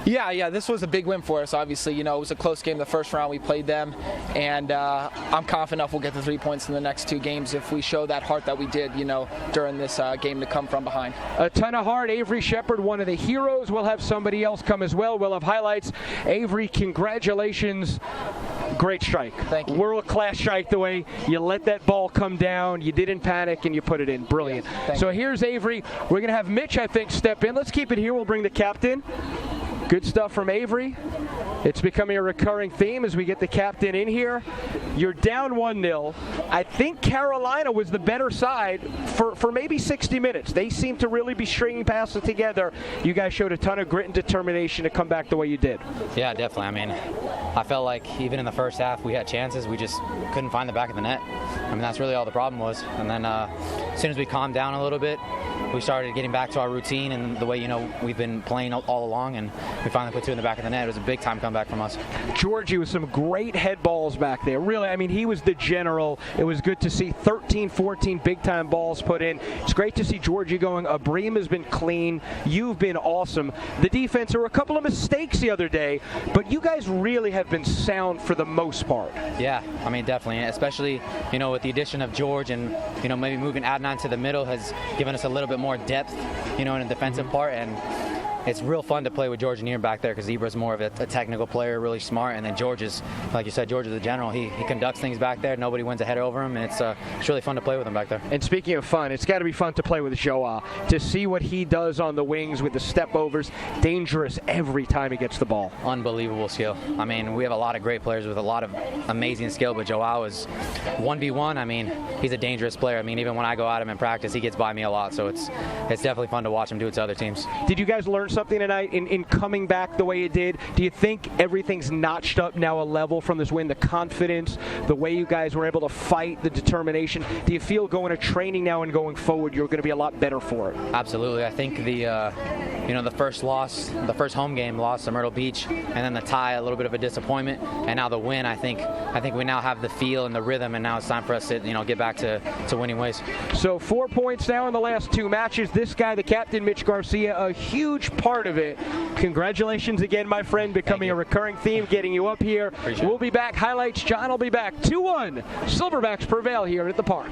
Yeah. This was a big win for us, obviously. You know, it was a close game the first round. We played them. And I'm confident enough we'll get the 3 points in the next 2 games if we show that heart that we did, you know, during this game to come from behind. A ton of heart. Avery Shepard, one of the heroes. We'll have somebody else come as well. We'll have highlights. Avery, congratulations. Great strike. Thank you. World-class strike, the way you let that ball come down. You didn't panic, and you put it in. Brilliant. Yes, so here's Avery. We're going to have Mitch, I think, step in. Let's keep it here. We'll bring the captain. Good stuff from Avery. It's becoming a recurring theme as we get the captain in here. You're down 1-0. I think Carolina was the better side for maybe 60 minutes. They seem to really be stringing passes together. You guys showed a ton of grit and determination to come back the way you did. Yeah, definitely. I mean, I felt like even in the first half we had chances. We just couldn't find the back of the net. I mean, that's really all the problem was. And then as soon as we calmed down a little bit, we started getting back to our routine and the way, you know, we've been playing all along, and we finally put 2 in the back of the net. It was a big time comeback from us. Georgie with some great head balls back there. Really, I mean, he was the general. It was good to see 13, 14 big-time balls put in. It's great to see Georgie going. Abreem has been clean. You've been awesome. The defense, there were a couple of mistakes the other day, but you guys really have been sound for the most part. Yeah, I mean, definitely, especially, you know, with the addition of George and, you know, maybe moving Adnan to the middle has given us a little bit more depth, you know, in the defensive part, and it's real fun to play with George and Ian back there because Ibra's more of a technical player, really smart, and then George is, like you said, George is the general. He conducts things back there. Nobody wins a header over him, and it's really fun to play with him back there. And speaking of fun, it's got to be fun to play with Joa, to see what he does on the wings with the step overs. Dangerous every time he gets the ball. Unbelievable skill. I mean, we have a lot of great players with a lot of amazing skill, but Joao is 1v1. I mean, he's a dangerous player. I mean, even when I go at him in practice, he gets by me a lot, so it's definitely fun to watch him do it to other teams. Did you guys learn something tonight in coming back the way you did? Do you think everything's notched up now a level from this win? The confidence, the way you guys were able to fight, the determination. Do you feel going to training now and going forward, you're going to be a lot better for it? Absolutely. I think the first home game loss to Myrtle Beach, and then the tie, a little bit of a disappointment, and now the win. I think we now have the feel and the rhythm, and now it's time for us to, you know, get back to winning ways. So 4 points now in the last 2 matches. This guy, the captain, Mitch Garcia, a huge part of it. Congratulations again, my friend, becoming a recurring theme, getting you up here. We'll be back. Highlights, John will be back. 2-1. Silverbacks prevail here at the Park.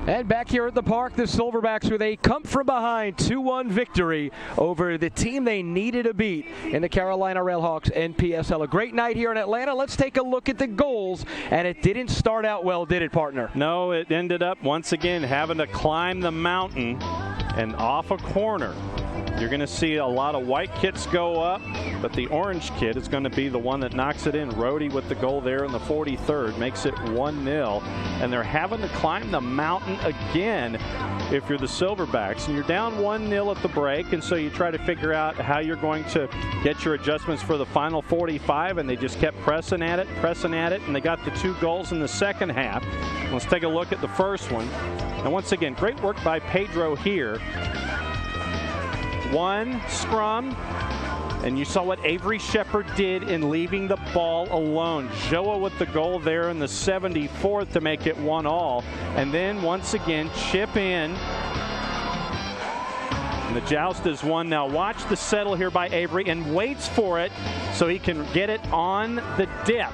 And back here at the park, the Silverbacks with a come-from-behind 2-1 victory over the team they needed to beat in the Carolina Railhawks NPSL. A great night here in Atlanta. Let's take a look at the goals, and it didn't start out well, did it, partner? No, it ended up once again having to climb the mountain and off a corner. You're going to see a lot of white kits go up, but the orange kit is going to be the one that knocks it in. Rhodey with the goal there in the 43rd makes it 1-0, and they're having to climb the mountain again if you're the Silverbacks. And you're down 1-0 at the break, and so you try to figure out how you're going to get your adjustments for the final 45, and they just kept pressing at it, and they got the 2 goals in the second half. Let's take a look at the first one. And once again, great work by Pedro here. One scrum, and you saw what Avery Shepard did in leaving the ball alone. Joa with the goal there in the 74th to make it 1-1. And then once again, chip in. And the joust is won. Now watch the settle here by Avery, and waits for it so he can get it on the dip,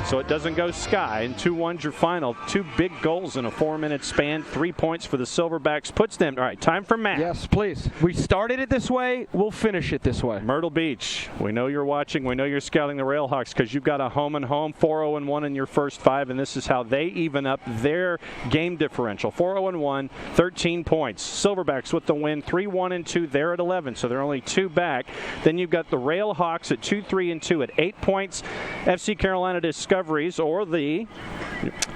so it doesn't go sky. And 2-1's your final. 2 big goals in a 4-minute span. 3 points for the Silverbacks. Puts them. All right, time for Matt. Yes, please. We started it this way. We'll finish it this way. Myrtle Beach. We know you're watching. We know you're scouting the Railhawks because you've got a home and home. 4-0-1 in your first 5, and this is how they even up their game differential. 4-0-1, 13 points. Silverbacks with the win. 3-1-2. They're at 11, so they're only 2 back. Then you've got the Railhawks at 2-3-2 at 8 points. FC Carolina Discoveries, or the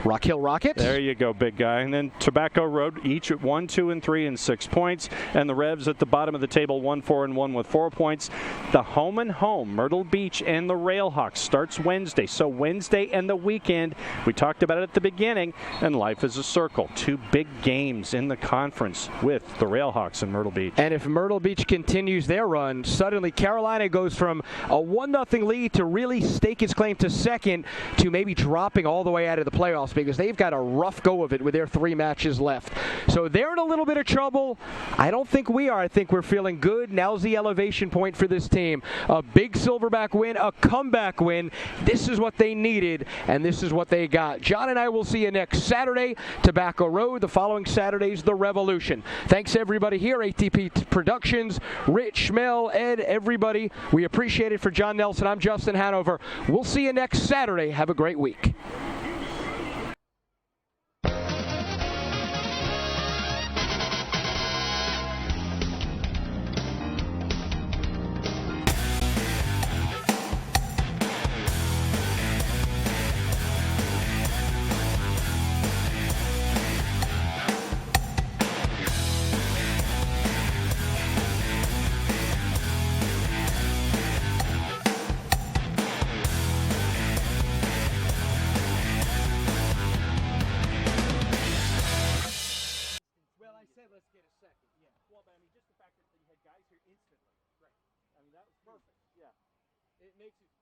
Rock Hill Rockets. There you go, big guy. And then Tobacco Road, each at 1, 2, and 3 and 6 points. And the Revs at the bottom of the table, 1, 4, and 1 with 4 points. The home and home, Myrtle Beach and the Railhawks, starts Wednesday. So Wednesday and the weekend, we talked about it at the beginning, and life is a circle. 2 big games in the conference with the Railhawks and Myrtle Beach. And if Myrtle Beach continues their run, suddenly Carolina goes from a 1-0 lead to really stake its claim to second, to maybe dropping all the way out of the playoffs, because they've got a rough go of it with their 3 matches left. So they're in a little bit of trouble. I don't think we are. I think we're feeling good. Now's the elevation point for this team. A big Silverback win, a comeback win. This is what they needed, and this is what they got. John and I will see you next Saturday, Tobacco Road. The following Saturday's The Revolution. Thanks everybody here, ATP Productions, Rich, Mel, Ed, everybody. We appreciate it. For John Nelson, I'm Justin Hanover. We'll see you next Saturday. Have a great week. Let's get a second. Yeah. Well, but I mean, just the fact that you had guys here instantly. Right. I mean, that was perfect. Yeah. It makes it